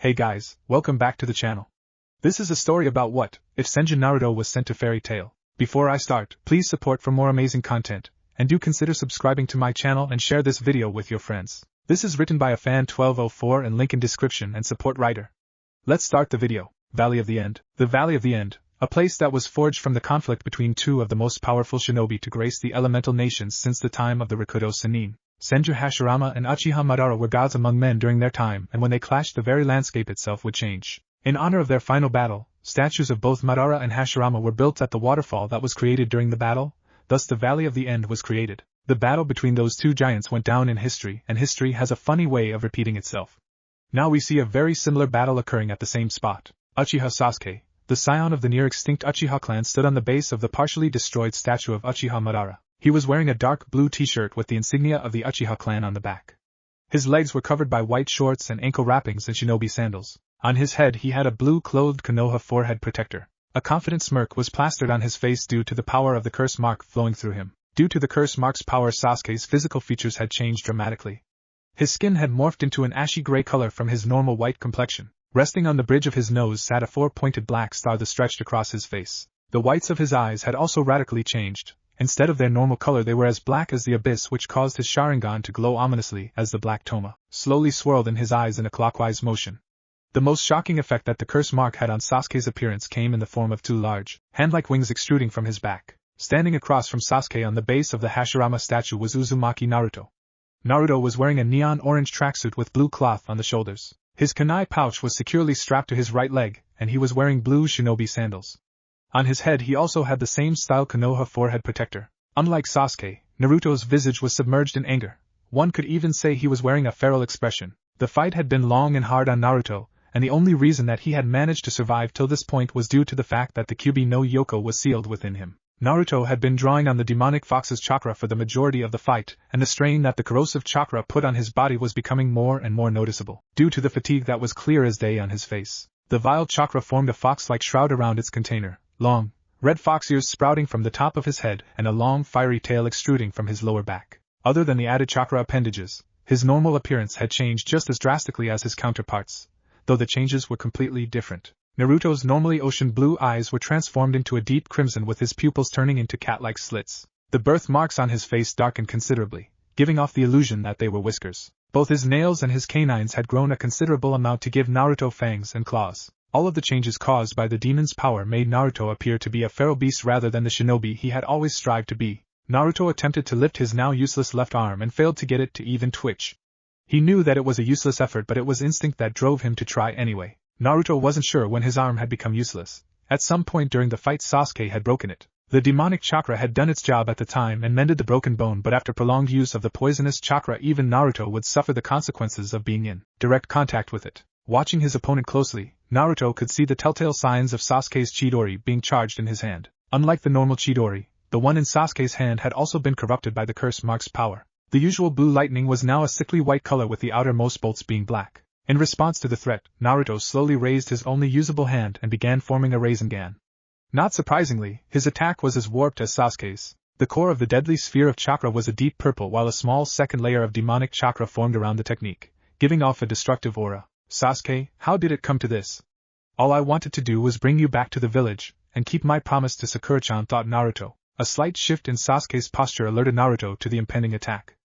Hey guys, welcome back to the channel. This is a story about what if senju Naruto was sent to Fairy Tail. Before I start, please support for more amazing content, and do consider subscribing to my channel and share this video with your friends. This is written by a fan 1204 and link in description and support writer. Let's start the video. Valley of the End. The Valley of the End, a place that was forged from the conflict between two of the most powerful shinobi to grace the elemental nations since the time of the Rikudo Sannin. Senju Hashirama and Uchiha Madara were gods among men during their time, and when they clashed the very landscape itself would change. In honor of their final battle, statues of both Madara and Hashirama were built at the waterfall that was created during the battle, thus the Valley of the End was created. The battle between those two giants went down in history, and history has a funny way of repeating itself. Now we see a very similar battle occurring at the same spot. Uchiha Sasuke, the scion of the near-extinct Uchiha clan, stood on the base of the partially destroyed statue of Uchiha Madara. He was wearing a dark blue t-shirt with the insignia of the Uchiha clan on the back. His legs were covered by white shorts and ankle wrappings and shinobi sandals. On his head he had a blue-clothed Konoha forehead protector. A confident smirk was plastered on his face due to the power of the curse mark flowing through him. Due to the curse mark's power, Sasuke's physical features had changed dramatically. His skin had morphed into an ashy gray color from his normal white complexion. Resting on the bridge of his nose sat a four-pointed black star that stretched across his face. The whites of his eyes had also radically changed. Instead of their normal color, they were as black as the abyss, which caused his Sharingan to glow ominously as the black Toma slowly swirled in his eyes in a clockwise motion. The most shocking effect that the curse mark had on Sasuke's appearance came in the form of two large, hand-like wings extruding from his back. Standing across from Sasuke on the base of the Hashirama statue was Uzumaki Naruto. Naruto was wearing a neon orange tracksuit with blue cloth on the shoulders. His kunai pouch was securely strapped to his right leg, and he was wearing blue shinobi sandals. On his head he also had the same style Konoha forehead protector. Unlike Sasuke, Naruto's visage was submerged in anger. One could even say he was wearing a feral expression. The fight had been long and hard on Naruto, and the only reason that he had managed to survive till this point was due to the fact that the Kyuubi no Yoko was sealed within him. Naruto had been drawing on the demonic fox's chakra for the majority of the fight, and the strain that the corrosive chakra put on his body was becoming more and more noticeable, due to the fatigue that was clear as day on his face. The vile chakra formed a fox-like shroud around its container. Long, red fox ears sprouting from the top of his head and a long fiery tail extruding from his lower back. Other than the added chakra appendages, his normal appearance had changed just as drastically as his counterparts, though the changes were completely different. Naruto's normally ocean blue eyes were transformed into a deep crimson, with his pupils turning into cat-like slits. The birthmarks on his face darkened considerably, giving off the illusion that they were whiskers. Both his nails and his canines had grown a considerable amount to give Naruto fangs and claws. All of the changes caused by the demon's power made Naruto appear to be a feral beast rather than the shinobi he had always strived to be. Naruto attempted to lift his now useless left arm and failed to get it to even twitch. He knew that it was a useless effort, but it was instinct that drove him to try anyway. Naruto wasn't sure when his arm had become useless. At some point during the fight Sasuke had broken it. The demonic chakra had done its job at the time and mended the broken bone, but after prolonged use of the poisonous chakra, even Naruto would suffer the consequences of being in direct contact with it. Watching his opponent closely, Naruto could see the telltale signs of Sasuke's Chidori being charged in his hand. Unlike the normal Chidori, the one in Sasuke's hand had also been corrupted by the curse mark's power. The usual blue lightning was now a sickly white color, with the outermost bolts being black. In response to the threat, Naruto slowly raised his only usable hand and began forming a Rasengan. Not surprisingly, his attack was as warped as Sasuke's. The core of the deadly sphere of chakra was a deep purple, while a small second layer of demonic chakra formed around the technique, giving off a destructive aura. Sasuke, how did it come to this? All I wanted to do was bring you back to the village, and keep my promise to Sakura-chan, thought Naruto. A slight shift in Sasuke's posture alerted Naruto to the impending attack.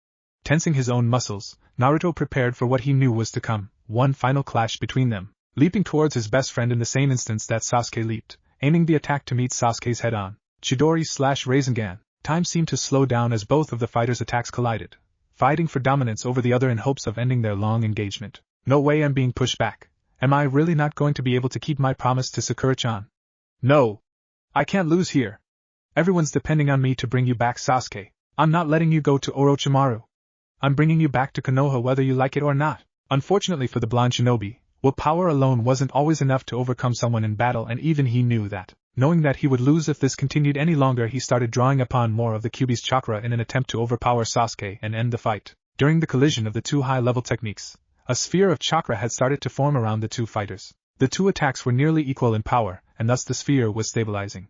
Tensing his own muscles, Naruto prepared for what he knew was to come, one final clash between them. Leaping towards his best friend in the same instance that Sasuke leaped, aiming the attack to meet Sasuke's head-on. Chidori/Rasengan. Time seemed to slow down as both of the fighters' attacks collided, fighting for dominance over the other in hopes of ending their long engagement. No way, I'm being pushed back. Am I really not going to be able to keep my promise to Sakura-chan? No. I can't lose here. Everyone's depending on me to bring you back, Sasuke. I'm not letting you go to Orochimaru. I'm bringing you back to Konoha whether you like it or not. Unfortunately for the blonde shinobi, willpower alone wasn't always enough to overcome someone in battle, and even he knew that. Knowing that he would lose if this continued any longer, he started drawing upon more of the Kyuubi's chakra in an attempt to overpower Sasuke and end the fight. During the collision of the two high-level techniques, a sphere of chakra had started to form around the two fighters. The two attacks were nearly equal in power, and thus the sphere was stabilizing.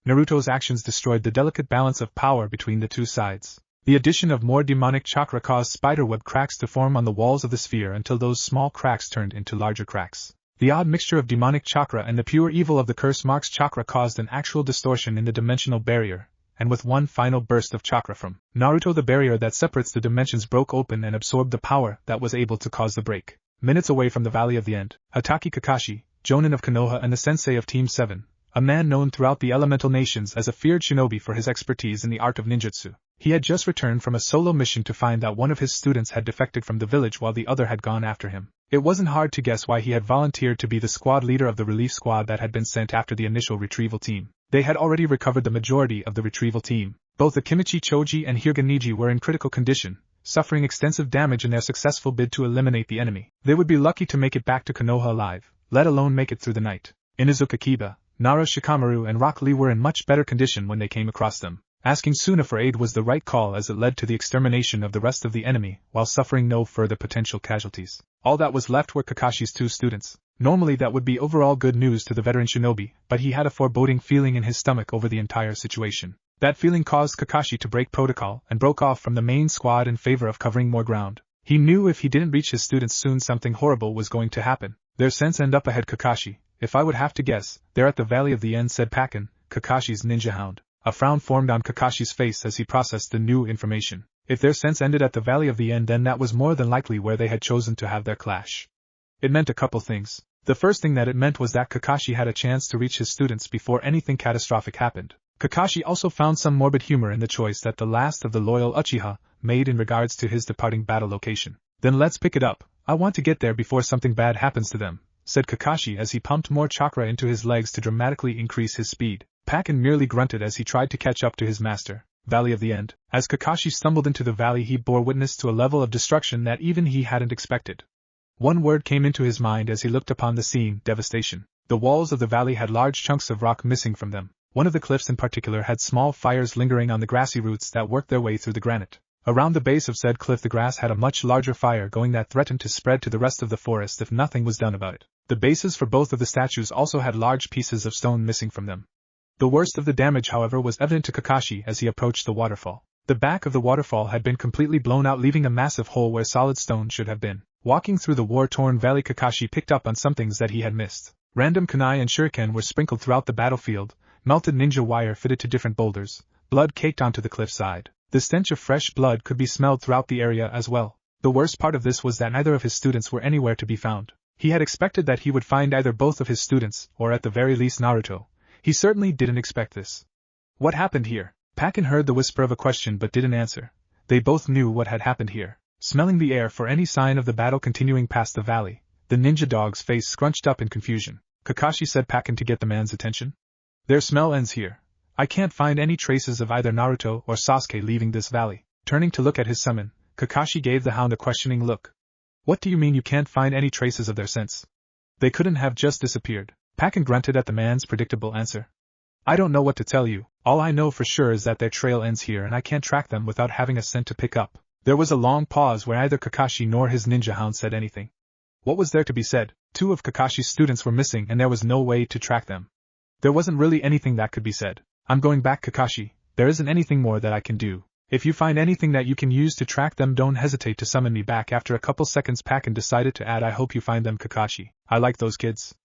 Naruto's actions destroyed the delicate balance of power between the two sides. The addition of more demonic chakra caused spiderweb cracks to form on the walls of the sphere until those small cracks turned into larger cracks. The odd mixture of demonic chakra and the pure evil of the curse marks chakra caused an actual distortion in the dimensional barrier, and with one final burst of chakra from Naruto, the barrier that separates the dimensions broke open and absorbed the power that was able to cause the break. Minutes away from the Valley of the End, Hatake Kakashi, Jonin of Konoha and the sensei of Team 7, a man known throughout the elemental nations as a feared shinobi for his expertise in the art of ninjutsu. He had just returned from a solo mission to find that one of his students had defected from the village while the other had gone after him. It wasn't hard to guess why he had volunteered to be the squad leader of the relief squad that had been sent after the initial retrieval team. They had already recovered the majority of the retrieval team. Both the Kimichi Choji and Hirganiji were in critical condition, suffering extensive damage in their successful bid to eliminate the enemy. They would be lucky to make it back to Konoha alive, let alone make it through the night. Inuzuka Kiba, Nara Shikamaru and Rock Lee were in much better condition when they came across them. Asking Suna for aid was the right call as it led to the extermination of the rest of the enemy while suffering no further potential casualties. All that was left were Kakashi's 2 students. Normally that would be overall good news to the veteran shinobi, but he had a foreboding feeling in his stomach over the entire situation. That feeling caused Kakashi to break protocol and broke off from the main squad in favor of covering more ground. He knew if he didn't reach his students soon something horrible was going to happen. Their sense end up ahead Kakashi. If I would have to guess, they're at the Valley of the End, said Pakken, Kakashi's ninja hound. A frown formed on Kakashi's face as he processed the new information. If their sense ended at the Valley of the End, then that was more than likely where they had chosen to have their clash. It meant a couple things. The first thing that it meant was that Kakashi had a chance to reach his students before anything catastrophic happened. Kakashi also found some morbid humor in the choice that the last of the loyal Uchiha made in regards to his departing battle location. Then let's pick it up. I want to get there before something bad happens to them, said Kakashi as he pumped more chakra into his legs to dramatically increase his speed. Pakken merely grunted as he tried to catch up to his master. Valley of the End. As Kakashi stumbled into the valley, he bore witness to a level of destruction that even he hadn't expected. One word came into his mind as he looked upon the scene: devastation. The walls of the valley had large chunks of rock missing from them. One of the cliffs in particular had small fires lingering on the grassy roots that worked their way through the granite. Around the base of said cliff the grass had a much larger fire going that threatened to spread to the rest of the forest if nothing was done about it. The bases for both of the statues also had large pieces of stone missing from them. The worst of the damage, however, was evident to Kakashi as he approached the waterfall. The back of the waterfall had been completely blown out, leaving a massive hole where solid stone should have been. Walking through the war-torn valley, Kakashi picked up on some things that he had missed. Random kunai and shuriken were sprinkled throughout the battlefield, melted ninja wire fitted to different boulders, blood caked onto the cliffside. The stench of fresh blood could be smelled throughout the area as well. The worst part of this was that neither of his students were anywhere to be found. He had expected that he would find either both of his students, or at the very least Naruto. He certainly didn't expect this. What happened here? Pakken heard the whisper of a question but didn't answer. They both knew what had happened here. Smelling the air for any sign of the battle continuing past the valley, the ninja dog's face scrunched up in confusion. Kakashi, said Pakken to get the man's attention. Their smell ends here. I can't find any traces of either Naruto or Sasuke leaving this valley. Turning to look at his summon, Kakashi gave the hound a questioning look. What do you mean you can't find any traces of their scents? They couldn't have just disappeared. Pakken grunted at the man's predictable answer. I don't know what to tell you. All I know for sure is that their trail ends here and I can't track them without having a scent to pick up. There was a long pause where neither Kakashi nor his ninja hound said anything. What was there to be said? 2 of Kakashi's students were missing and there was no way to track them. There wasn't really anything that could be said. I'm going back, Kakashi. There isn't anything more that I can do. If you find anything that you can use to track them, don't hesitate to summon me back. After a couple seconds, Pakken decided to add, I hope you find them, Kakashi. I like those kids.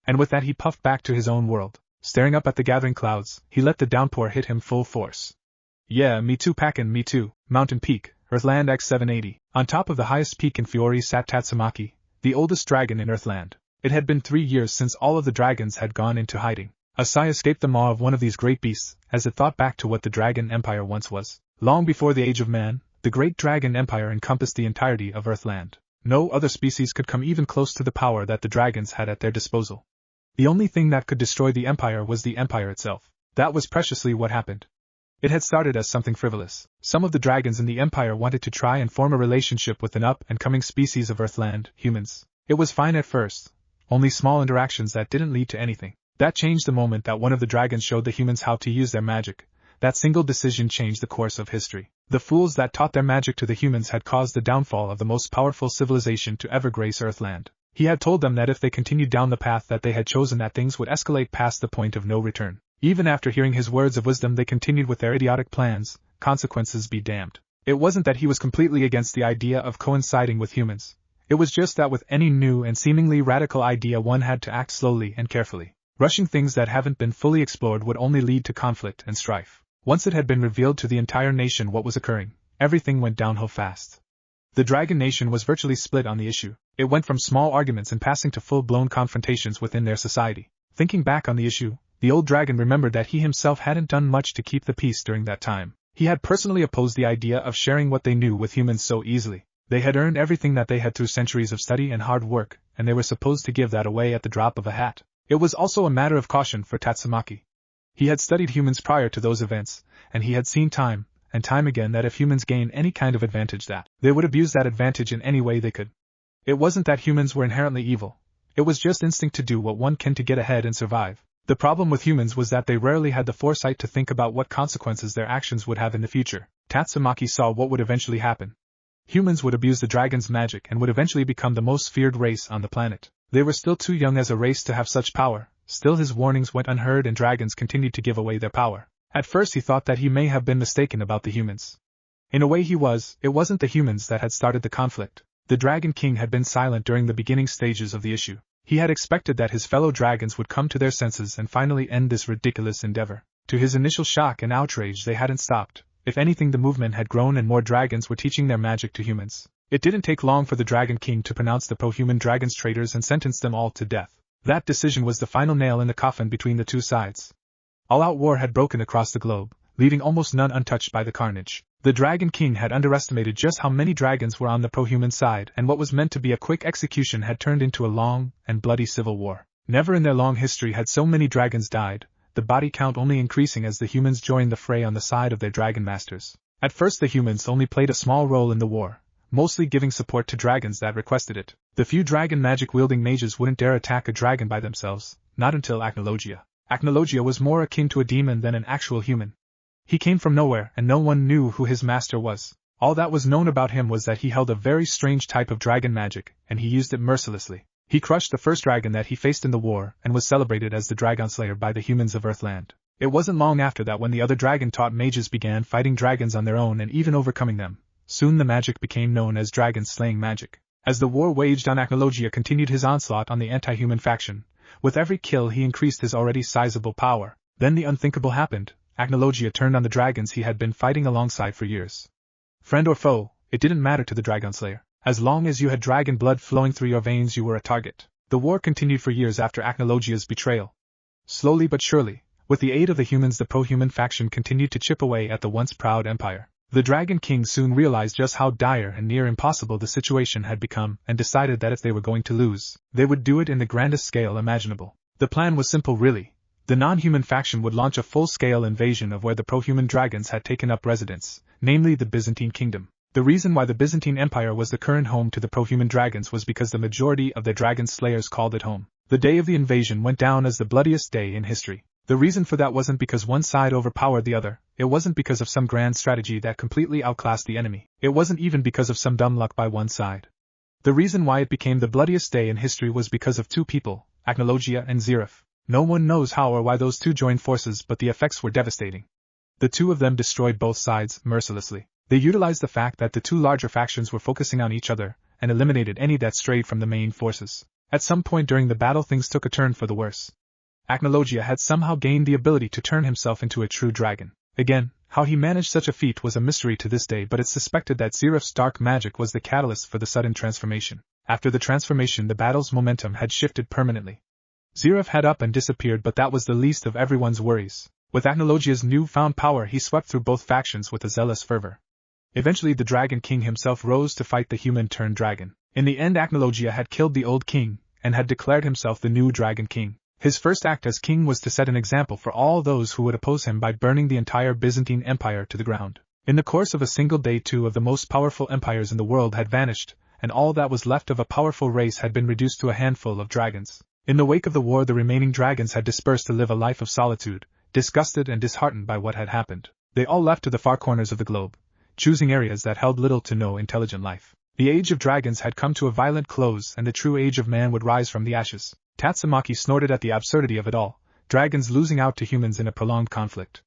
And with that he puffed back to his own world. Staring up at the gathering clouds, he let the downpour hit him full force. Yeah, me too, Pakken, me too. Mountain Peak, Earthland X780. On top of the highest peak in Fiori sat Tatsumaki, the oldest dragon in Earthland. It had been 3 years since all of the dragons had gone into hiding. A sigh escaped the maw of one of these great beasts, as it thought back to what the Dragon Empire once was. Long before the Age of Man, the Great Dragon Empire encompassed the entirety of Earthland. No other species could come even close to the power that the dragons had at their disposal. The only thing that could destroy the empire was the empire itself. That was preciously what happened. It had started as something frivolous. Some of the dragons in the empire wanted to try and form a relationship with an up-and-coming species of Earthland, humans. It was fine at first, only small interactions that didn't lead to anything. That changed the moment that one of the dragons showed the humans how to use their magic. That single decision changed the course of history. The fools that taught their magic to the humans had caused the downfall of the most powerful civilization to ever grace Earthland. He had told them that if they continued down the path that they had chosen, that things would escalate past the point of no return. Even after hearing his words of wisdom, they continued with their idiotic plans. Consequences be damned. It wasn't that he was completely against the idea of coinciding with humans. It was just that with any new and seemingly radical idea one had to act slowly and carefully. Rushing things that haven't been fully explored would only lead to conflict and strife. Once it had been revealed to the entire nation what was occurring, everything went downhill fast. The Dragon Nation was virtually split on the issue. It went from small arguments and passing to full-blown confrontations within their society. Thinking back on the issue, the old dragon remembered that he himself hadn't done much to keep the peace during that time. He had personally opposed the idea of sharing what they knew with humans so easily. They had earned everything that they had through centuries of study and hard work, and they were supposed to give that away at the drop of a hat. It was also a matter of caution for Tatsumaki. He had studied humans prior to those events, and he had seen time and time again that if humans gained any kind of advantage that they would abuse that advantage in any way they could. It wasn't that humans were inherently evil. It was just instinct to do what one can to get ahead and survive. The problem with humans was that they rarely had the foresight to think about what consequences their actions would have in the future. Tatsumaki saw what would eventually happen. Humans would abuse the dragon's magic and would eventually become the most feared race on the planet. They were still too young as a race to have such power. Still his warnings went unheard and dragons continued to give away their power. At first he thought that he may have been mistaken about the humans. In a way he was. It wasn't the humans that had started the conflict. The Dragon King had been silent during the beginning stages of the issue. He had expected that his fellow dragons would come to their senses and finally end this ridiculous endeavor. To his initial shock and outrage they hadn't stopped. If anything, the movement had grown and more dragons were teaching their magic to humans. It didn't take long for the Dragon King to pronounce the pro-human dragons traitors and sentence them all to death. That decision was the final nail in the coffin between the two sides. All-out war had broken across the globe, leaving almost none untouched by the carnage. The Dragon King had underestimated just how many dragons were on the pro-human side, and what was meant to be a quick execution had turned into a long and bloody civil war. Never in their long history had so many dragons died, the body count only increasing as the humans joined the fray on the side of their dragon masters. At first the humans only played a small role in the war, mostly giving support to dragons that requested it. The few dragon magic-wielding mages wouldn't dare attack a dragon by themselves, not until Acnologia. Acnologia was more akin to a demon than an actual human. He came from nowhere and no one knew who his master was. All that was known about him was that he held a very strange type of dragon magic, and he used it mercilessly. He crushed the first dragon that he faced in the war and was celebrated as the Dragon Slayer by the humans of Earthland. It wasn't long after that when the other dragon-taught mages began fighting dragons on their own and even overcoming them. Soon the magic became known as dragon-slaying magic. As the war waged on, Acnologia continued his onslaught on the anti-human faction. With every kill he increased his already sizable power. Then the unthinkable happened. Acnologia turned on the dragons he had been fighting alongside for years. Friend or foe, it didn't matter to the Dragon Slayer. As long as you had dragon blood flowing through your veins you were a target. The war continued for years after Acnologia's betrayal. Slowly but surely, with the aid of the humans, the pro-human faction continued to chip away at the once proud empire. The Dragon King soon realized just how dire and near impossible the situation had become and decided that if they were going to lose, they would do it in the grandest scale imaginable. The plan was simple really. The non-human faction would launch a full-scale invasion of where the pro-human dragons had taken up residence, namely the Byzantine kingdom. The reason why the Byzantine Empire was the current home to the pro-human dragons was because the majority of their dragon slayers called it home. The day of the invasion went down as the bloodiest day in history. The reason for that wasn't because one side overpowered the other, it wasn't because of some grand strategy that completely outclassed the enemy, it wasn't even because of some dumb luck by one side. The reason why it became the bloodiest day in history was because of two people, Acnologia and Zerif. No one knows how or why those two joined forces, but the effects were devastating. The two of them destroyed both sides mercilessly. They utilized the fact that the two larger factions were focusing on each other, and eliminated any that strayed from the main forces. At some point during the battle things took a turn for the worse. Acnologia had somehow gained the ability to turn himself into a true dragon. Again, how he managed such a feat was a mystery to this day, but it's suspected that Zerif's dark magic was the catalyst for the sudden transformation. After the transformation the battle's momentum had shifted permanently. Zerif had up and disappeared, but that was the least of everyone's worries. With Acnologia's newfound power he swept through both factions with a zealous fervor. Eventually the Dragon King himself rose to fight the human-turned-dragon. In the end Acnologia had killed the old king, and had declared himself the new Dragon King. His first act as king was to set an example for all those who would oppose him by burning the entire Byzantine Empire to the ground. In the course of a single day two of the most powerful empires in the world had vanished, and all that was left of a powerful race had been reduced to a handful of dragons. In the wake of the war the remaining dragons had dispersed to live a life of solitude, disgusted and disheartened by what had happened. They all left to the far corners of the globe, choosing areas that held little to no intelligent life. The age of dragons had come to a violent close and the true age of man would rise from the ashes. Tatsumaki snorted at the absurdity of it all, dragons losing out to humans in a prolonged conflict.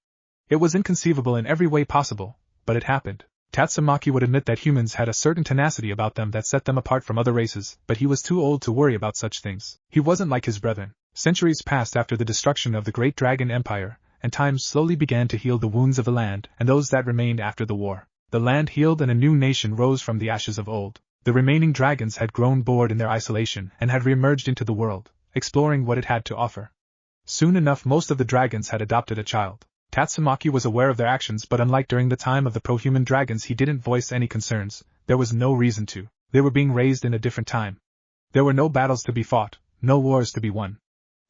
It was inconceivable in every way possible, but it happened. Tatsumaki would admit that humans had a certain tenacity about them that set them apart from other races, but he was too old to worry about such things. He wasn't like his brethren. Centuries passed after the destruction of the Great Dragon Empire, and time slowly began to heal the wounds of the land and those that remained after the war. The land healed and a new nation rose from the ashes of old. The remaining dragons had grown bored in their isolation and had re-emerged into the world, exploring what it had to offer. Soon enough most of the dragons had adopted a child. Tatsumaki was aware of their actions, but unlike during the time of the pro-human dragons, he didn't voice any concerns. There was no reason to. They were being raised in a different time. There were no battles to be fought, no wars to be won.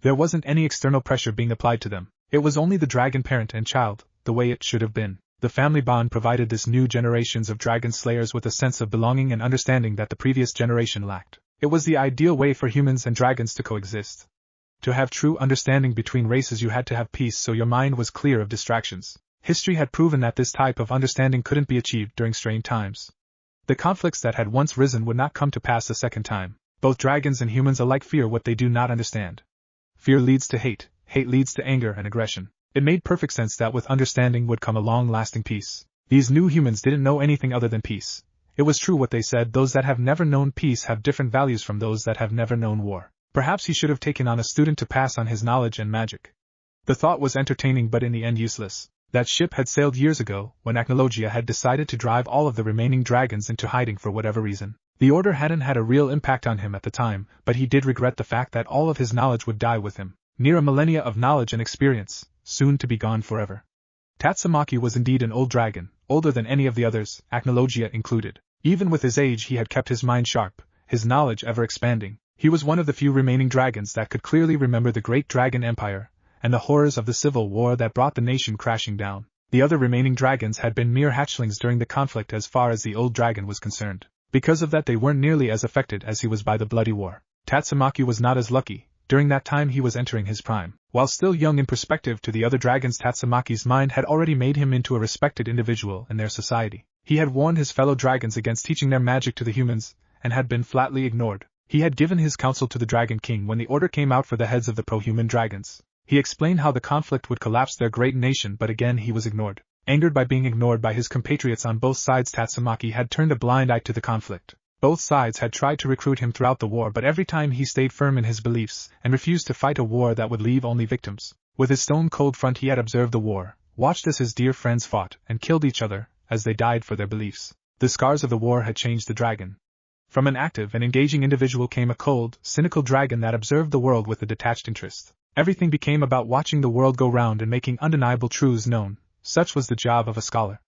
There wasn't any external pressure being applied to them. It was only the dragon parent and child, the way it should have been. The family bond provided this new generations of dragon slayers with a sense of belonging and understanding that the previous generation lacked. It was the ideal way for humans and dragons to coexist. To have true understanding between races you had to have peace, so your mind was clear of distractions. History had proven that this type of understanding couldn't be achieved during strained times. The conflicts that had once risen would not come to pass a second time. Both dragons and humans alike fear what they do not understand. Fear leads to hate, hate leads to anger and aggression. It made perfect sense that with understanding would come a long-lasting peace. These new humans didn't know anything other than peace. It was true what they said, those that have never known peace have different values from those that have never known war. Perhaps he should have taken on a student to pass on his knowledge and magic. The thought was entertaining but in the end useless. That ship had sailed years ago, when Acnologia had decided to drive all of the remaining dragons into hiding for whatever reason. The order hadn't had a real impact on him at the time, but he did regret the fact that all of his knowledge would die with him. Near a millennia of knowledge and experience, soon to be gone forever. Tatsumaki was indeed an old dragon, older than any of the others, Acnologia included. Even with his age he had kept his mind sharp, his knowledge ever expanding. He was one of the few remaining dragons that could clearly remember the Great Dragon Empire, and the horrors of the civil war that brought the nation crashing down. The other remaining dragons had been mere hatchlings during the conflict as far as the old dragon was concerned. Because of that they weren't nearly as affected as he was by the bloody war. Tatsumaki was not as lucky. During that time he was entering his prime. While still young in perspective to the other dragons, Tatsumaki's mind had already made him into a respected individual in their society. He had warned his fellow dragons against teaching their magic to the humans, and had been flatly ignored. He had given his counsel to the Dragon King when the order came out for the heads of the pro-human dragons. He explained how the conflict would collapse their great nation, but again he was ignored. Angered by being ignored by his compatriots on both sides, Tatsumaki had turned a blind eye to the conflict. Both sides had tried to recruit him throughout the war, but every time he stayed firm in his beliefs and refused to fight a war that would leave only victims. With his stone-cold front he had observed the war, watched as his dear friends fought and killed each other as they died for their beliefs. The scars of the war had changed the dragon. From an active and engaging individual came a cold, cynical dragon that observed the world with a detached interest. Everything became about watching the world go round and making undeniable truths known. Such was the job of a scholar.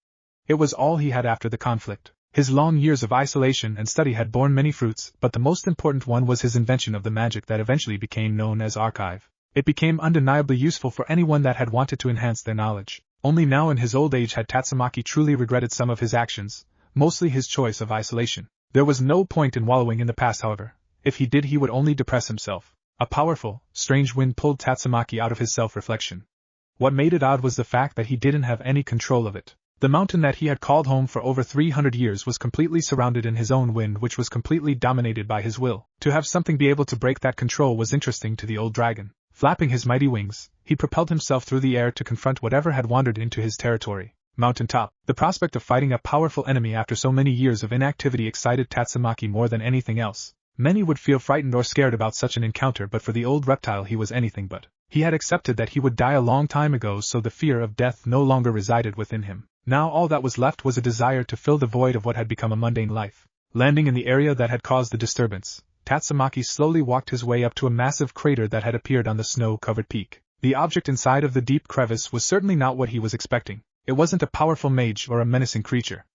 It was all he had after the conflict. His long years of isolation and study had borne many fruits, but the most important one was his invention of the magic that eventually became known as archive. It became undeniably useful for anyone that had wanted to enhance their knowledge. Only now in his old age had Tatsumaki truly regretted some of his actions, mostly his choice of isolation. There was no point in wallowing in the past, however. If he did, he would only depress himself. A powerful, strange wind pulled Tatsumaki out of his self-reflection. What made it odd was the fact that he didn't have any control of it. The mountain that he had called home for over 300 years was completely surrounded in his own wind, which was completely dominated by his will. To have something be able to break that control was interesting to the old dragon. Flapping his mighty wings, he propelled himself through the air to confront whatever had wandered into his territory. Mountaintop. The prospect of fighting a powerful enemy after so many years of inactivity excited Tatsumaki more than anything else. Many would feel frightened or scared about such an encounter, but for the old reptile he was anything but. He had accepted that he would die a long time ago, so the fear of death no longer resided within him. Now all that was left was a desire to fill the void of what had become a mundane life. Landing in the area that had caused the disturbance, Tatsumaki slowly walked his way up to a massive crater that had appeared on the snow-covered peak. The object inside of the deep crevice was certainly not what he was expecting. It wasn't a powerful mage or a menacing creature.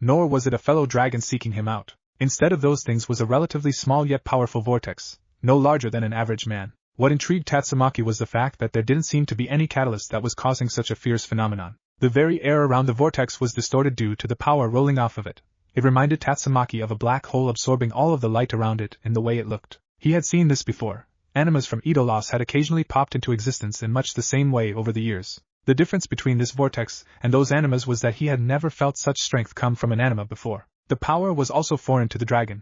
Nor was it a fellow dragon seeking him out. Instead of those things was a relatively small yet powerful vortex, no larger than an average man. What intrigued Tatsumaki was the fact that there didn't seem to be any catalyst that was causing such a fierce phenomenon. The very air around the vortex was distorted due to the power rolling off of it. It reminded Tatsumaki of a black hole absorbing all of the light around it in the way it looked. He had seen this before. Animas from Idolos had occasionally popped into existence in much the same way over the years. The difference between this vortex and those animas was that he had never felt such strength come from an anima before. The power was also foreign to the dragon.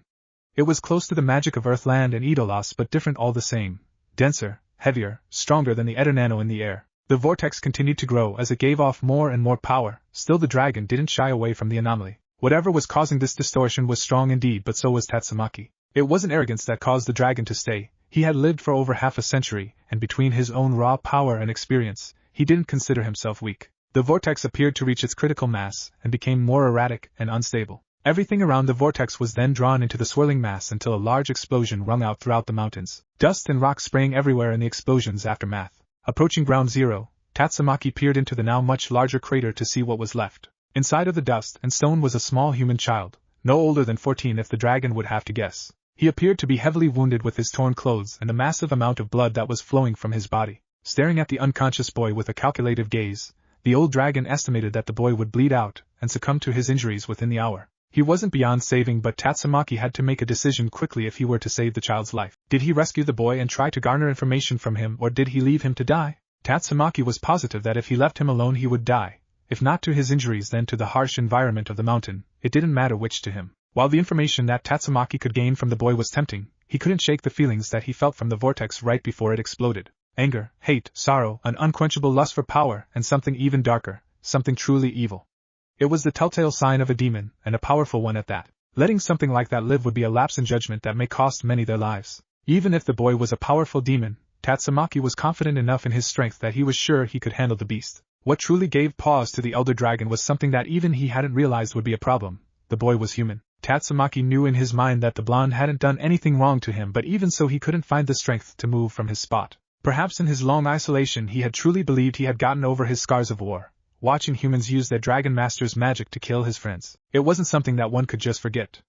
It was close to the magic of Earthland and Idolos, but different all the same. Denser, heavier, stronger than the Eternano in the air. The vortex continued to grow as it gave off more and more power. Still the dragon didn't shy away from the anomaly. Whatever was causing this distortion was strong indeed, but so was Tatsumaki. It wasn't arrogance that caused the dragon to stay. He had lived for over half a century, and between his own raw power and experience, he didn't consider himself weak. The vortex appeared to reach its critical mass, and became more erratic and unstable. Everything around the vortex was then drawn into the swirling mass until a large explosion rung out throughout the mountains, dust and rocks spraying everywhere in the explosion's aftermath. Approaching ground zero, Tatsumaki peered into the now much larger crater to see what was left. Inside of the dust and stone was a small human child, no older than 14 if the dragon would have to guess. He appeared to be heavily wounded with his torn clothes and a massive amount of blood that was flowing from his body. Staring at the unconscious boy with a calculative gaze, the old dragon estimated that the boy would bleed out and succumb to his injuries within the hour. He wasn't beyond saving, but Tatsumaki had to make a decision quickly if he were to save the child's life. Did he rescue the boy and try to garner information from him, or did he leave him to die? Tatsumaki was positive that if he left him alone he would die. If not to his injuries, then to the harsh environment of the mountain. It didn't matter which to him. While the information that Tatsumaki could gain from the boy was tempting, he couldn't shake the feelings that he felt from the vortex right before it exploded. Anger, hate, sorrow, an unquenchable lust for power, and something even darker, something truly evil. It was the telltale sign of a demon, and a powerful one at that. Letting something like that live would be a lapse in judgment that may cost many their lives. Even if the boy was a powerful demon, Tatsumaki was confident enough in his strength that he was sure he could handle the beast. What truly gave pause to the elder dragon was something that even he hadn't realized would be a problem. The boy was human. Tatsumaki knew in his mind that the blonde hadn't done anything wrong to him, but even so he couldn't find the strength to move from his spot. Perhaps in his long isolation he had truly believed he had gotten over his scars of war, watching humans use their dragon master's magic to kill his friends. It wasn't something that one could just forget.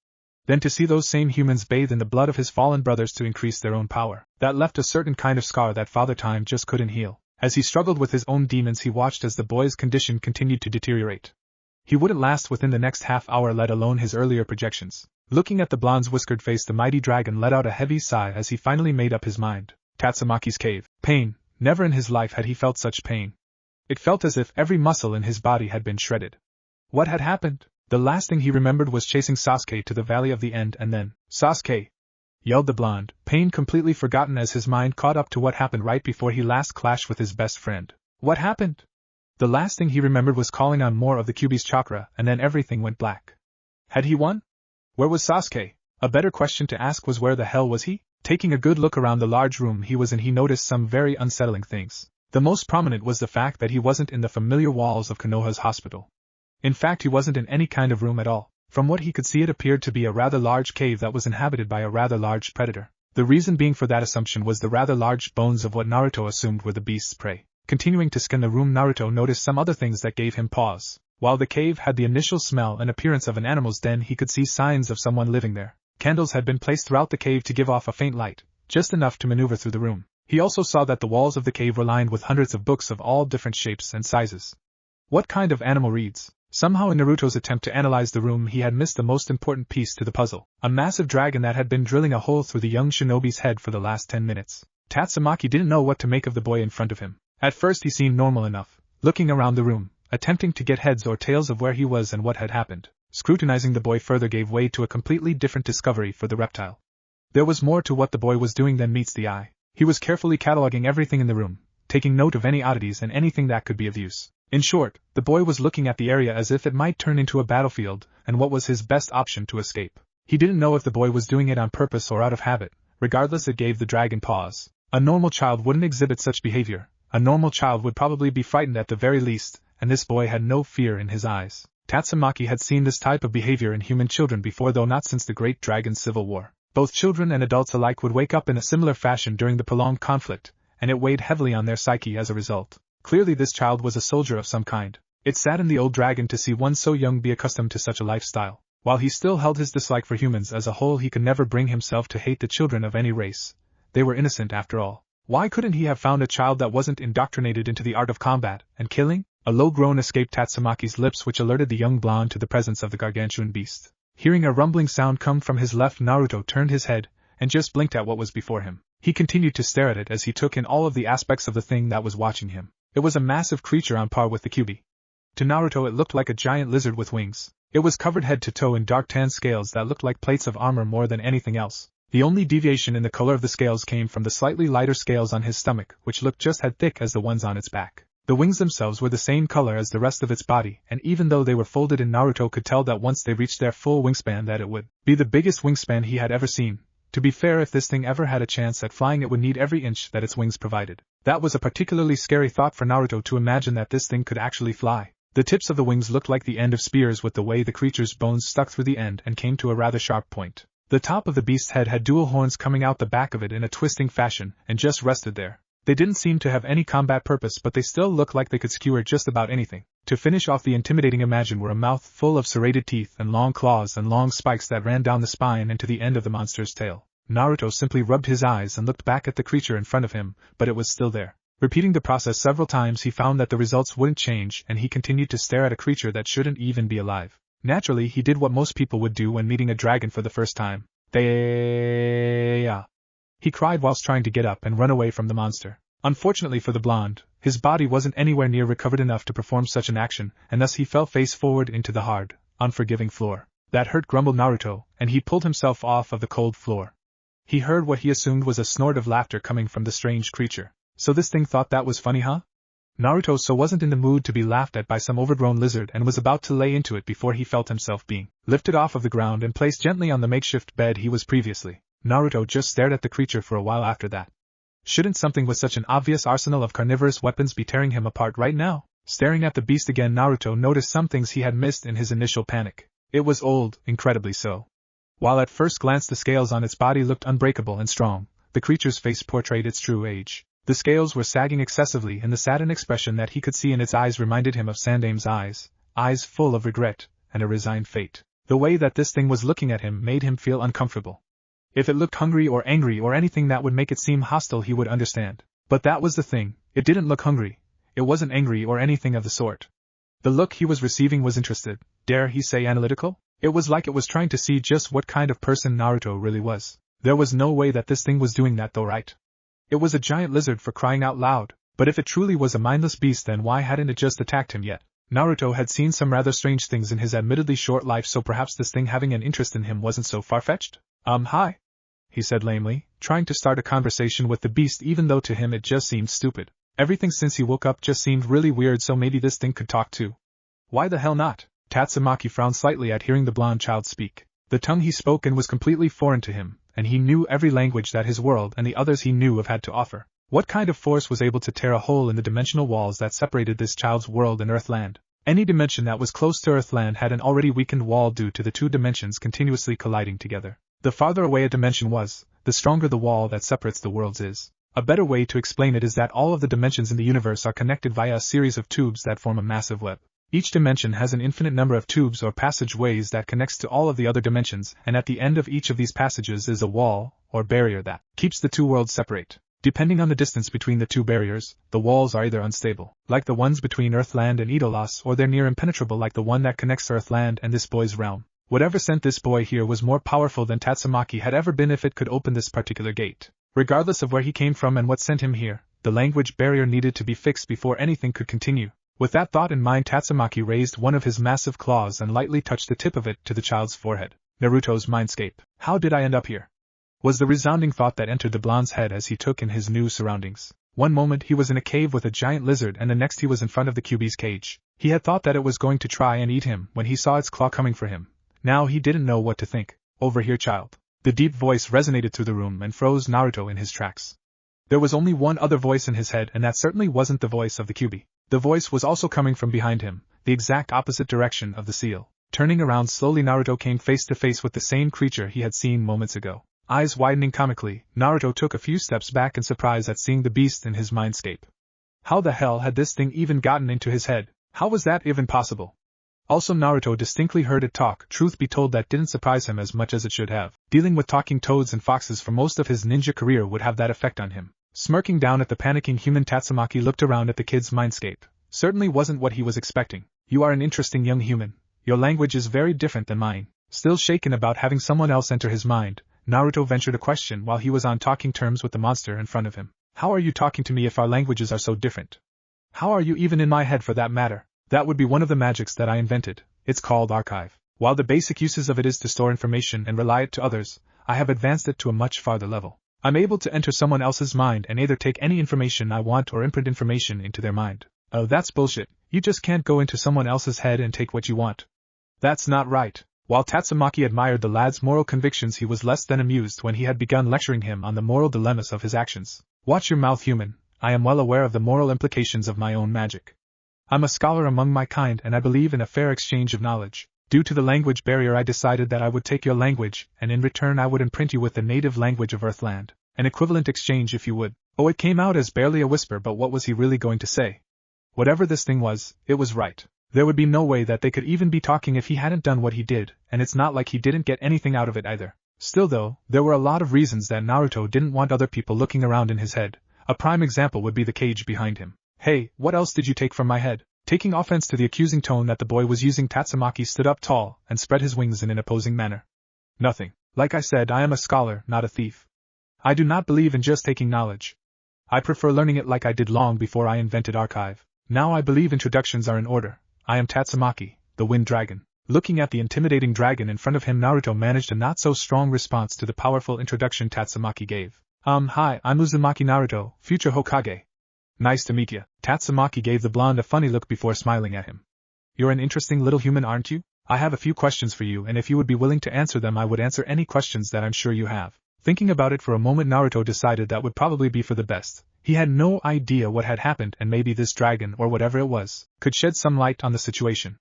Then to see those same humans bathe in the blood of his fallen brothers to increase their own power, that left a certain kind of scar that Father Time just couldn't heal. As he struggled with his own demons, he watched as the boy's condition continued to deteriorate. He wouldn't last within the next half hour, let alone his earlier projections. Looking at the blonde's whiskered face, the mighty dragon let out a heavy sigh as he finally made up his mind. Tatsumaki's cave. Pain. Never in his life had he felt such pain. It felt as if every muscle in his body had been shredded. What had happened? The last thing he remembered was chasing Sasuke to the Valley of the End, and then, "Sasuke!" yelled the blonde, pain completely forgotten as his mind caught up to what happened right before he last clashed with his best friend. What happened? The last thing he remembered was calling on more of the Kyuubi's chakra, and then everything went black. Had he won? Where was Sasuke? A better question to ask was, where the hell was he? Taking a good look around the large room he was in, he noticed some very unsettling things. The most prominent was the fact that he wasn't in the familiar walls of Konoha's hospital. In fact, he wasn't in any kind of room at all. From what he could see, it appeared to be a rather large cave that was inhabited by a rather large predator. The reason being for that assumption was the rather large bones of what Naruto assumed were the beast's prey. Continuing to scan the room, Naruto noticed some other things that gave him pause. While the cave had the initial smell and appearance of an animal's den, he could see signs of someone living there. Candles had been placed throughout the cave to give off a faint light, just enough to maneuver through the room. He also saw that the walls of the cave were lined with hundreds of books of all different shapes and sizes. What kind of animal reads? Somehow in Naruto's attempt to analyze the room he had missed the most important piece to the puzzle, a massive dragon that had been drilling a hole through the young shinobi's head for the last 10 minutes. Tatsumaki didn't know what to make of the boy in front of him. At first he seemed normal enough, looking around the room, attempting to get heads or tails of where he was and what had happened. Scrutinizing the boy further gave way to a completely different discovery for the reptile. There was more to what the boy was doing than meets the eye. He was carefully cataloging everything in the room, taking note of any oddities and anything that could be of use. In short, the boy was looking at the area as if it might turn into a battlefield, and what was his best option to escape. He didn't know if the boy was doing it on purpose or out of habit. Regardless, it gave the dragon pause. A normal child wouldn't exhibit such behavior. A normal child would probably be frightened at the very least, and this boy had no fear in his eyes. Tatsumaki had seen this type of behavior in human children before, though not since the Great Dragon Civil War. Both children and adults alike would wake up in a similar fashion during the prolonged conflict, and it weighed heavily on their psyche as a result. Clearly this child was a soldier of some kind. It saddened the old dragon to see one so young be accustomed to such a lifestyle. While he still held his dislike for humans as a whole, he could never bring himself to hate the children of any race. They were innocent after all. Why couldn't he have found a child that wasn't indoctrinated into the art of combat and killing? A low groan escaped Tatsumaki's lips, which alerted the young blonde to the presence of the gargantuan beast. Hearing a rumbling sound come from his left, Naruto turned his head and just blinked at what was before him. He continued to stare at it as he took in all of the aspects of the thing that was watching him. It was a massive creature on par with the Kyuubi. To Naruto it looked like a giant lizard with wings. It was covered head to toe in dark tan scales that looked like plates of armor more than anything else. The only deviation in the color of the scales came from the slightly lighter scales on his stomach, which looked just as thick as the ones on its back. The wings themselves were the same color as the rest of its body, and even though they were folded in, Naruto could tell that once they reached their full wingspan that it would be the biggest wingspan he had ever seen. To be fair, if this thing ever had a chance at flying, it would need every inch that its wings provided. That was a particularly scary thought for Naruto, to imagine that this thing could actually fly. The tips of the wings looked like the end of spears, with the way the creature's bones stuck through the end and came to a rather sharp point. The top of the beast's head had dual horns coming out the back of it in a twisting fashion, and just rested there. They didn't seem to have any combat purpose, but they still looked like they could skewer just about anything. To finish off the intimidating image were a mouth full of serrated teeth and long claws and long spikes that ran down the spine and to the end of the monster's tail. Naruto simply rubbed his eyes and looked back at the creature in front of him, but it was still there. Repeating the process several times, he found that the results wouldn't change, and he continued to stare at a creature that shouldn't even be alive. Naturally, he did what most people would do when meeting a dragon for the first time. He cried whilst trying to get up and run away from the monster. Unfortunately for the blonde, his body wasn't anywhere near recovered enough to perform such an action, and thus he fell face forward into the hard, unforgiving floor. That hurt, grumbled Naruto, and he pulled himself off of the cold floor. He heard what he assumed was a snort of laughter coming from the strange creature. So this thing thought that was funny, huh? Naruto wasn't in the mood to be laughed at by some overgrown lizard, and was about to lay into it before he felt himself being lifted off of the ground and placed gently on the makeshift bed he was previously. Naruto just stared at the creature for a while after that. Shouldn't something with such an obvious arsenal of carnivorous weapons be tearing him apart right now? Staring at the beast again, Naruto noticed some things he had missed in his initial panic. It was old, incredibly so. While at first glance the scales on its body looked unbreakable and strong, the creature's face portrayed its true age. The scales were sagging excessively, and the saddened expression that he could see in its eyes reminded him of Sandame's eyes full of regret and a resigned fate. The way that this thing was looking at him made him feel uncomfortable. If it looked hungry or angry or anything that would make it seem hostile, he would understand. But that was the thing, it didn't look hungry. It wasn't angry or anything of the sort. The look he was receiving was interested, dare he say analytical? It was like it was trying to see just what kind of person Naruto really was. There was no way that this thing was doing that though, right? It was a giant lizard, for crying out loud, but if it truly was a mindless beast, then why hadn't it just attacked him yet? Naruto had seen some rather strange things in his admittedly short life, so perhaps this thing having an interest in him wasn't so far-fetched? Hi, he said lamely, trying to start a conversation with the beast even though to him it just seemed stupid. Everything since he woke up just seemed really weird, so maybe this thing could talk too. Why the hell not? Tatsumaki frowned slightly at hearing the blonde child speak. The tongue he spoke in was completely foreign to him, and he knew every language that his world and the others he knew of had to offer. What kind of force was able to tear a hole in the dimensional walls that separated this child's world and Earthland? Any dimension that was close to Earthland had an already weakened wall due to the two dimensions continuously colliding together. The farther away a dimension was, the stronger the wall that separates the worlds is. A better way to explain it is that all of the dimensions in the universe are connected via a series of tubes that form a massive web. Each dimension has an infinite number of tubes or passageways that connects to all of the other dimensions, and at the end of each of these passages is a wall, or barrier, that keeps the two worlds separate. Depending on the distance between the two barriers, the walls are either unstable, like the ones between Earthland and Idolas, or they're near impenetrable, like the one that connects Earthland and this boy's realm. Whatever sent this boy here was more powerful than Tatsumaki had ever been if it could open this particular gate. Regardless of where he came from and what sent him here, the language barrier needed to be fixed before anything could continue. With that thought in mind, Tatsumaki raised one of his massive claws and lightly touched the tip of it to the child's forehead. Naruto's mindscape. How did I end up here? Was the resounding thought that entered the blonde's head as he took in his new surroundings. One moment he was in a cave with a giant lizard, and the next he was in front of the Kyuubi's cage. He had thought that it was going to try and eat him when he saw its claw coming for him. Now he didn't know what to think. Over here, child. The deep voice resonated through the room and froze Naruto in his tracks. There was only one other voice in his head, and that certainly wasn't the voice of the Kyuubi. The voice was also coming from behind him, the exact opposite direction of the seal. Turning around slowly, Naruto came face to face with the same creature he had seen moments ago. Eyes widening comically, Naruto took a few steps back in surprise at seeing the beast in his mindscape. How the hell had this thing even gotten into his head? How was that even possible? Also, Naruto distinctly heard it talk. Truth be told, that didn't surprise him as much as it should have. Dealing with talking toads and foxes for most of his ninja career would have that effect on him. Smirking down at the panicking human, Tatsumaki looked around at the kid's mindscape. Certainly wasn't what he was expecting. You are an interesting young human. Your language is very different than mine. Still shaken about having someone else enter his mind, Naruto ventured a question while he was on talking terms with the monster in front of him. How are you talking to me if our languages are so different? How are you even in my head, for that matter? That would be one of the magics that I invented. It's called archive. While the basic uses of it is to store information and relay it to others, I have advanced it to a much farther level. I'm able to enter someone else's mind and either take any information I want or imprint information into their mind. Oh, that's bullshit. You just can't go into someone else's head and take what you want. That's not right. While Tatsumaki admired the lad's moral convictions, he was less than amused when he had begun lecturing him on the moral dilemmas of his actions. Watch your mouth, human. I am well aware of the moral implications of my own magic. I'm a scholar among my kind and I believe in a fair exchange of knowledge. Due to the language barrier, I decided that I would take your language, and in return I would imprint you with the native language of Earthland. An equivalent exchange if you would. Oh, it came out as barely a whisper, but what was he really going to say? Whatever this thing was, it was right. There would be no way that they could even be talking if he hadn't done what he did, and it's not like he didn't get anything out of it either. Still though, there were a lot of reasons that Naruto didn't want other people looking around in his head. A prime example would be the cage behind him. Hey, what else did you take from my head? Taking offense to the accusing tone that the boy was using, Tatsumaki stood up tall and spread his wings in an opposing manner. Nothing. Like I said, I am a scholar, not a thief. I do not believe in just taking knowledge. I prefer learning it like I did long before I invented archive. Now I believe introductions are in order. I am Tatsumaki, the Wind Dragon. Looking at the intimidating dragon in front of him, Naruto managed a not-so-strong response to the powerful introduction Tatsumaki gave. Hi, I'm Uzumaki Naruto, future Hokage. Nice to meet ya. Tatsumaki gave the blonde a funny look before smiling at him. You're an interesting little human, aren't you? I have a few questions for you, and if you would be willing to answer them, I would answer any questions that I'm sure you have. Thinking about it for a moment, Naruto decided that would probably be for the best. He had no idea what had happened, and maybe this dragon, or whatever it was, could shed some light on the situation.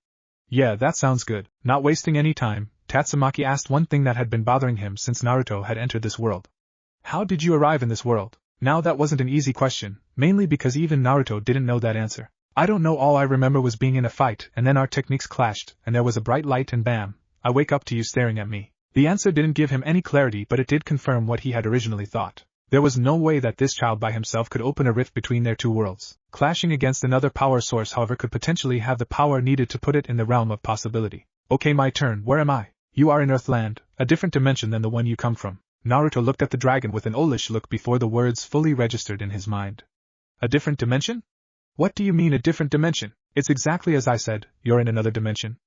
Yeah, that sounds good. Not wasting any time, Tatsumaki asked one thing that had been bothering him since Naruto had entered this world. How did you arrive in this world? Now that wasn't an easy question, mainly because even Naruto didn't know that answer. I don't know, all I remember was being in a fight, and then our techniques clashed, and there was a bright light and bam, I wake up to you staring at me. The answer didn't give him any clarity, but it did confirm what he had originally thought. There was no way that this child by himself could open a rift between their two worlds. Clashing against another power source, however, could potentially have the power needed to put it in the realm of possibility. Okay, my turn. Where am I? You are in Earthland, a different dimension than the one you come from. Naruto looked at the dragon with an owlish look before the words fully registered in his mind. A different dimension? What do you mean a different dimension? It's exactly as I said, you're in another dimension.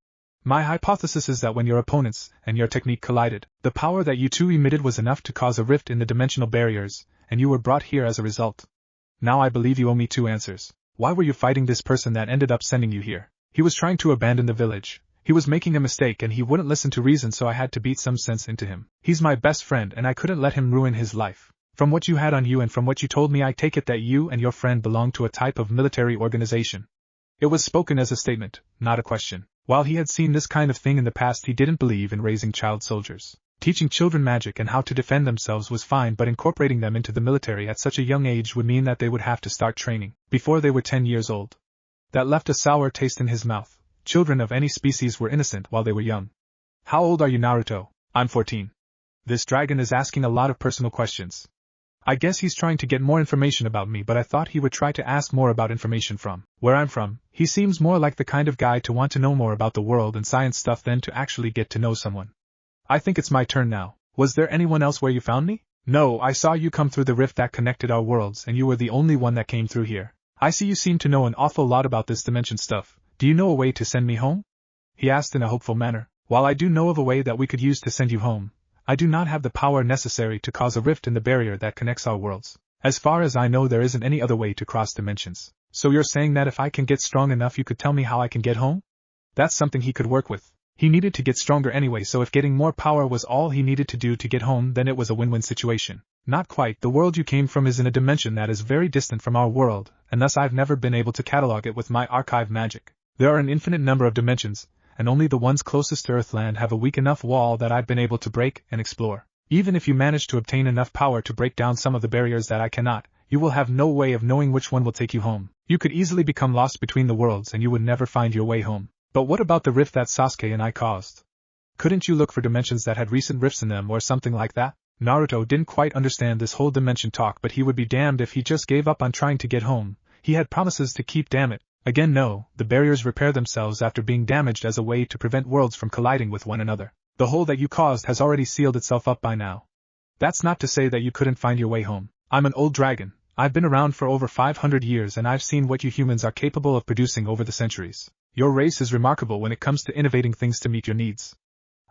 My hypothesis is that when your opponents and your technique collided, the power that you two emitted was enough to cause a rift in the dimensional barriers, and you were brought here as a result. Now I believe you owe me two answers. Why were you fighting this person that ended up sending you here? He was trying to abandon the village. He was making a mistake and he wouldn't listen to reason, so I had to beat some sense into him. He's my best friend and I couldn't let him ruin his life. From what you had on you and from what you told me, I take it that you and your friend belong to a type of military organization. It was spoken as a statement, not a question. While he had seen this kind of thing in the past, he didn't believe in raising child soldiers. Teaching children magic and how to defend themselves was fine, but incorporating them into the military at such a young age would mean that they would have to start training before they were 10 years old. That left a sour taste in his mouth. Children of any species were innocent while they were young. How old are you, Naruto? I'm 14. This dragon is asking a lot of personal questions. I guess he's trying to get more information about me, but I thought he would try to ask more about information from where I'm from. He seems more like the kind of guy to want to know more about the world and science stuff than to actually get to know someone. I think it's my turn now. Was there anyone else where you found me? No, I saw you come through the rift that connected our worlds and you were the only one that came through here. I see you seem to know an awful lot about this dimension stuff. Do you know a way to send me home? He asked in a hopeful manner. While I do know of a way that we could use to send you home, I do not have the power necessary to cause a rift in the barrier that connects our worlds. As far as I know, there isn't any other way to cross dimensions. So you're saying that if I can get strong enough, you could tell me how I can get home? That's something he could work with. He needed to get stronger anyway, so if getting more power was all he needed to do to get home, then it was a win-win situation. Not quite. The world you came from is in a dimension that is very distant from our world, and thus I've never been able to catalog it with my archive magic. There are an infinite number of dimensions, and only the ones closest to Earthland have a weak enough wall that I've been able to break and explore. Even if you manage to obtain enough power to break down some of the barriers that I cannot, you will have no way of knowing which one will take you home. You could easily become lost between the worlds and you would never find your way home. But what about the rift that Sasuke and I caused? Couldn't you look for dimensions that had recent rifts in them or something like that? Naruto didn't quite understand this whole dimension talk, but he would be damned if he just gave up on trying to get home. He had promises to keep, damn it. Again, no, the barriers repair themselves after being damaged as a way to prevent worlds from colliding with one another. The hole that you caused has already sealed itself up by now. That's not to say that you couldn't find your way home. I'm an old dragon. I've been around for over 500 years and I've seen what you humans are capable of producing over the centuries. Your race is remarkable when it comes to innovating things to meet your needs.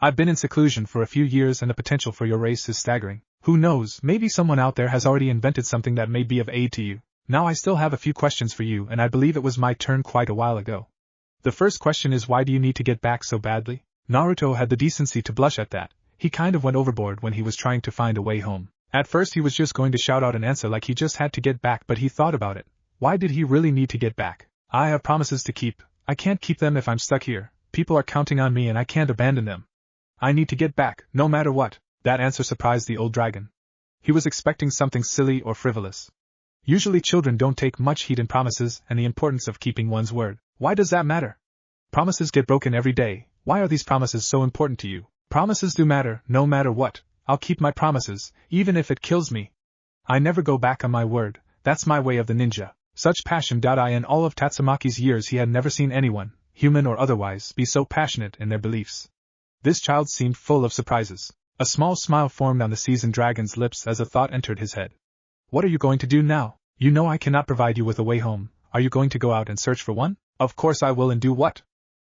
I've been in seclusion for a few years and the potential for your race is staggering. Who knows, maybe someone out there has already invented something that may be of aid to you. Now I still have a few questions for you, and I believe it was my turn quite a while ago. The first question is, why do you need to get back so badly? Naruto had the decency to blush at that. He kind of went overboard when he was trying to find a way home. At first he was just going to shout out an answer like he just had to get back, but he thought about it. Why did he really need to get back? I have promises to keep. I can't keep them if I'm stuck here. People are counting on me and I can't abandon them. I need to get back, no matter what. That answer surprised the old dragon. He was expecting something silly or frivolous. Usually children don't take much heed in promises and the importance of keeping one's word. Why does that matter? Promises get broken every day. Why are these promises so important to you? Promises do matter, no matter what. I'll keep my promises, even if it kills me. I never go back on my word. That's my way of the ninja. Such passion. In all of Tatsumaki's years he had never seen anyone, human or otherwise, be so passionate in their beliefs. This child seemed full of surprises. A small smile formed on the seasoned dragon's lips as a thought entered his head. What are you going to do now? You know I cannot provide you with a way home. Are you going to go out and search for one? Of course I will, and do what?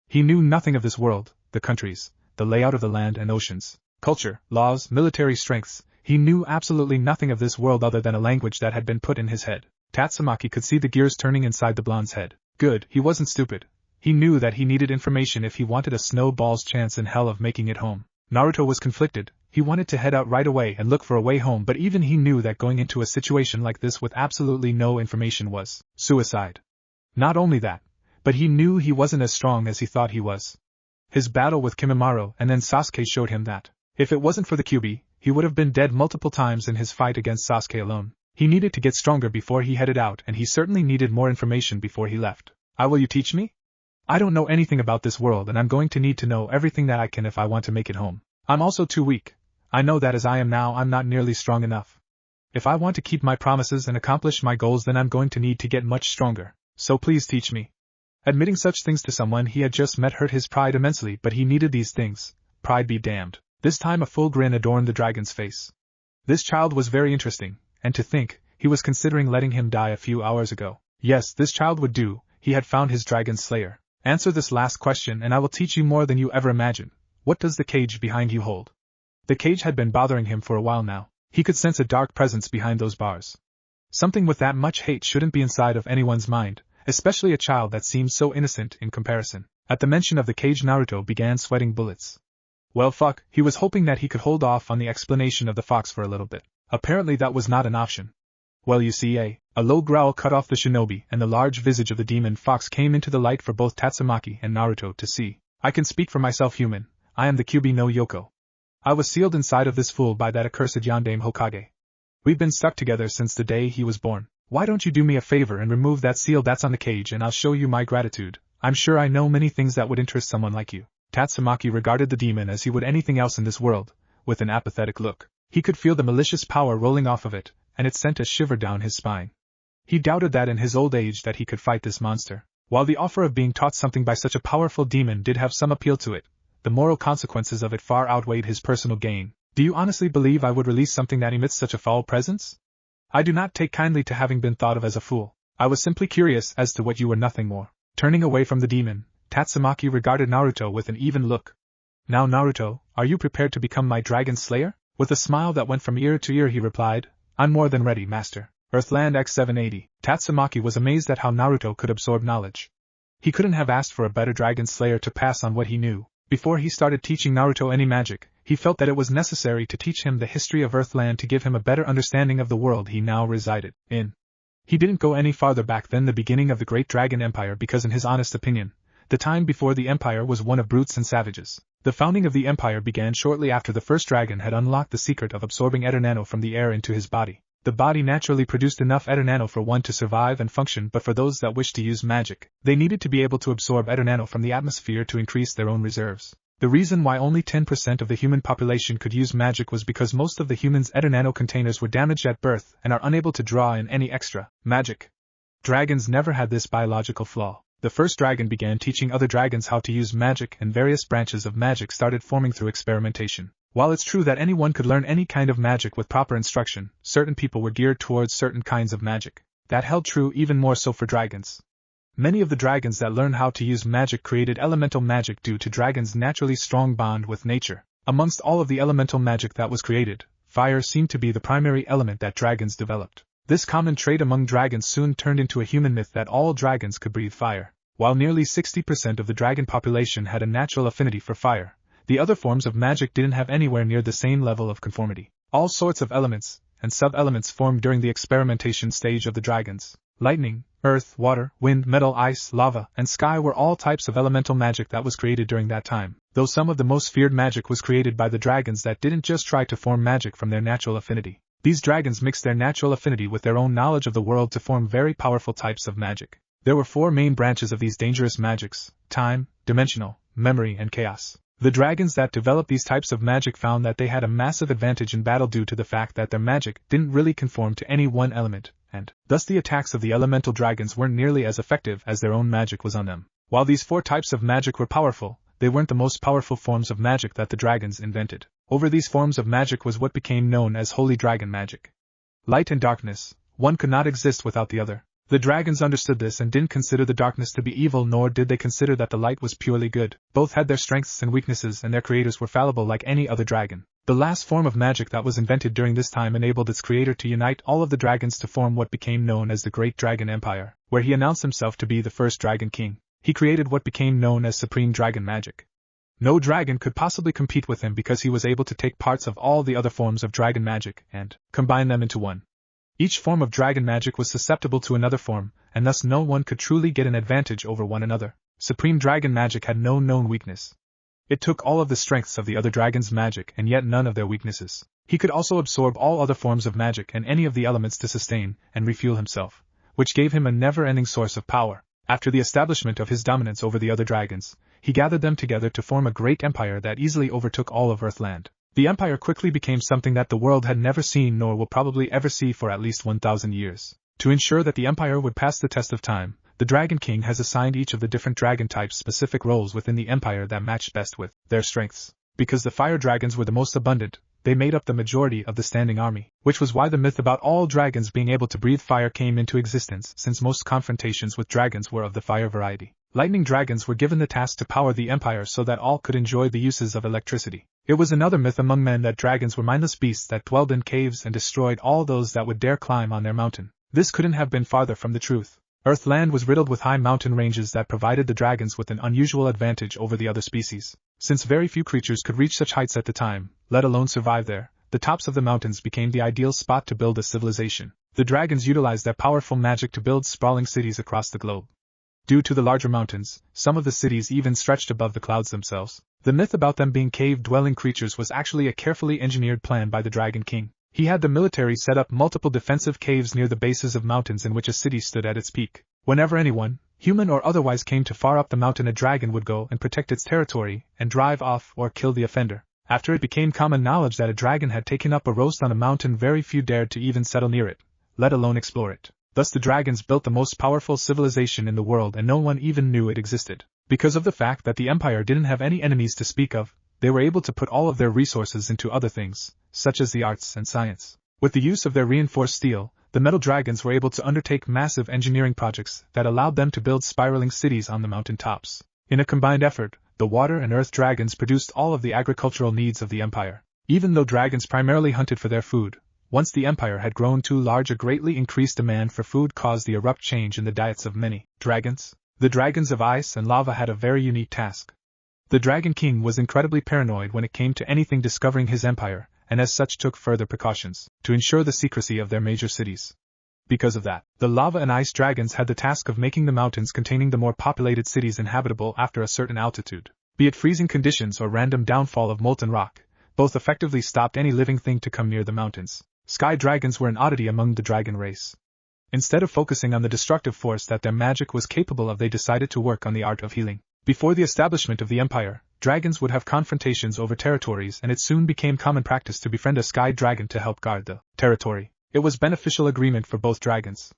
He knew nothing of this world, the countries, the layout of the land and oceans, culture, laws, military strengths. He knew absolutely nothing of this world other than a language that had been put in his head. Tatsumaki could see the gears turning inside the blonde's head. Good, he wasn't stupid. He knew that he needed information if he wanted a snowball's chance in hell of making it home. Naruto was conflicted. He wanted to head out right away and look for a way home, but even he knew that going into a situation like this with absolutely no information was suicide. Not only that, but he knew he wasn't as strong as he thought he was. His battle with Kimimaro and then Sasuke showed him that. If it wasn't for the Kyuubi, he would have been dead multiple times in his fight against Sasuke alone. He needed to get stronger before he headed out, and he certainly needed more information before he left. Will you teach me? I don't know anything about this world, and I'm going to need to know everything that I can if I want to make it home. I'm also too weak. I know that as I am now, I'm not nearly strong enough. If I want to keep my promises and accomplish my goals, then I'm going to need to get much stronger. So please teach me. Admitting such things to someone he had just met hurt his pride immensely, but he needed these things. Pride be damned. This time a full grin adorned the dragon's face. This child was very interesting, and to think, he was considering letting him die a few hours ago. Yes, this child would do. He had found his dragon slayer. Answer this last question and I will teach you more than you ever imagine. What does the cage behind you hold? The cage had been bothering him for a while now. He could sense a dark presence behind those bars. Something with that much hate shouldn't be inside of anyone's mind, especially a child that seemed so innocent in comparison. At the mention of the cage, Naruto began sweating bullets. Well, fuck, he was hoping that he could hold off on the explanation of the fox for a little bit. Apparently that was not an option. Well, you see, a low growl cut off the shinobi, and the large visage of the demon fox came into the light for both Tatsumaki and Naruto to see. I can speak for myself, human. I am the Kyuubi no Yoko. I was sealed inside of this fool by that accursed Yondaime Hokage. We've been stuck together since the day he was born. Why don't you do me a favor and remove that seal that's on the cage, and I'll show you my gratitude. I'm sure I know many things that would interest someone like you. Tatsumaki regarded the demon as he would anything else in this world, with an apathetic look. He could feel the malicious power rolling off of it, and it sent a shiver down his spine. He doubted that in his old age that he could fight this monster. While the offer of being taught something by such a powerful demon did have some appeal to it, the moral consequences of it far outweighed his personal gain. Do you honestly believe I would release something that emits such a foul presence? I do not take kindly to having been thought of as a fool. I was simply curious as to what you were, nothing more. Turning away from the demon, Tatsumaki regarded Naruto with an even look. Now Naruto, are you prepared to become my dragon slayer? With a smile that went from ear to ear he replied, I'm more than ready, master. Earthland X780. Tatsumaki was amazed at how Naruto could absorb knowledge. He couldn't have asked for a better dragon slayer to pass on what he knew. Before he started teaching Naruto any magic, he felt that it was necessary to teach him the history of Earthland to give him a better understanding of the world he now resided in. He didn't go any farther back than the beginning of the Great Dragon Empire because, in his honest opinion, the time before the empire was one of brutes and savages. The founding of the empire began shortly after the first dragon had unlocked the secret of absorbing ether nano from the air into his body. The body naturally produced enough ether nano for one to survive and function, but for those that wished to use magic, they needed to be able to absorb ether nano from the atmosphere to increase their own reserves. The reason why only 10% of the human population could use magic was because most of the humans' ether nano containers were damaged at birth and are unable to draw in any extra magic. Dragons never had this biological flaw. The first dragon began teaching other dragons how to use magic, and various branches of magic started forming through experimentation. While it's true that anyone could learn any kind of magic with proper instruction, certain people were geared towards certain kinds of magic. That held true even more so for dragons. Many of the dragons that learned how to use magic created elemental magic due to dragons' naturally strong bond with nature. Amongst all of the elemental magic that was created, fire seemed to be the primary element that dragons developed. This common trait among dragons soon turned into a human myth that all dragons could breathe fire. While nearly 60% of the dragon population had a natural affinity for fire, the other forms of magic didn't have anywhere near the same level of conformity. All sorts of elements and sub-elements formed during the experimentation stage of the dragons. Lightning, earth, water, wind, metal, ice, lava, and sky were all types of elemental magic that was created during that time, though some of the most feared magic was created by the dragons that didn't just try to form magic from their natural affinity. These dragons mixed their natural affinity with their own knowledge of the world to form very powerful types of magic. There were 4 main branches of these dangerous magics: time, dimensional, memory, and chaos. The dragons that developed these types of magic found that they had a massive advantage in battle due to the fact that their magic didn't really conform to any one element, and thus the attacks of the elemental dragons weren't nearly as effective as their own magic was on them. While these 4 types of magic were powerful, they weren't the most powerful forms of magic that the dragons invented. Over these forms of magic was what became known as holy dragon magic. Light and darkness, one could not exist without the other. The dragons understood this and didn't consider the darkness to be evil, nor did they consider that the light was purely good. Both had their strengths and weaknesses, and their creators were fallible like any other dragon. The last form of magic that was invented during this time enabled its creator to unite all of the dragons to form what became known as the Great Dragon Empire, where he announced himself to be the first Dragon King. He created what became known as Supreme Dragon Magic. No dragon could possibly compete with him because he was able to take parts of all the other forms of dragon magic and combine them into one. Each form of dragon magic was susceptible to another form, and thus no one could truly get an advantage over one another. Supreme dragon magic had no known weakness. It took all of the strengths of the other dragon's magic and yet none of their weaknesses. He could also absorb all other forms of magic and any of the elements to sustain and refuel himself, which gave him a never-ending source of power. After the establishment of his dominance over the other dragons, he gathered them together to form a great empire that easily overtook all of Earthland. The empire quickly became something that the world had never seen nor will probably ever see for at least 1,000 years. To ensure that the empire would pass the test of time, the Dragon King has assigned each of the different dragon types specific roles within the empire that matched best with their strengths. Because the fire dragons were the most abundant, they made up the majority of the standing army, which was why the myth about all dragons being able to breathe fire came into existence, since most confrontations with dragons were of the fire variety. Lightning dragons were given the task to power the empire so that all could enjoy the uses of electricity. It was another myth among men that dragons were mindless beasts that dwelled in caves and destroyed all those that would dare climb on their mountain. This couldn't have been farther from the truth. Earthland was riddled with high mountain ranges that provided the dragons with an unusual advantage over the other species. Since very few creatures could reach such heights at the time, let alone survive there, the tops of the mountains became the ideal spot to build a civilization. The dragons utilized their powerful magic to build sprawling cities across the globe. Due to the larger mountains, some of the cities even stretched above the clouds themselves. The myth about them being cave-dwelling creatures was actually a carefully engineered plan by the Dragon King. He had the military set up multiple defensive caves near the bases of mountains in which a city stood at its peak. Whenever anyone, human or otherwise, came too far up the mountain, a dragon would go and protect its territory and drive off or kill the offender. After it became common knowledge that a dragon had taken up a roast on a mountain, very few dared to even settle near it, let alone explore it. Thus the dragons built the most powerful civilization in the world, and no one even knew it existed. Because of the fact that the empire didn't have any enemies to speak of, they were able to put all of their resources into other things, such as the arts and science. With the use of their reinforced steel, the metal dragons were able to undertake massive engineering projects that allowed them to build spiraling cities on the mountain tops. In a combined effort, the water and earth dragons produced all of the agricultural needs of the empire. Even though dragons primarily hunted for their food, once the empire had grown too large, a greatly increased demand for food caused the abrupt change in the diets of many dragons. The dragons of ice and lava had a very unique task. The Dragon King was incredibly paranoid when it came to anything discovering his empire, and as such took further precautions to ensure the secrecy of their major cities. Because of that, the lava and ice dragons had the task of making the mountains containing the more populated cities inhabitable after a certain altitude. Be it freezing conditions or random downfall of molten rock, both effectively stopped any living thing to come near the mountains. Sky dragons were an oddity among the dragon race. Instead of focusing on the destructive force that their magic was capable of, they decided to work on the art of healing. Before the establishment of the empire, dragons would have confrontations over territories, and it soon became common practice to befriend a sky dragon to help guard the territory. It was beneficial agreement for both dragons.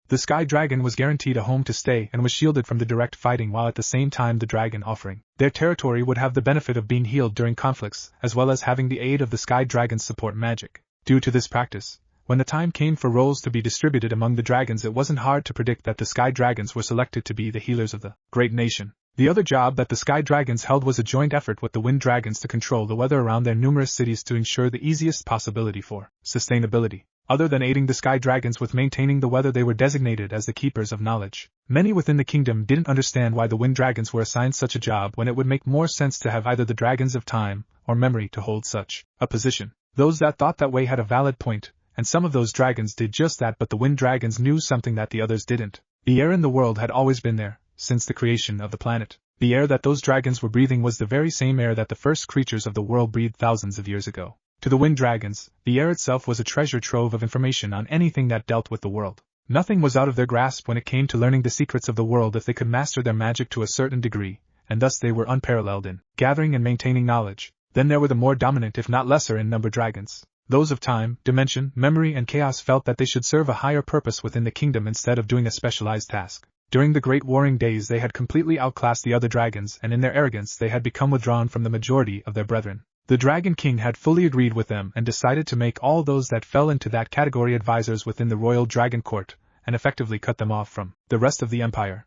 The sky dragon was guaranteed a home to stay and was shielded from the direct fighting, while at the same time the dragon offering their territory would have the benefit of being healed during conflicts, as well as having the aid of the sky dragon's support magic. Due to this practice, when the time came for roles to be distributed among the dragons, it wasn't hard to predict that the sky dragons were selected to be the healers of the great nation. The other job that the sky dragons held was a joint effort with the wind dragons to control the weather around their numerous cities to ensure the easiest possibility for sustainability. Other than aiding the sky dragons with maintaining the weather, they were designated as the keepers of knowledge. Many within the kingdom didn't understand why the wind dragons were assigned such a job when it would make more sense to have either the dragons of time or memory to hold such a position. Those that thought that way had a valid point, and some of those dragons did just that, but the wind dragons knew something that the others didn't. The air in the world had always been there, since the creation of the planet. The air that those dragons were breathing was the very same air that the first creatures of the world breathed thousands of years ago. To the wind dragons, the air itself was a treasure trove of information on anything that dealt with the world. Nothing was out of their grasp when it came to learning the secrets of the world if they could master their magic to a certain degree, and thus they were unparalleled in gathering and maintaining knowledge. Then there were the more dominant if not lesser in number dragons. Those of time, dimension, memory and chaos felt that they should serve a higher purpose within the kingdom instead of doing a specialized task. During the Great Warring Days they had completely outclassed the other dragons, and in their arrogance they had become withdrawn from the majority of their brethren. The Dragon King had fully agreed with them and decided to make all those that fell into that category advisors within the Royal Dragon Court, and effectively cut them off from the rest of the empire.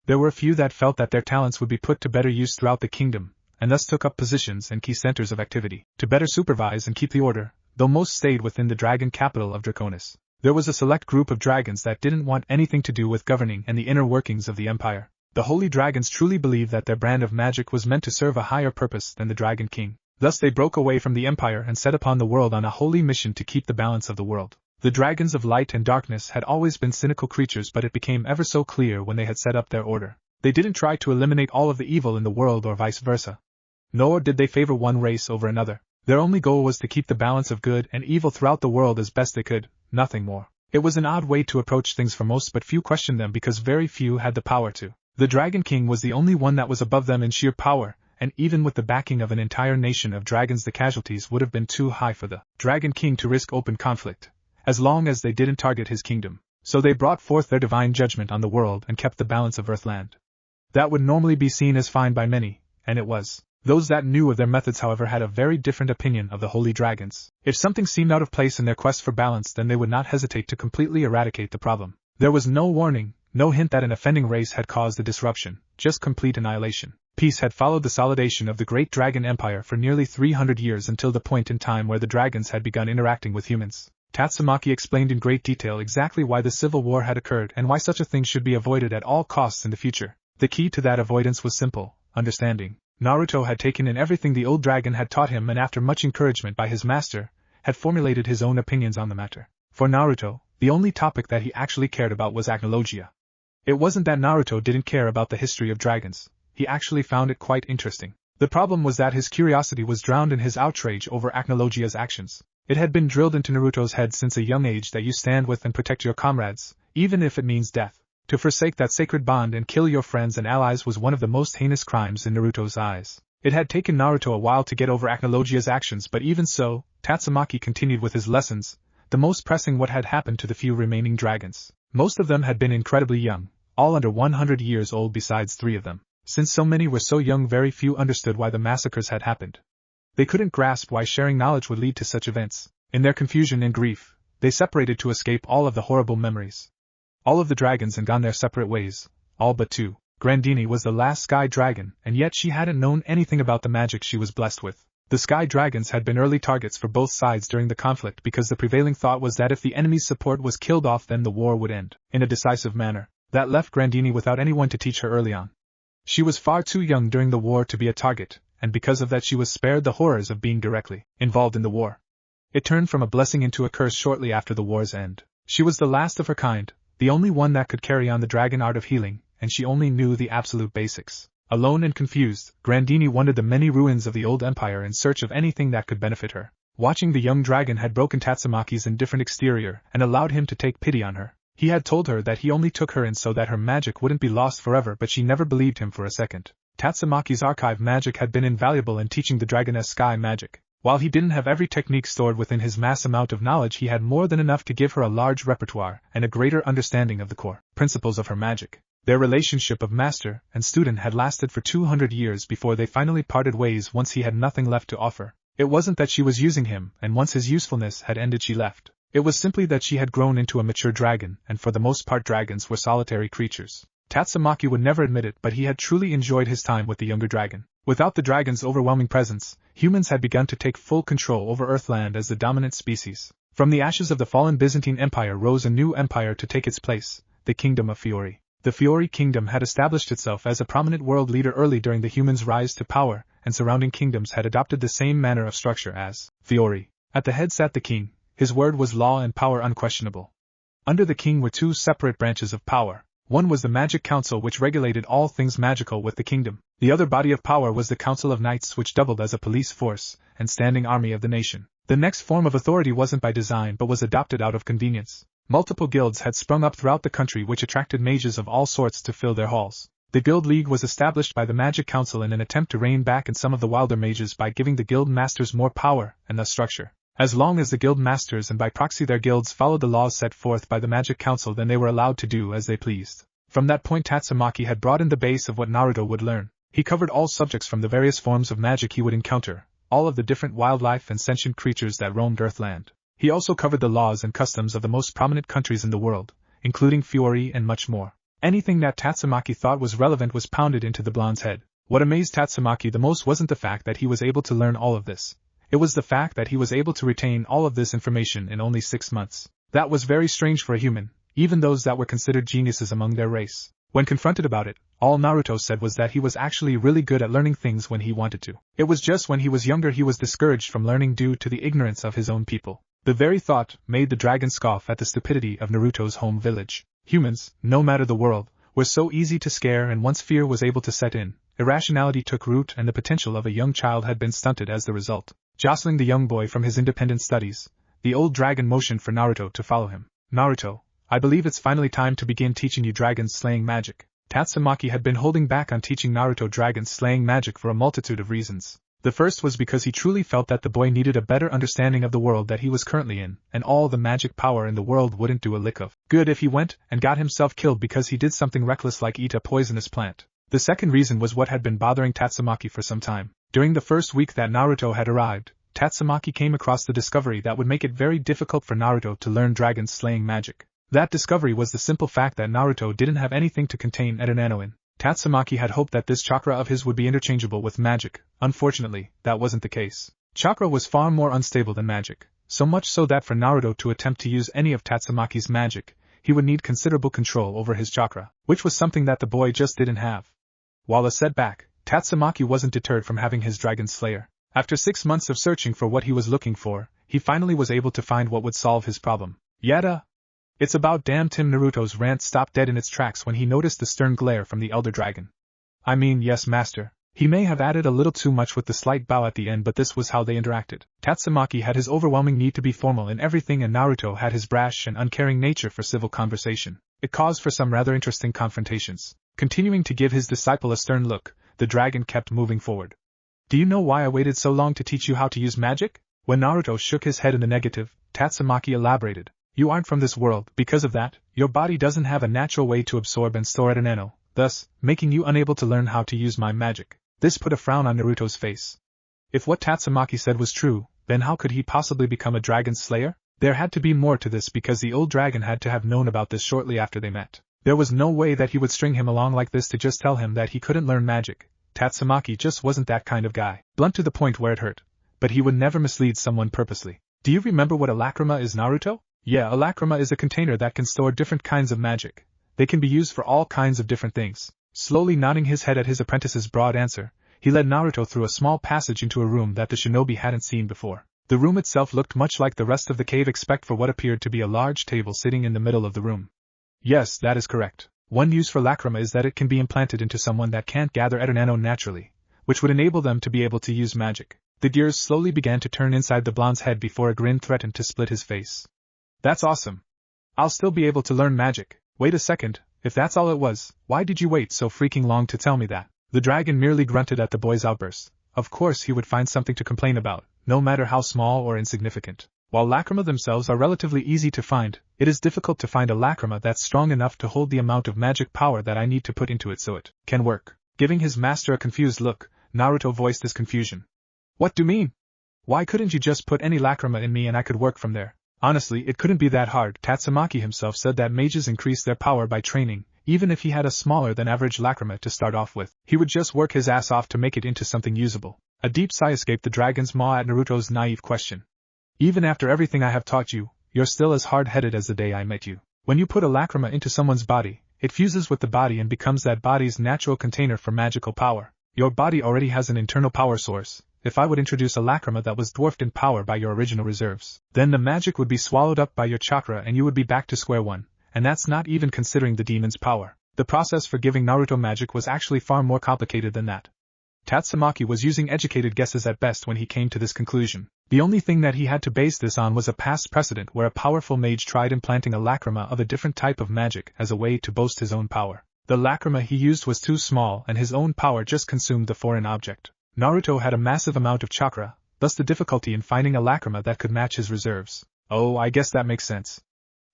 There were a few that felt that their talents would be put to better use throughout the kingdom, and thus took up positions and key centers of activity to better supervise and keep the order, though most stayed within the dragon capital of Draconis. There was a select group of dragons that didn't want anything to do with governing and the inner workings of the empire. The holy dragons truly believed that their brand of magic was meant to serve a higher purpose than the Dragon King. Thus they broke away from the empire and set upon the world on a holy mission to keep the balance of the world. The dragons of light and darkness had always been cynical creatures, but it became ever so clear when they had set up their order. They didn't try to eliminate all of the evil in the world or vice versa. Nor did they favor one race over another. Their only goal was to keep the balance of good and evil throughout the world as best they could, nothing more. It was an odd way to approach things for most, but few questioned them because very few had the power to. The Dragon King was the only one that was above them in sheer power, and even with the backing of an entire nation of dragons the casualties would have been too high for the Dragon King to risk open conflict, as long as they didn't target his kingdom. So they brought forth their divine judgment on the world and kept the balance of Earthland. That would normally be seen as fine by many, and it was. Those that knew of their methods, however, had a very different opinion of the holy dragons. If something seemed out of place in their quest for balance, then they would not hesitate to completely eradicate the problem. There was no warning, no hint that an offending race had caused the disruption, just complete annihilation. Peace had followed the solidation of the great dragon empire for nearly 300 years until the point in time where the dragons had begun interacting with humans. Tatsumaki explained in great detail exactly why the civil war had occurred and why such a thing should be avoided at all costs in the future. The key to that avoidance was simple: understanding. Naruto had taken in everything the old dragon had taught him, and after much encouragement by his master, had formulated his own opinions on the matter. For Naruto, the only topic that he actually cared about was acnologia. It wasn't that Naruto didn't care about the history of dragons, he actually found it quite interesting. The problem was that his curiosity was drowned in his outrage over acnologia's actions. It had been drilled into Naruto's head since a young age that you stand with and protect your comrades, even if it means death. To forsake that sacred bond and kill your friends and allies was one of the most heinous crimes in Naruto's eyes. It had taken Naruto a while to get over acnologia's actions, but even so, Tatsumaki continued with his lessons, the most pressing what had happened to the few remaining dragons. Most of them had been incredibly young, all under 100 years old besides 3 of them. Since so many were so young, very few understood why the massacres had happened. They couldn't grasp why sharing knowledge would lead to such events. In their confusion and grief, they separated to escape all of the horrible memories. All of the dragons had gone their separate ways, all but 2. Grandini was the last sky dragon, and yet she hadn't known anything about the magic she was blessed with. The sky dragons had been early targets for both sides during the conflict because the prevailing thought was that if the enemy's support was killed off, then the war would end in a decisive manner. That left Grandini without anyone to teach her early on. She was far too young during the war to be a target, and because of that she was spared the horrors of being directly involved in the war. It turned from a blessing into a curse shortly after the war's end. She was the last of her kind, the only one that could carry on the dragon art of healing, and she only knew the absolute basics. Alone and confused, Grandini wandered the many ruins of the old empire in search of anything that could benefit her. Watching the young dragon had broken Tatsumaki's indifferent exterior and allowed him to take pity on her. He had told her that he only took her in so that her magic wouldn't be lost forever, but she never believed him for a second. Tatsumaki's archive magic had been invaluable in teaching the dragoness sky magic. While he didn't have every technique stored within his mass amount of knowledge, he had more than enough to give her a large repertoire and a greater understanding of the core principles of her magic. Their relationship of master and student had lasted for 200 years before they finally parted ways once he had nothing left to offer. It wasn't that she was using him, and once his usefulness had ended she left. It was simply that she had grown into a mature dragon, and for the most part dragons were solitary creatures. Tatsumaki would never admit it, but he had truly enjoyed his time with the younger dragon. Without the dragon's overwhelming presence, humans had begun to take full control over Earthland as the dominant species. From the ashes of the fallen Byzantine Empire rose a new empire to take its place, the Kingdom of Fiori. The Fiori Kingdom had established itself as a prominent world leader early during the humans' rise to power, and surrounding kingdoms had adopted the same manner of structure as Fiori. At the head sat the king, his word was law and power unquestionable. Under the king were two separate branches of power. One was the Magic Council, which regulated all things magical with the kingdom. The other body of power was the Council of Knights, which doubled as a police force and standing army of the nation. The next form of authority wasn't by design but was adopted out of convenience. Multiple guilds had sprung up throughout the country which attracted mages of all sorts to fill their halls. The Guild League was established by the Magic Council in an attempt to rein back in some of the wilder mages by giving the guild masters more power and thus structure. As long as the guild masters and by proxy their guilds followed the laws set forth by the Magic Council, then they were allowed to do as they pleased. From that point Tatsumaki had broadened the base of what Naruto would learn. He covered all subjects from the various forms of magic he would encounter, all of the different wildlife and sentient creatures that roamed Earthland. He also covered the laws and customs of the most prominent countries in the world, including Fiori and much more. Anything that Tatsumaki thought was relevant was pounded into the blonde's head. What amazed Tatsumaki the most wasn't the fact that he was able to learn all of this. It was the fact that he was able to retain all of this information in only 6 months. That was very strange for a human, even those that were considered geniuses among their race. When confronted about it, all Naruto said was that he was actually really good at learning things when he wanted to. It was just when he was younger he was discouraged from learning due to the ignorance of his own people. The very thought made the dragon scoff at the stupidity of Naruto's home village. Humans, no matter the world, were so easy to scare, and once fear was able to set in, irrationality took root and the potential of a young child had been stunted as the result. Jostling the young boy from his independent studies, the old dragon motioned for Naruto to follow him. Naruto, I believe it's finally time to begin teaching you dragon-slaying magic. Tatsumaki had been holding back on teaching Naruto dragon-slaying magic for a multitude of reasons. The first was because he truly felt that the boy needed a better understanding of the world that he was currently in, and all the magic power in the world wouldn't do a lick of good if he went and got himself killed because he did something reckless like eat a poisonous plant. The second reason was what had been bothering Tatsumaki for some time. During the first week that Naruto had arrived, Tatsumaki came across the discovery that would make it very difficult for Naruto to learn dragon-slaying magic. That discovery was the simple fact that Naruto didn't have anything to contain adrenaline. Tatsumaki had hoped that this chakra of his would be interchangeable with magic. Unfortunately, that wasn't the case. Chakra was far more unstable than magic, so much so that for Naruto to attempt to use any of Tatsumaki's magic, he would need considerable control over his chakra, which was something that the boy just didn't have. While a setback, Tatsumaki wasn't deterred from having his dragon slayer. After 6 months of searching for what he was looking for, he finally was able to find what would solve his problem. Yada! It's about damn Tim. Naruto's rant stopped dead in its tracks when he noticed the stern glare from the elder dragon. I mean, yes, master. He may have added a little too much with the slight bow at the end, but this was how they interacted. Tatsumaki had his overwhelming need to be formal in everything, and Naruto had his brash and uncaring nature for civil conversation. It caused for some rather interesting confrontations. Continuing to give his disciple a stern look, the dragon kept moving forward. Do you know why I waited so long to teach you how to use magic? When Naruto shook his head in the negative, Tatsumaki elaborated. You aren't from this world. Because of that, your body doesn't have a natural way to absorb and store adrenaline, thus, making you unable to learn how to use my magic. This put a frown on Naruto's face. If what Tatsumaki said was true, then how could he possibly become a dragon slayer? There had to be more to this because the old dragon had to have known about this shortly after they met. There was no way that he would string him along like this to just tell him that he couldn't learn magic. Tatsumaki just wasn't that kind of guy. Blunt to the point where it hurt. But he would never mislead someone purposely. Do you remember what a lacrima is, Naruto? Yeah, a lacrima is a container that can store different kinds of magic. They can be used for all kinds of different things. Slowly nodding his head at his apprentice's broad answer, he led Naruto through a small passage into a room that the shinobi hadn't seen before. The room itself looked much like the rest of the cave except for what appeared to be a large table sitting in the middle of the room. Yes, that is correct. One use for lacrima is that it can be implanted into someone that can't gather adrenaline naturally, which would enable them to be able to use magic. The gears slowly began to turn inside the blonde's head before a grin threatened to split his face. That's awesome. I'll still be able to learn magic. Wait a second, if that's all it was, why did you wait so freaking long to tell me that? The dragon merely grunted at the boy's outburst. Of course he would find something to complain about, no matter how small or insignificant. While lacrima themselves are relatively easy to find, it is difficult to find a lacrima that's strong enough to hold the amount of magic power that I need to put into it so it can work. Giving his master a confused look, Naruto voiced his confusion. What do you mean? Why couldn't you just put any lacrima in me and I could work from there? Honestly, it couldn't be that hard. Tatsumaki himself said that mages increase their power by training. Even if he had a smaller than average lacrima to start off with, he would just work his ass off to make it into something usable. A deep sigh escaped the dragon's maw at Naruto's naive question. Even after everything I have taught you, you're still as hard-headed as the day I met you. When you put a lacrima into someone's body, it fuses with the body and becomes that body's natural container for magical power. Your body already has an internal power source. If I would introduce a lacrima that was dwarfed in power by your original reserves, then the magic would be swallowed up by your chakra and you would be back to square one, and that's not even considering the demon's power. The process for giving Naruto magic was actually far more complicated than that. Tatsumaki was using educated guesses at best when he came to this conclusion. The only thing that he had to base this on was a past precedent where a powerful mage tried implanting a lacrima of a different type of magic as a way to boast his own power. The lacrima he used was too small and his own power just consumed the foreign object. Naruto had a massive amount of chakra, thus the difficulty in finding a lacrima that could match his reserves. Oh, I guess that makes sense.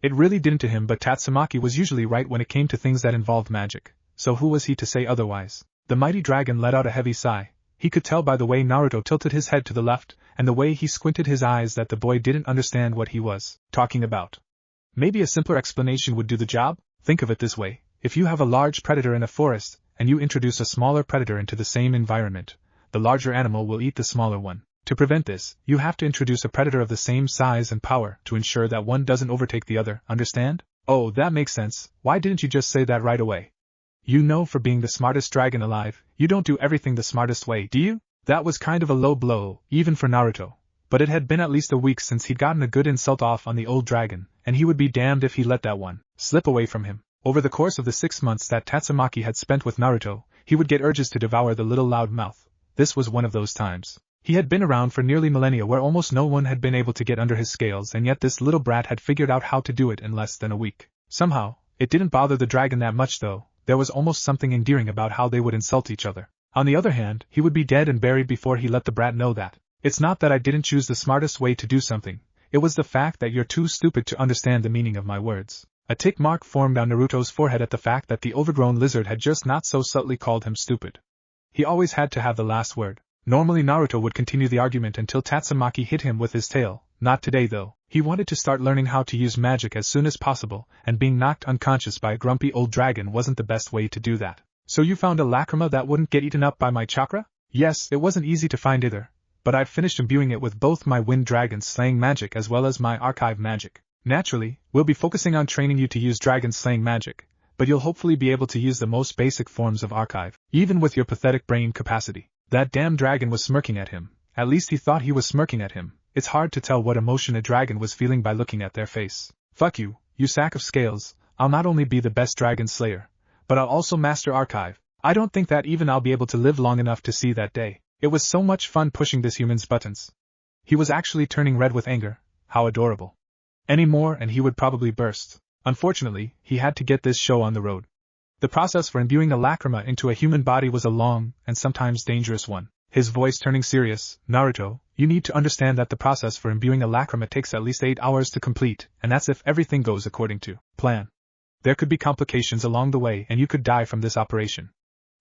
It really didn't to him, but Tatsumaki was usually right when it came to things that involved magic, so who was he to say otherwise? The mighty dragon let out a heavy sigh. He could tell by the way Naruto tilted his head to the left, and the way he squinted his eyes that the boy didn't understand what he was talking about. Maybe a simpler explanation would do the job? Think of it this way. If you have a large predator in a forest, and you introduce a smaller predator into the same environment, the larger animal will eat the smaller one. To prevent this, you have to introduce a predator of the same size and power to ensure that one doesn't overtake the other, understand? Oh, that makes sense. Why didn't you just say that right away? You know, for being the smartest dragon alive, you don't do everything the smartest way, do you? That was kind of a low blow, even for Naruto. But it had been at least a week since he'd gotten a good insult off on the old dragon, and he would be damned if he let that one slip away from him. Over the course of the 6 months that Tatsumaki had spent with Naruto, he would get urges to devour the little loud mouth. This was one of those times. He had been around for nearly millennia where almost no one had been able to get under his scales, and yet this little brat had figured out how to do it in less than a week. Somehow, it didn't bother the dragon that much though. There was almost something endearing about how they would insult each other. On the other hand, he would be dead and buried before he let the brat know that. It's not that I didn't choose the smartest way to do something, it was the fact that you're too stupid to understand the meaning of my words. A tick mark formed on Naruto's forehead at the fact that the overgrown lizard had just not so subtly called him stupid. He always had to have the last word. Normally Naruto would continue the argument until Tatsumaki hit him with his tail. Not today though. He wanted to start learning how to use magic as soon as possible, and being knocked unconscious by a grumpy old dragon wasn't the best way to do that. So you found a lacrima that wouldn't get eaten up by my chakra? Yes, it wasn't easy to find either, but I've finished imbuing it with both my wind dragon slaying magic as well as my archive magic. Naturally, we'll be focusing on training you to use dragon slaying magic, but you'll hopefully be able to use the most basic forms of archive, even with your pathetic brain capacity. That damn dragon was smirking at him. At least he thought he was smirking at him. It's hard to tell what emotion a dragon was feeling by looking at their face. Fuck you, you sack of scales. I'll not only be the best dragon slayer, but I'll also master archive. I don't think that even I'll be able to live long enough to see that day. It was so much fun pushing this human's buttons. He was actually turning red with anger. How adorable. Any more and he would probably burst. Unfortunately, he had to get this show on the road. The process for imbuing a lacrima into a human body was a long, and sometimes dangerous one. His voice turning serious. Naruto, you need to understand that the process for imbuing a lacrima takes at least 8 hours to complete, and that's if everything goes according to plan. There could be complications along the way and you could die from this operation.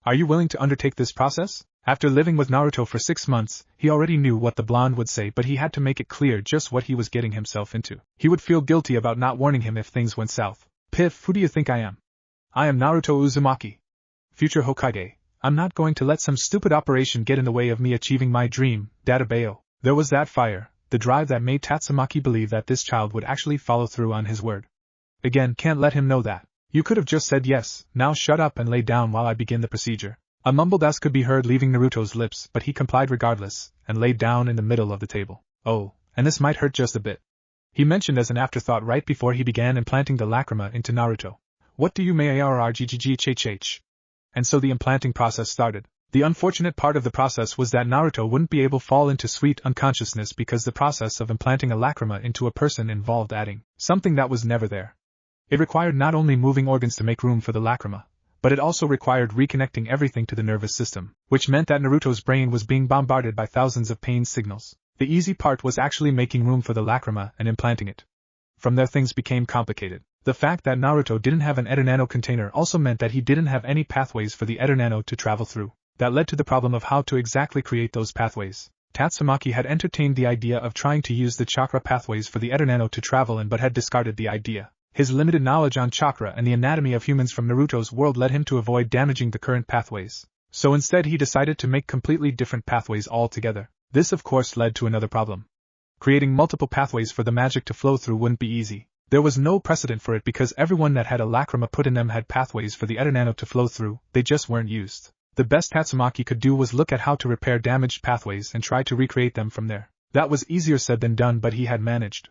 Are you willing to undertake this process? After living with Naruto for 6 months, he already knew what the blonde would say, but he had to make it clear just what he was getting himself into. He would feel guilty about not warning him if things went south. Piff, who do you think I am? I am Naruto Uzumaki, future Hokage. I'm not going to let some stupid operation get in the way of me achieving my dream, Databeo. There was that fire, the drive that made Tatsumaki believe that this child would actually follow through on his word. Again, can't let him know that. You could have just said yes, now shut up and lay down while I begin the procedure. A mumbled "as" could be heard leaving Naruto's lips, but he complied regardless, and laid down in the middle of the table. Oh, and this might hurt just a bit. He mentioned as an afterthought right before he began implanting the lacrima into Naruto. What do you may arrgggh? And so the implanting process started. The unfortunate part of the process was that Naruto wouldn't be able to fall into sweet unconsciousness because the process of implanting a lacrima into a person involved adding something that was never there. It required not only moving organs to make room for the lacrima, but it also required reconnecting everything to the nervous system, which meant that Naruto's brain was being bombarded by thousands of pain signals. The easy part was actually making room for the lacrima and implanting it. From there things became complicated. The fact that Naruto didn't have an Eternano container also meant that he didn't have any pathways for the Eternano to travel through. That led to the problem of how to exactly create those pathways. Tatsumaki had entertained the idea of trying to use the chakra pathways for the Eternano to travel in but had discarded the idea. His limited knowledge on chakra and the anatomy of humans from Naruto's world led him to avoid damaging the current pathways. So instead he decided to make completely different pathways altogether. This of course led to another problem. Creating multiple pathways for the magic to flow through wouldn't be easy. There was no precedent for it because everyone that had a lacrima put in them had pathways for the Etanano to flow through, they just weren't used. The best Tatsumaki could do was look at how to repair damaged pathways and try to recreate them from there. That was easier said than done, but he had managed.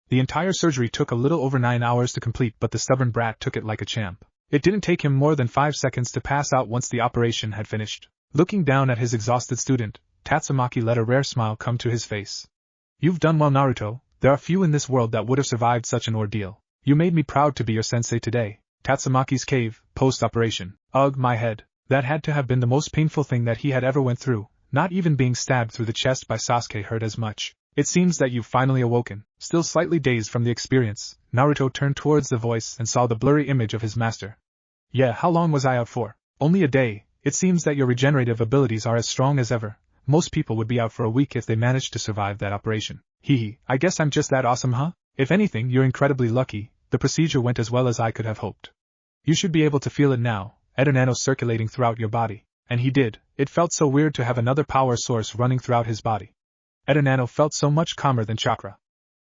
The entire surgery took a little over 9 hours to complete, but the stubborn brat took it like a champ. It didn't take him more than 5 seconds to pass out once the operation had finished. Looking down at his exhausted student, Tatsumaki let a rare smile come to his face. You've done well, Naruto. There are few in this world that would have survived such an ordeal. You made me proud to be your sensei today. Tatsumaki's cave, post-operation. Ugh, my head. That had to have been the most painful thing that he had ever went through. Not even being stabbed through the chest by Sasuke hurt as much. It seems that you've finally awoken. Still slightly dazed from the experience, Naruto turned towards the voice and saw the blurry image of his master. Yeah, how long was I out for? Only a day. It seems that your regenerative abilities are as strong as ever. Most people would be out for a week if they managed to survive that operation. Hehe, I guess I'm just that awesome, huh? If anything, you're incredibly lucky. The procedure went as well as I could have hoped. You should be able to feel it now, Etanano circulating throughout your body. And he did. It felt so weird to have another power source running throughout his body. Etanano felt so much calmer than chakra.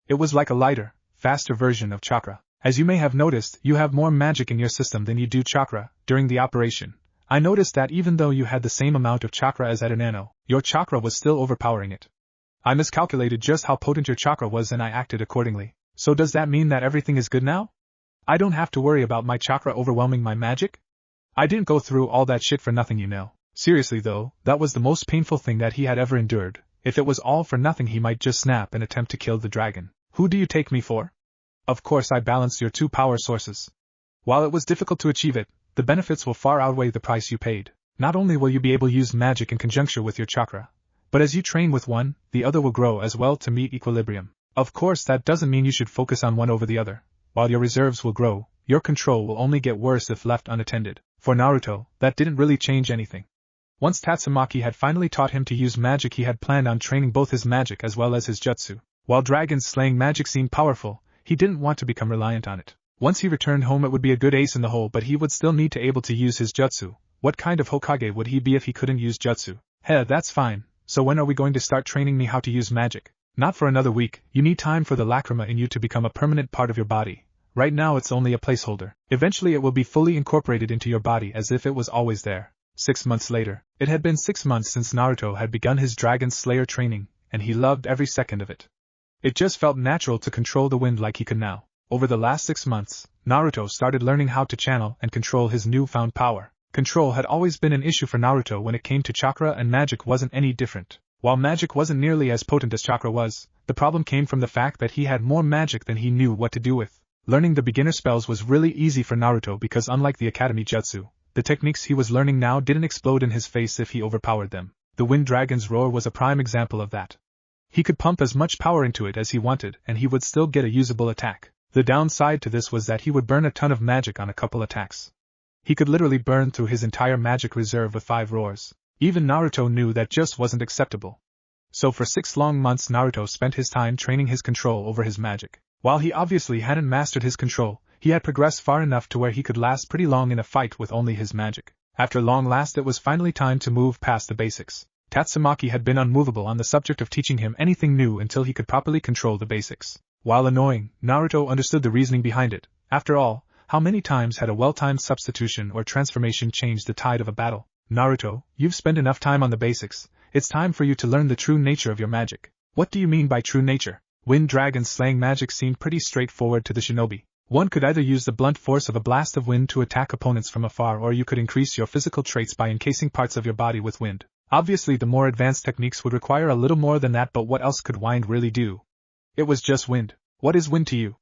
It was like a lighter, faster version of chakra. As you may have noticed, you have more magic in your system than you do chakra. During the operation, I noticed that even though you had the same amount of chakra as Etanano, your chakra was still overpowering it. I miscalculated just how potent your chakra was and I acted accordingly. So does that mean that everything is good now? I don't have to worry about my chakra overwhelming my magic? I didn't go through all that shit for nothing, you know. Seriously though, that was the most painful thing that he had ever endured. If it was all for nothing, he might just snap and attempt to kill the dragon. Who do you take me for? Of course I balanced your two power sources. While it was difficult to achieve it, the benefits will far outweigh the price you paid. Not only will you be able to use magic in conjunction with your chakra, but as you train with one, the other will grow as well to meet equilibrium. Of course that doesn't mean you should focus on one over the other. While your reserves will grow, your control will only get worse if left unattended. For Naruto, that didn't really change anything. Once Tatsumaki had finally taught him to use magic, he had planned on training both his magic as well as his jutsu. While dragon slaying magic seemed powerful, he didn't want to become reliant on it. Once he returned home, it would be a good ace in the hole, but he would still need to able to use his jutsu. What kind of Hokage would he be if he couldn't use jutsu? Heh, that's fine. So when are we going to start training me how to use magic? Not for another week. You need time for the lacrima in you to become a permanent part of your body. Right now it's only a placeholder. Eventually it will be fully incorporated into your body as if it was always there. 6 months later. It had been 6 months since Naruto had begun his Dragon Slayer training, and he loved every second of it. It just felt natural to control the wind like he could now. Over the last 6 months, Naruto started learning how to channel and control his newfound power. Control had always been an issue for Naruto when it came to chakra, and magic wasn't any different. While magic wasn't nearly as potent as chakra was, the problem came from the fact that he had more magic than he knew what to do with. Learning the beginner spells was really easy for Naruto because unlike the academy jutsu, the techniques he was learning now didn't explode in his face if he overpowered them. The Wind Dragon's Roar was a prime example of that. He could pump as much power into it as he wanted and he would still get a usable attack. The downside to this was that he would burn a ton of magic on a couple attacks. He could literally burn through his entire magic reserve with 5 roars. Even Naruto knew that just wasn't acceptable. So for 6 long months Naruto spent his time training his control over his magic. While he obviously hadn't mastered his control, he had progressed far enough to where he could last pretty long in a fight with only his magic. After long last it was finally time to move past the basics. Tatsumaki had been unmovable on the subject of teaching him anything new until he could properly control the basics. While annoying, Naruto understood the reasoning behind it. After all, how many times had a well-timed substitution or transformation changed the tide of a battle? Naruto, you've spent enough time on the basics. It's time for you to learn the true nature of your magic. What do you mean by true nature? Wind Dragon slaying magic seemed pretty straightforward to the shinobi. One could either use the blunt force of a blast of wind to attack opponents from afar, or you could increase your physical traits by encasing parts of your body with wind. Obviously the more advanced techniques would require a little more than that, but what else could wind really do? It was just wind. What is wind to you?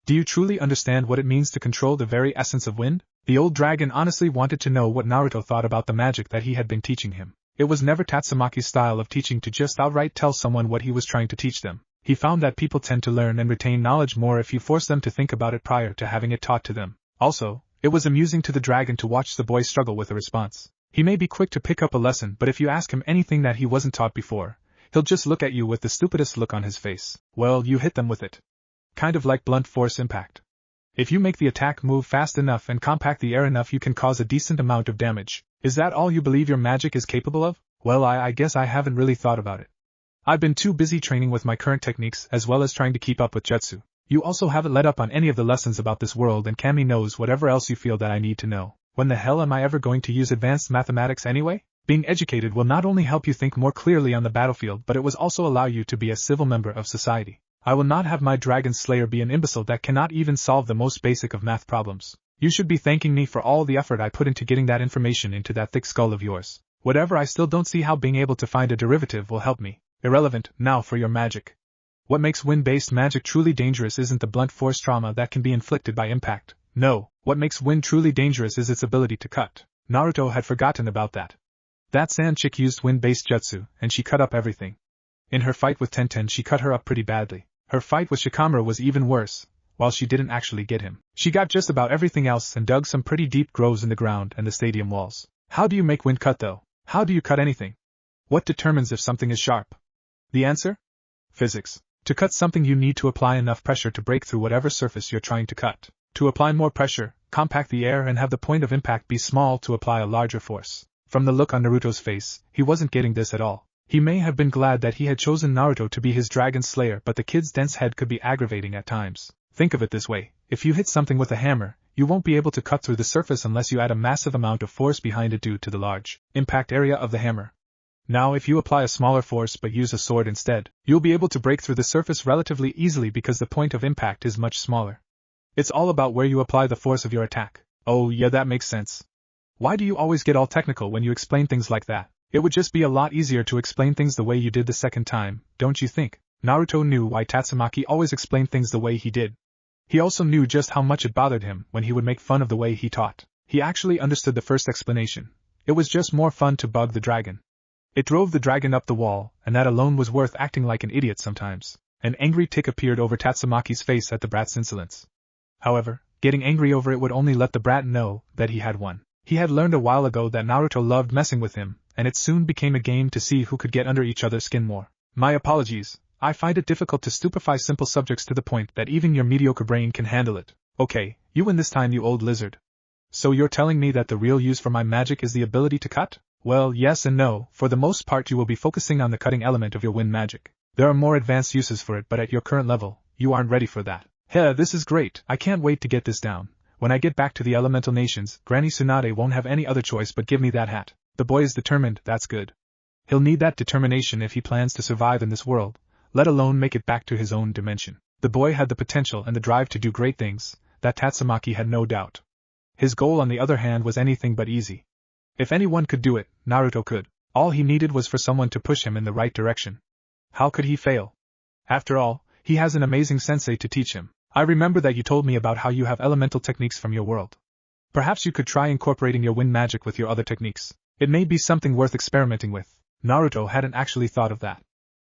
Do you truly understand what it means to control the very essence of wind? The old dragon honestly wanted to know what Naruto thought about the magic that he had been teaching him. It was never Tatsumaki's style of teaching to just outright tell someone what he was trying to teach them. He found that people tend to learn and retain knowledge more if you force them to think about it prior to having it taught to them. Also, it was amusing to the dragon to watch the boy struggle with a response. He may be quick to pick up a lesson, but if you ask him anything that he wasn't taught before, he'll just look at you with the stupidest look on his face. Well, you hit them with it. Kind of like blunt force impact. If you make the attack move fast enough and compact the air enough, you can cause a decent amount of damage. Is that all you believe your magic is capable of? Well, I guess I haven't really thought about it. I've been too busy training with my current techniques as well as trying to keep up with jutsu. You also haven't let up on any of the lessons about this world, and Kami knows whatever else you feel that I need to know. When the hell am I ever going to use advanced mathematics anyway? Being educated will not only help you think more clearly on the battlefield, but it will also allow you to be a civil member of society. I will not have my dragon slayer be an imbecile that cannot even solve the most basic of math problems. You should be thanking me for all the effort I put into getting that information into that thick skull of yours. Whatever, I still don't see how being able to find a derivative will help me. Irrelevant. Now for your magic. What makes wind-based magic truly dangerous isn't the blunt force trauma that can be inflicted by impact. No, what makes wind truly dangerous is its ability to cut. Naruto had forgotten about that. That sand chick used wind-based jutsu, and she cut up everything. In her fight with Tenten, she cut her up pretty badly. Her fight with Shikamaru was even worse. While she didn't actually get him, she got just about everything else and dug some pretty deep grooves in the ground and the stadium walls. How do you make wind cut though? How do you cut anything? What determines if something is sharp? The answer? Physics. To cut something you need to apply enough pressure to break through whatever surface you're trying to cut. To apply more pressure, compact the air and have the point of impact be small to apply a larger force. From the look on Naruto's face, he wasn't getting this at all. He may have been glad that he had chosen Naruto to be his dragon slayer, but the kid's dense head could be aggravating at times. Think of it this way, if you hit something with a hammer, you won't be able to cut through the surface unless you add a massive amount of force behind it due to the large impact area of the hammer. Now if you apply a smaller force but use a sword instead, you'll be able to break through the surface relatively easily because the point of impact is much smaller. It's all about where you apply the force of your attack. Oh yeah, that makes sense. Why do you always get all technical when you explain things like that? It would just be a lot easier to explain things the way you did the second time, don't you think? Naruto knew why Tatsumaki always explained things the way he did. He also knew just how much it bothered him when he would make fun of the way he taught. He actually understood the first explanation. It was just more fun to bug the dragon. It drove the dragon up the wall, and that alone was worth acting like an idiot sometimes. An angry tick appeared over Tatsumaki's face at the brat's insolence. However, getting angry over it would only let the brat know that he had won. He had learned a while ago that Naruto loved messing with him, and it soon became a game to see who could get under each other's skin more. My apologies, I find it difficult to stupefy simple subjects to the point that even your mediocre brain can handle it. Okay, you win this time, you old lizard. So you're telling me that the real use for my magic is the ability to cut? Well, yes and no. For the most part you will be focusing on the cutting element of your wind magic. There are more advanced uses for it, but at your current level, you aren't ready for that. Heh, this is great, I can't wait to get this down. When I get back to the elemental nations, Granny Tsunade won't have any other choice but give me that hat. The boy is determined, that's good. He'll need that determination if he plans to survive in this world, let alone make it back to his own dimension. The boy had the potential and the drive to do great things, that Tatsumaki had no doubt. His goal, on the other hand, was anything but easy. If anyone could do it, Naruto could. All he needed was for someone to push him in the right direction. How could he fail? After all, he has an amazing sensei to teach him. I remember that you told me about how you have elemental techniques from your world. Perhaps you could try incorporating your wind magic with your other techniques. It may be something worth experimenting with. Naruto hadn't actually thought of that.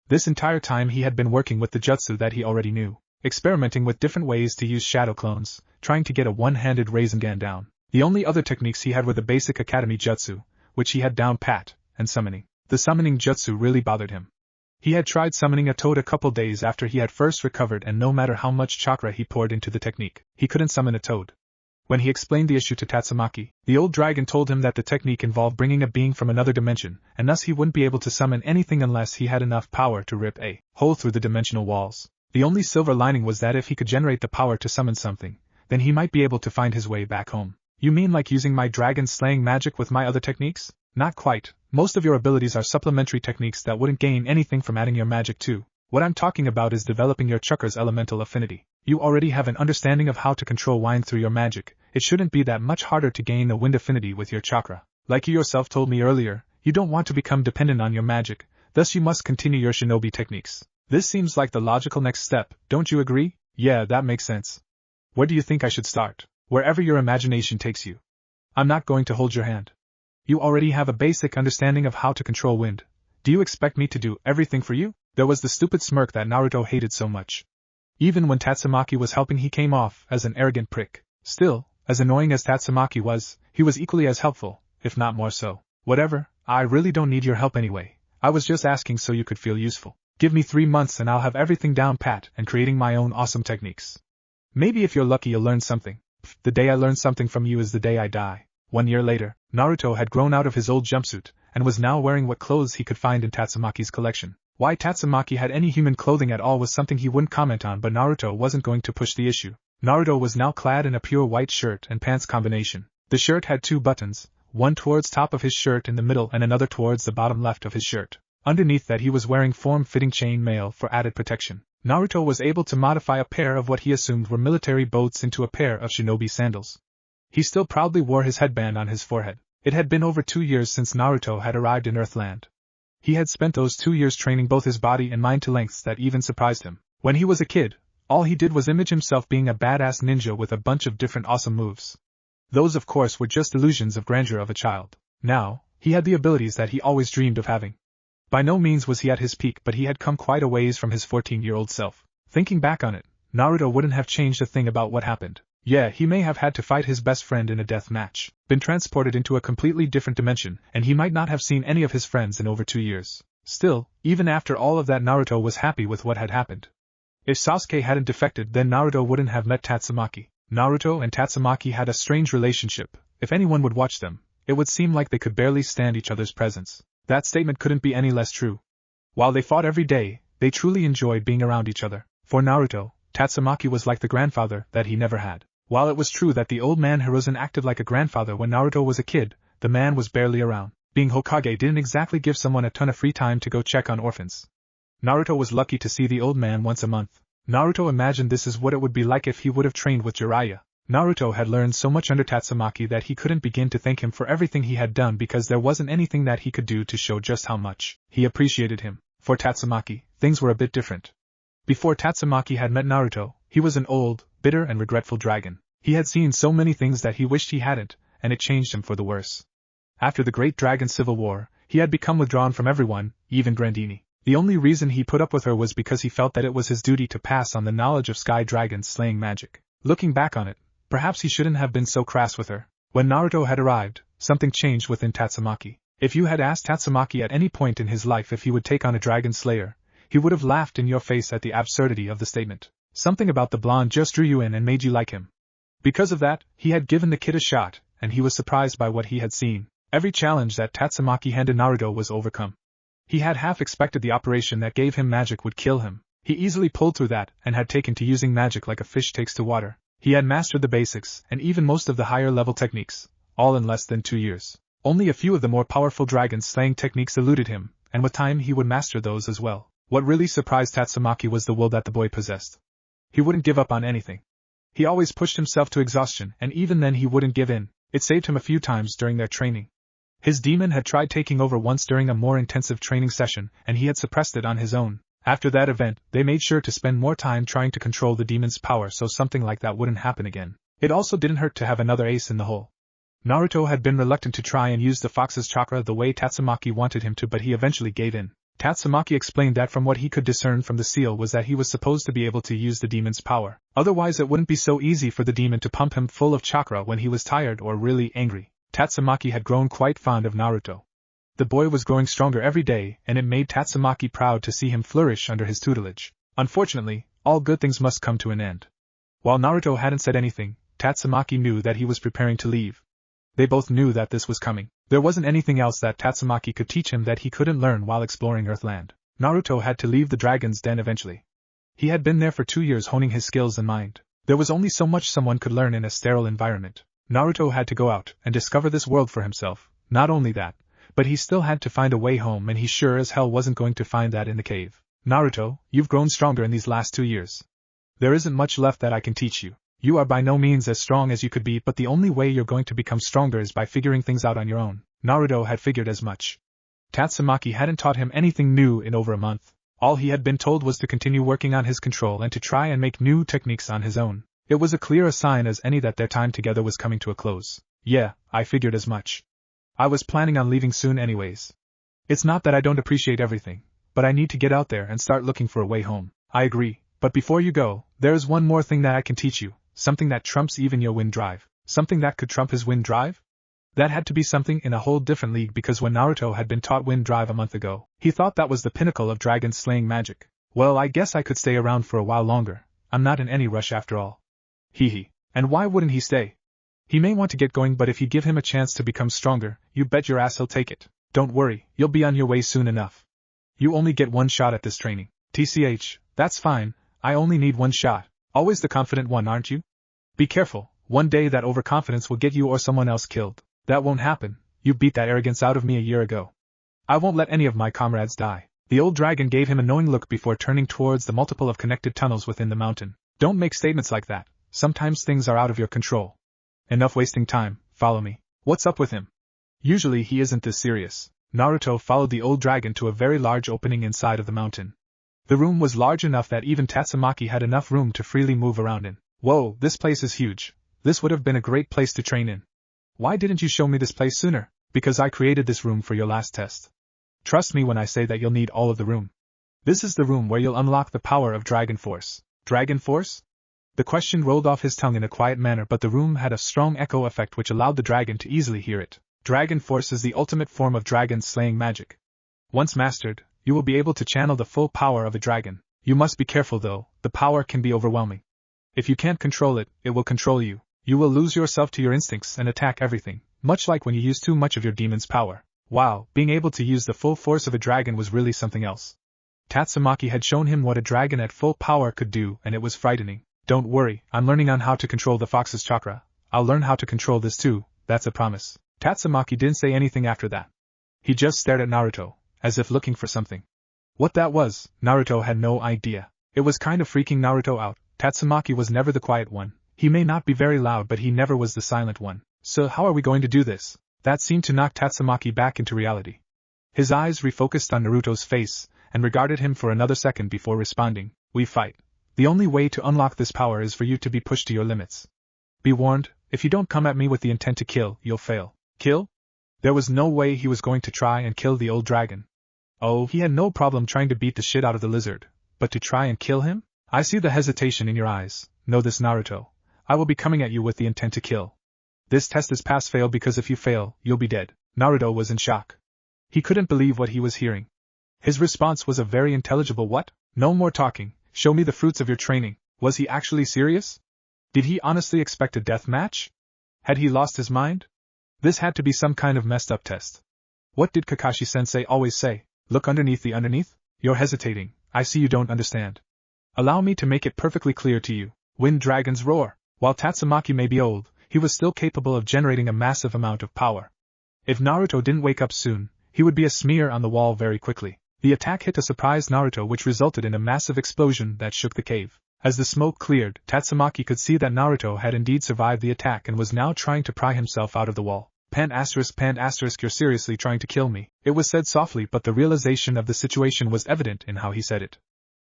This entire time he had been working with the jutsu that he already knew, experimenting with different ways to use shadow clones, trying to get a one-handed Rasengan down. The only other techniques he had were the basic academy jutsu, which he had down pat, and summoning. The summoning jutsu really bothered him. He had tried summoning a toad a couple days after he had first recovered, and no matter how much chakra he poured into the technique, he couldn't summon a toad. When he explained the issue to Tatsumaki, the old dragon told him that the technique involved bringing a being from another dimension, and thus he wouldn't be able to summon anything unless he had enough power to rip a hole through the dimensional walls. The only silver lining was that if he could generate the power to summon something, then he might be able to find his way back home. You mean like using my dragon-slaying magic with my other techniques? Not quite. Most of your abilities are supplementary techniques that wouldn't gain anything from adding your magic too. What I'm talking about is developing your chakra's elemental affinity. You already have an understanding of how to control wind through your magic. It shouldn't be that much harder to gain a wind affinity with your chakra. Like you yourself told me earlier, you don't want to become dependent on your magic, thus you must continue your shinobi techniques. This seems like the logical next step, don't you agree? Yeah, that makes sense. Where do you think I should start? Wherever your imagination takes you. I'm not going to hold your hand. You already have a basic understanding of how to control wind. Do you expect me to do everything for you? There was the stupid smirk that Naruto hated so much. Even when Tatsumaki was helping, he came off as an arrogant prick. Still, as annoying as Tatsumaki was, he was equally as helpful, if not more so. Whatever, I really don't need your help anyway. I was just asking so you could feel useful. Give me 3 months and I'll have everything down pat and creating my own awesome techniques. Maybe if you're lucky you'll learn something. The day I learn something from you is the day I die. 1 year later, Naruto had grown out of his old jumpsuit, and was now wearing what clothes he could find in Tatsumaki's collection. Why Tatsumaki had any human clothing at all was something he wouldn't comment on, but Naruto wasn't going to push the issue. Naruto was now clad in a pure white shirt and pants combination. The shirt had 2 buttons, one towards top of his shirt in the middle and another towards the bottom left of his shirt. Underneath that he was wearing form-fitting chain mail for added protection. Naruto was able to modify a pair of what he assumed were military boots into a pair of shinobi sandals. He still proudly wore his headband on his forehead. It had been over 2 years since Naruto had arrived in Earthland. He had spent those 2 years training both his body and mind to lengths that even surprised him. When he was a kid, all he did was image himself being a badass ninja with a bunch of different awesome moves. Those of course were just illusions of grandeur of a child. Now, he had the abilities that he always dreamed of having. By no means was he at his peak, but he had come quite a ways from his 14-year-old self. Thinking back on it, Naruto wouldn't have changed a thing about what happened. Yeah, he may have had to fight his best friend in a death match, been transported into a completely different dimension, and he might not have seen any of his friends in over 2 years. Still, even after all of that, Naruto was happy with what had happened. If Sasuke hadn't defected, then Naruto wouldn't have met Tatsumaki. Naruto and Tatsumaki had a strange relationship. If anyone would watch them, it would seem like they could barely stand each other's presence. That statement couldn't be any less true. While they fought every day, they truly enjoyed being around each other. For Naruto, Tatsumaki was like the grandfather that he never had. While it was true that the old man Hiruzen acted like a grandfather when Naruto was a kid, the man was barely around. Being Hokage didn't exactly give someone a ton of free time to go check on orphans. Naruto was lucky to see the old man once a month. Naruto imagined this is what it would be like if he would have trained with Jiraiya. Naruto had learned so much under Tatsumaki that he couldn't begin to thank him for everything he had done, because there wasn't anything that he could do to show just how much he appreciated him. For Tatsumaki, things were a bit different. Before Tatsumaki had met Naruto, he was an old, bitter and regretful dragon. He had seen so many things that he wished he hadn't, and it changed him for the worse. After the Great Dragon Civil War, he had become withdrawn from everyone, even Grandini. The only reason he put up with her was because he felt that it was his duty to pass on the knowledge of sky dragons slaying magic. Looking back on it, perhaps he shouldn't have been so crass with her. When Naruto had arrived, something changed within Tatsumaki. If you had asked Tatsumaki at any point in his life if he would take on a dragon slayer, he would have laughed in your face at the absurdity of the statement. Something about the blonde just drew you in and made you like him. Because of that, he had given the kid a shot, and he was surprised by what he had seen. Every challenge that Tatsumaki handed Naruto was overcome. He had half expected the operation that gave him magic would kill him. He easily pulled through that and had taken to using magic like a fish takes to water. He had mastered the basics and even most of the higher level techniques, all in less than 2 years. Only a few of the more powerful dragon slaying techniques eluded him, and with time he would master those as well. What really surprised Tatsumaki was the will that the boy possessed. He wouldn't give up on anything. He always pushed himself to exhaustion, and even then he wouldn't give in. It saved him a few times during their training. His demon had tried taking over once during a more intensive training session, and he had suppressed it on his own. After that event, they made sure to spend more time trying to control the demon's power so something like that wouldn't happen again. It also didn't hurt to have another ace in the hole. Naruto had been reluctant to try and use the fox's chakra the way Tatsumaki wanted him to, but he eventually gave in. Tatsumaki explained that from what he could discern from the seal was that he was supposed to be able to use the demon's power. Otherwise it wouldn't be so easy for the demon to pump him full of chakra when he was tired or really angry. Tatsumaki had grown quite fond of Naruto. The boy was growing stronger every day, and it made Tatsumaki proud to see him flourish under his tutelage. Unfortunately, all good things must come to an end. While Naruto hadn't said anything, Tatsumaki knew that he was preparing to leave. They both knew that this was coming. There wasn't anything else that Tatsumaki could teach him that he couldn't learn while exploring Earthland. Naruto had to leave the dragon's den eventually. He had been there for 2 years honing his skills and mind. There was only so much someone could learn in a sterile environment. Naruto had to go out and discover this world for himself. Not only that, but he still had to find a way home, and he sure as hell wasn't going to find that in the cave. Naruto, you've grown stronger in these last 2 years. There isn't much left that I can teach you. You are by no means as strong as you could be, but the only way you're going to become stronger is by figuring things out on your own. Naruto had figured as much. Tatsumaki hadn't taught him anything new in over a month. All he had been told was to continue working on his control and to try and make new techniques on his own. It was as clear a sign as any that their time together was coming to a close. Yeah, I figured as much. I was planning on leaving soon anyways. It's not that I don't appreciate everything, but I need to get out there and start looking for a way home. I agree, but before you go, there's one more thing that I can teach you, something that trumps even your wind drive. Something that could trump his wind drive? That had to be something in a whole different league, because when Naruto had been taught wind drive a month ago, he thought that was the pinnacle of dragon slaying magic. Well, I guess I could stay around for a while longer. I'm not in any rush after all. Hee. And why wouldn't he stay? He may want to get going, but if you give him a chance to become stronger, you bet your ass he'll take it. Don't worry, you'll be on your way soon enough. You only get one shot at this training. TCH, that's fine, I only need one shot. Always the confident one, aren't you? Be careful, one day that overconfidence will get you or someone else killed. That won't happen, you beat that arrogance out of me a year ago. I won't let any of my comrades die. The old dragon gave him a knowing look before turning towards the multiple of connected tunnels within the mountain. Don't make statements like that, sometimes things are out of your control. Enough wasting time, follow me. What's up with him? Usually he isn't this serious. Naruto followed the old dragon to a very large opening inside of the mountain. The room was large enough that even Tatsumaki had enough room to freely move around in. Whoa, this place is huge. This would have been a great place to train in. Why didn't you show me this place sooner? Because I created this room for your last test. Trust me when I say that you'll need all of the room. This is the room where you'll unlock the power of Dragon Force. Dragon Force? The question rolled off his tongue in a quiet manner, but the room had a strong echo effect which allowed the dragon to easily hear it. Dragon Force is the ultimate form of dragon slaying magic. Once mastered, you will be able to channel the full power of a dragon. You must be careful though, the power can be overwhelming. If you can't control it, it will control you. You will lose yourself to your instincts and attack everything, much like when you use too much of your demon's power. Wow, being able to use the full force of a dragon was really something else. Tatsumaki had shown him what a dragon at full power could do, and it was frightening. Don't worry, I'm learning on how to control the fox's chakra. I'll learn how to control this too, that's a promise. Tatsumaki didn't say anything after that. He just stared at Naruto, as if looking for something. What that was, Naruto had no idea. It was kind of freaking Naruto out. Tatsumaki was never the quiet one. He may not be very loud, but he never was the silent one. So how are we going to do this? That seemed to knock Tatsumaki back into reality. His eyes refocused on Naruto's face, and regarded him for another second before responding. We fight. The only way to unlock this power is for you to be pushed to your limits. Be warned, if you don't come at me with the intent to kill, you'll fail. Kill? There was no way he was going to try and kill the old dragon. Oh, he had no problem trying to beat the shit out of the lizard, but to try and kill him? I see the hesitation in your eyes. Know this, Naruto. I will be coming at you with the intent to kill. This test is pass-fail because if you fail, you'll be dead. Naruto was in shock. He couldn't believe what he was hearing. His response was a very intelligible what? No more talking, show me the fruits of your training. Was he actually serious? Did he honestly expect a death match? Had he lost his mind? This had to be some kind of messed up test. What did Kakashi-sensei always say? Look underneath the underneath? You're hesitating, I see you don't understand. Allow me to make it perfectly clear to you. Wind dragons roar. While Tatsumaki may be old, he was still capable of generating a massive amount of power. If Naruto didn't wake up soon, he would be a smear on the wall very quickly. The attack hit a surprised Naruto, which resulted in a massive explosion that shook the cave. As the smoke cleared, Tatsumaki could see that Naruto had indeed survived the attack and was now trying to pry himself out of the wall. Pant asterisk, you're seriously trying to kill me. It was said softly, but the realization of the situation was evident in how he said it.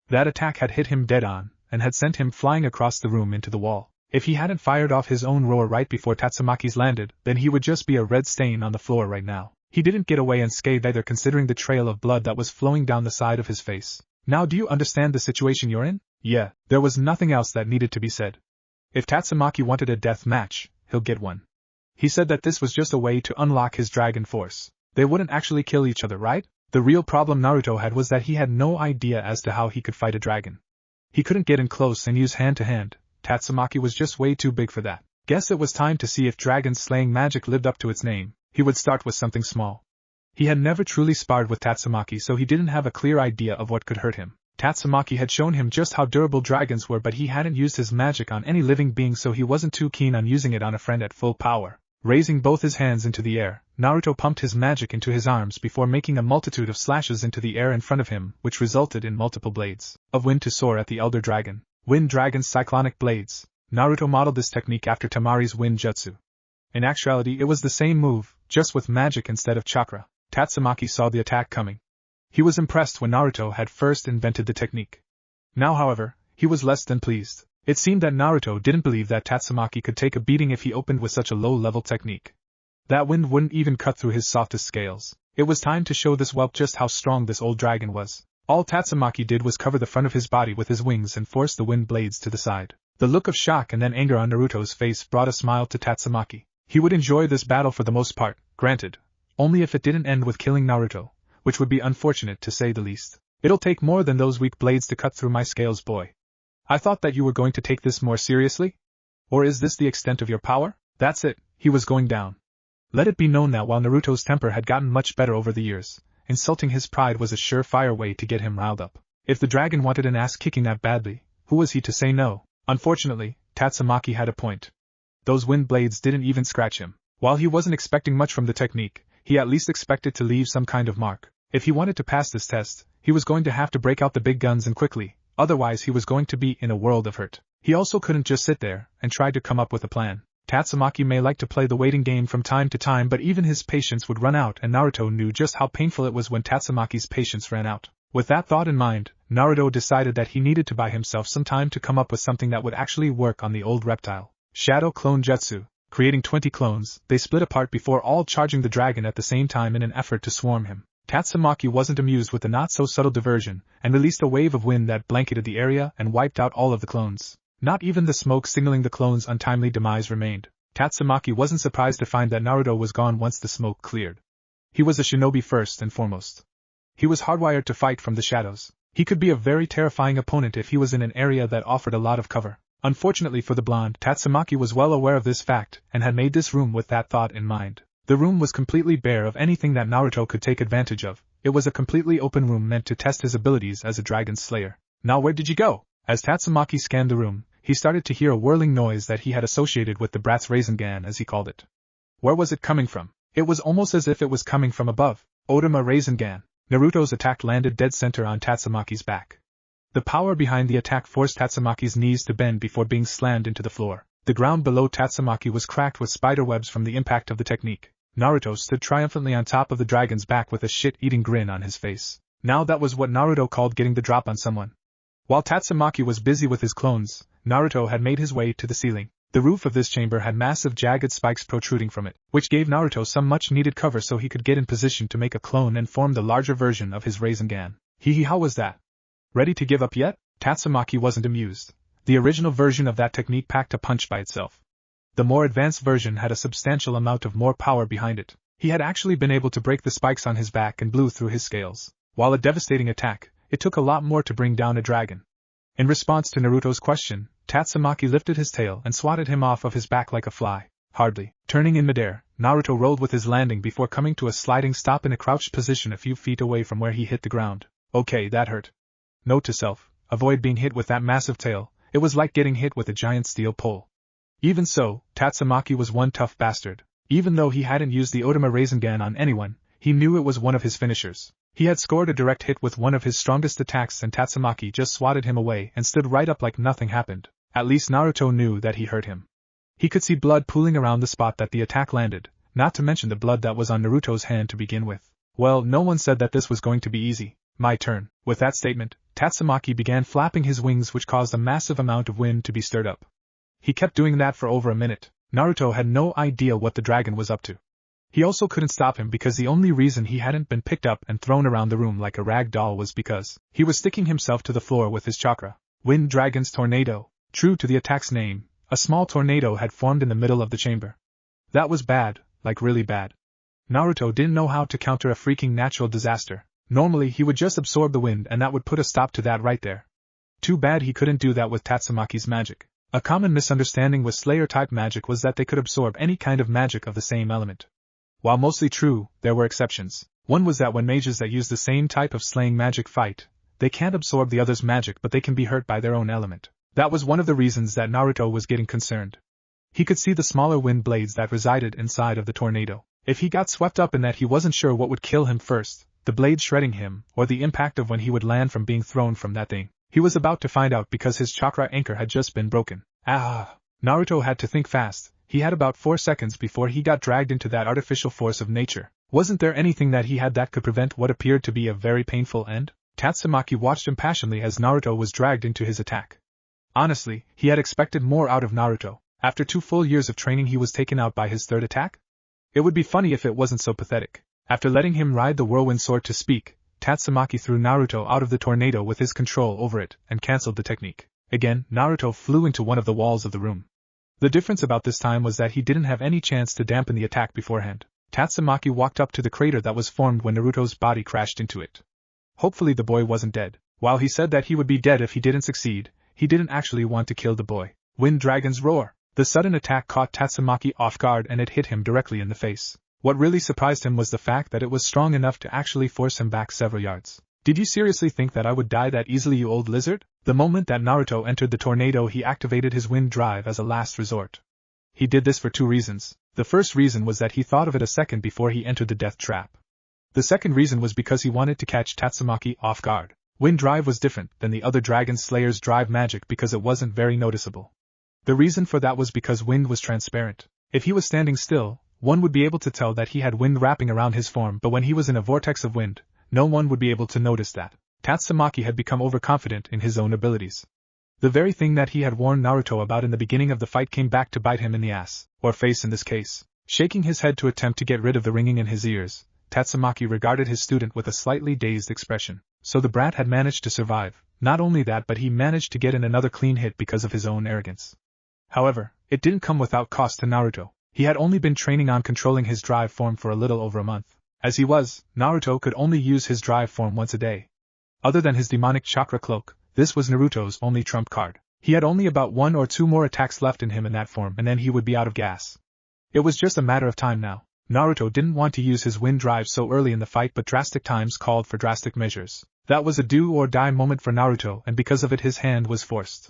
That attack had hit him dead on, and had sent him flying across the room into the wall. If he hadn't fired off his own roar right before Tatsumaki's landed, then he would just be a red stain on the floor right now. He didn't get away unscathed either, considering the trail of blood that was flowing down the side of his face. Now do you understand the situation you're in? Yeah, there was nothing else that needed to be said. If Tatsumaki wanted a death match, he'll get one. He said that this was just a way to unlock his dragon force. They wouldn't actually kill each other, right? The real problem Naruto had was that he had no idea as to how he could fight a dragon. He couldn't get in close and use hand-to-hand. Tatsumaki was just way too big for that. Guess it was time to see if dragon slaying magic lived up to its name. He would start with something small. He had never truly sparred with Tatsumaki, so he didn't have a clear idea of what could hurt him. Tatsumaki had shown him just how durable dragons were, but he hadn't used his magic on any living being, so he wasn't too keen on using it on a friend at full power. Raising both his hands into the air, Naruto pumped his magic into his arms before making a multitude of slashes into the air in front of him, which resulted in multiple blades of wind to soar at the elder dragon. Wind Dragon's cyclonic blades. Naruto modeled this technique after Tamari's wind jutsu. In actuality, it was the same move, just with magic instead of chakra. Tatsumaki saw the attack coming. He was impressed when Naruto had first invented the technique. Now, however, he was less than pleased. It seemed that Naruto didn't believe that Tatsumaki could take a beating if he opened with such a low-level technique. That wind wouldn't even cut through his softest scales. It was time to show this whelp just how strong this old dragon was. All Tatsumaki did was cover the front of his body with his wings and force the wind blades to the side. The look of shock and then anger on Naruto's face brought a smile to Tatsumaki. He would enjoy this battle for the most part, granted. Only if it didn't end with killing Naruto, which would be unfortunate to say the least. It'll take more than those weak blades to cut through my scales, boy. I thought that you were going to take this more seriously? Or is this the extent of your power? That's it, he was going down. Let it be known that while Naruto's temper had gotten much better over the years, insulting his pride was a surefire way to get him riled up. If the dragon wanted an ass kicking that badly, who was he to say no? Unfortunately, Tatsumaki had a point. Those wind blades didn't even scratch him. While he wasn't expecting much from the technique, he at least expected to leave some kind of mark. If he wanted to pass this test, he was going to have to break out the big guns and quickly, otherwise he was going to be in a world of hurt. He also couldn't just sit there and try to come up with a plan. Tatsumaki may like to play the waiting game from time to time, but even his patience would run out, and Naruto knew just how painful it was when Tatsumaki's patience ran out. With that thought in mind, Naruto decided that he needed to buy himself some time to come up with something that would actually work on the old reptile. Shadow Clone Jutsu. Creating 20 clones, they split apart before all charging the dragon at the same time in an effort to swarm him. Tatsumaki wasn't amused with the not-so-subtle diversion, and released a wave of wind that blanketed the area and wiped out all of the clones. Not even the smoke signaling the clones' untimely demise remained. Tatsumaki wasn't surprised to find that Naruto was gone once the smoke cleared. He was a shinobi first and foremost. He was hardwired to fight from the shadows. He could be a very terrifying opponent if he was in an area that offered a lot of cover. Unfortunately for the blonde, Tatsumaki was well aware of this fact, and had made this room with that thought in mind. The room was completely bare of anything that Naruto could take advantage of. It was a completely open room meant to test his abilities as a dragon slayer. Now where did you go? As Tatsumaki scanned the room, he started to hear a whirling noise that he had associated with the brat's Rasengan, as he called it. Where was it coming from? It was almost as if it was coming from above. Otama Rasengan. Naruto's attack landed dead center on Tatsumaki's back. The power behind the attack forced Tatsumaki's knees to bend before being slammed into the floor. The ground below Tatsumaki was cracked with spider webs from the impact of the technique. Naruto stood triumphantly on top of the dragon's back with a shit-eating grin on his face. Now that was what Naruto called getting the drop on someone. While Tatsumaki was busy with his clones, Naruto had made his way to the ceiling. The roof of this chamber had massive jagged spikes protruding from it, which gave Naruto some much-needed cover so he could get in position to make a clone and form the larger version of his Rasengan. How was that? Ready to give up yet? Tatsumaki wasn't amused. The original version of that technique packed a punch by itself. The more advanced version had a substantial amount of more power behind it. He had actually been able to break the spikes on his back and blew through his scales. While a devastating attack, it took a lot more to bring down a dragon. In response to Naruto's question, Tatsumaki lifted his tail and swatted him off of his back like a fly. Hardly turning in midair, Naruto rolled with his landing before coming to a sliding stop in a crouched position a few feet away from where he hit the ground. Okay, that hurt. Note to self, avoid being hit with that massive tail. It was like getting hit with a giant steel pole. Even so, Tatsumaki was one tough bastard. Even though he hadn't used the Otama Rasengan on anyone, he knew it was one of his finishers. He had scored a direct hit with one of his strongest attacks, and Tatsumaki just swatted him away and stood right up like nothing happened. At least Naruto knew that he hurt him. He could see blood pooling around the spot that the attack landed, not to mention the blood that was on Naruto's hand to begin with. Well, no one said that this was going to be easy. My turn. With that statement, Tatsumaki began flapping his wings, which caused a massive amount of wind to be stirred up. He kept doing that for over a minute. Naruto had no idea what the dragon was up to. He also couldn't stop him because the only reason he hadn't been picked up and thrown around the room like a rag doll was because he was sticking himself to the floor with his chakra. Wind Dragon's Tornado. True to the attack's name, a small tornado had formed in the middle of the chamber. That was bad, like really bad. Naruto didn't know how to counter a freaking natural disaster. Normally he would just absorb the wind and that would put a stop to that right there. Too bad he couldn't do that with Tatsumaki's magic. A common misunderstanding with Slayer-type magic was that they could absorb any kind of magic of the same element. While mostly true, there were exceptions. One was that when mages that use the same type of slaying magic fight, they can't absorb the other's magic but they can be hurt by their own element. That was one of the reasons that Naruto was getting concerned. He could see the smaller wind blades that resided inside of the tornado. If he got swept up in that, he wasn't sure what would kill him first, the blade shredding him, or the impact of when he would land from being thrown from that thing. He was about to find out because his chakra anchor had just been broken. Naruto had to think fast. He had about 4 seconds before he got dragged into that artificial force of nature. Wasn't there anything that he had that could prevent what appeared to be a very painful end? Tatsumaki watched impassionedly as Naruto was dragged into his attack. Honestly, he had expected more out of Naruto. After 2 full years of training, he was taken out by his third attack? It would be funny if it wasn't so pathetic. After letting him ride the whirlwind sword to speak, Tatsumaki threw Naruto out of the tornado with his control over it and cancelled the technique. Again, Naruto flew into one of the walls of the room. The difference about this time was that he didn't have any chance to dampen the attack beforehand. Tatsumaki walked up to the crater that was formed when Naruto's body crashed into it. Hopefully the boy wasn't dead. While he said that he would be dead if he didn't succeed, he didn't actually want to kill the boy. Wind Dragon's Roar. The sudden attack caught Tatsumaki off guard and it hit him directly in the face. What really surprised him was the fact that it was strong enough to actually force him back several yards. Did you seriously think that I would die that easily, you old lizard? The moment that Naruto entered the tornado, he activated his wind drive as a last resort. He did this for 2 reasons. The first reason was that he thought of it a second before he entered the death trap. The second reason was because he wanted to catch Tatsumaki off guard. Wind drive was different than the other Dragon Slayer's drive magic because it wasn't very noticeable. The reason for that was because wind was transparent. If he was standing still, one would be able to tell that he had wind wrapping around his form, but when he was in a vortex of wind, no one would be able to notice that. Tatsumaki had become overconfident in his own abilities. The very thing that he had warned Naruto about in the beginning of the fight came back to bite him in the ass, or face in this case. Shaking his head to attempt to get rid of the ringing in his ears, Tatsumaki regarded his student with a slightly dazed expression. So the brat had managed to survive. Not only that, but he managed to get in another clean hit because of his own arrogance. However, it didn't come without cost to Naruto. He had only been training on controlling his drive form for a little over a month. As he was, Naruto could only use his drive form once a day. Other than his demonic chakra cloak, this was Naruto's only trump card. He had only about 1 or 2 more attacks left in him in that form, and then he would be out of gas. It was just a matter of time now. Naruto didn't want to use his wind drive so early in the fight, but drastic times called for drastic measures. That was a do-or-die moment for Naruto, and because of it his hand was forced.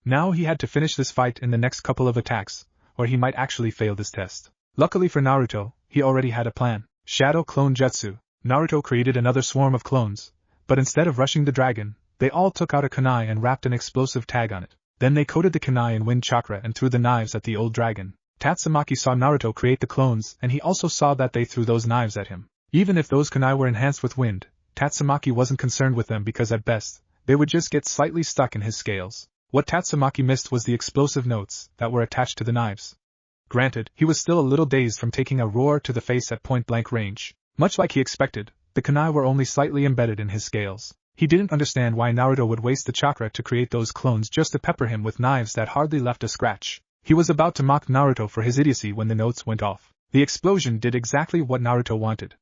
Now he had to finish this fight in the next couple of attacks, or he might actually fail this test. Luckily for Naruto, he already had a plan. Shadow Clone Jutsu. Naruto created another swarm of clones, but instead of rushing the dragon, they all took out a kunai and wrapped an explosive tag on it. Then they coated the kunai in wind chakra and threw the knives at the old dragon. Tatsumaki saw Naruto create the clones, and he also saw that they threw those knives at him. Even if those kunai were enhanced with wind, Tatsumaki wasn't concerned with them because at best, they would just get slightly stuck in his scales. What Tatsumaki missed was the explosive notes that were attached to the knives. Granted, he was still a little dazed from taking a roar to the face at point-blank range. Much like he expected, the kunai were only slightly embedded in his scales. He didn't understand why Naruto would waste the chakra to create those clones just to pepper him with knives that hardly left a scratch. He was about to mock Naruto for his idiocy when the notes went off. The explosion did exactly what Naruto wanted.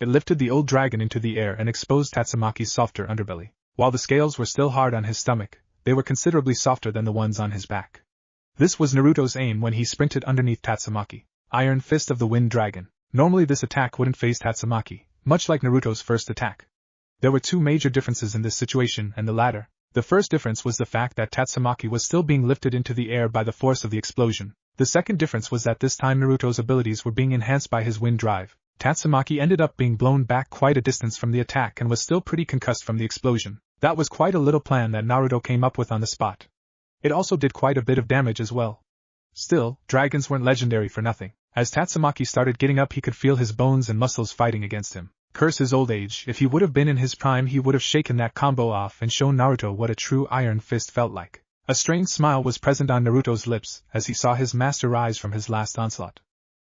It lifted the old dragon into the air and exposed Tatsumaki's softer underbelly. While the scales were still hard on his stomach, they were considerably softer than the ones on his back. This was Naruto's aim when he sprinted underneath Tatsumaki. Iron Fist of the Wind Dragon. Normally this attack wouldn't phase Tatsumaki, much like Naruto's first attack. There were 2 major differences in this situation, and the latter. The first difference was the fact that Tatsumaki was still being lifted into the air by the force of the explosion. The second difference was that this time Naruto's abilities were being enhanced by his wind drive. Tatsumaki ended up being blown back quite a distance from the attack and was still pretty concussed from the explosion. That was quite a little plan that Naruto came up with on the spot. It also did quite a bit of damage as well. Still, dragons weren't legendary for nothing. As Tatsumaki started getting up, he could feel his bones and muscles fighting against him. Curse his old age, if he would have been in his prime he would have shaken that combo off and shown Naruto what a true Iron Fist felt like. A strange smile was present on Naruto's lips as he saw his master rise from his last onslaught.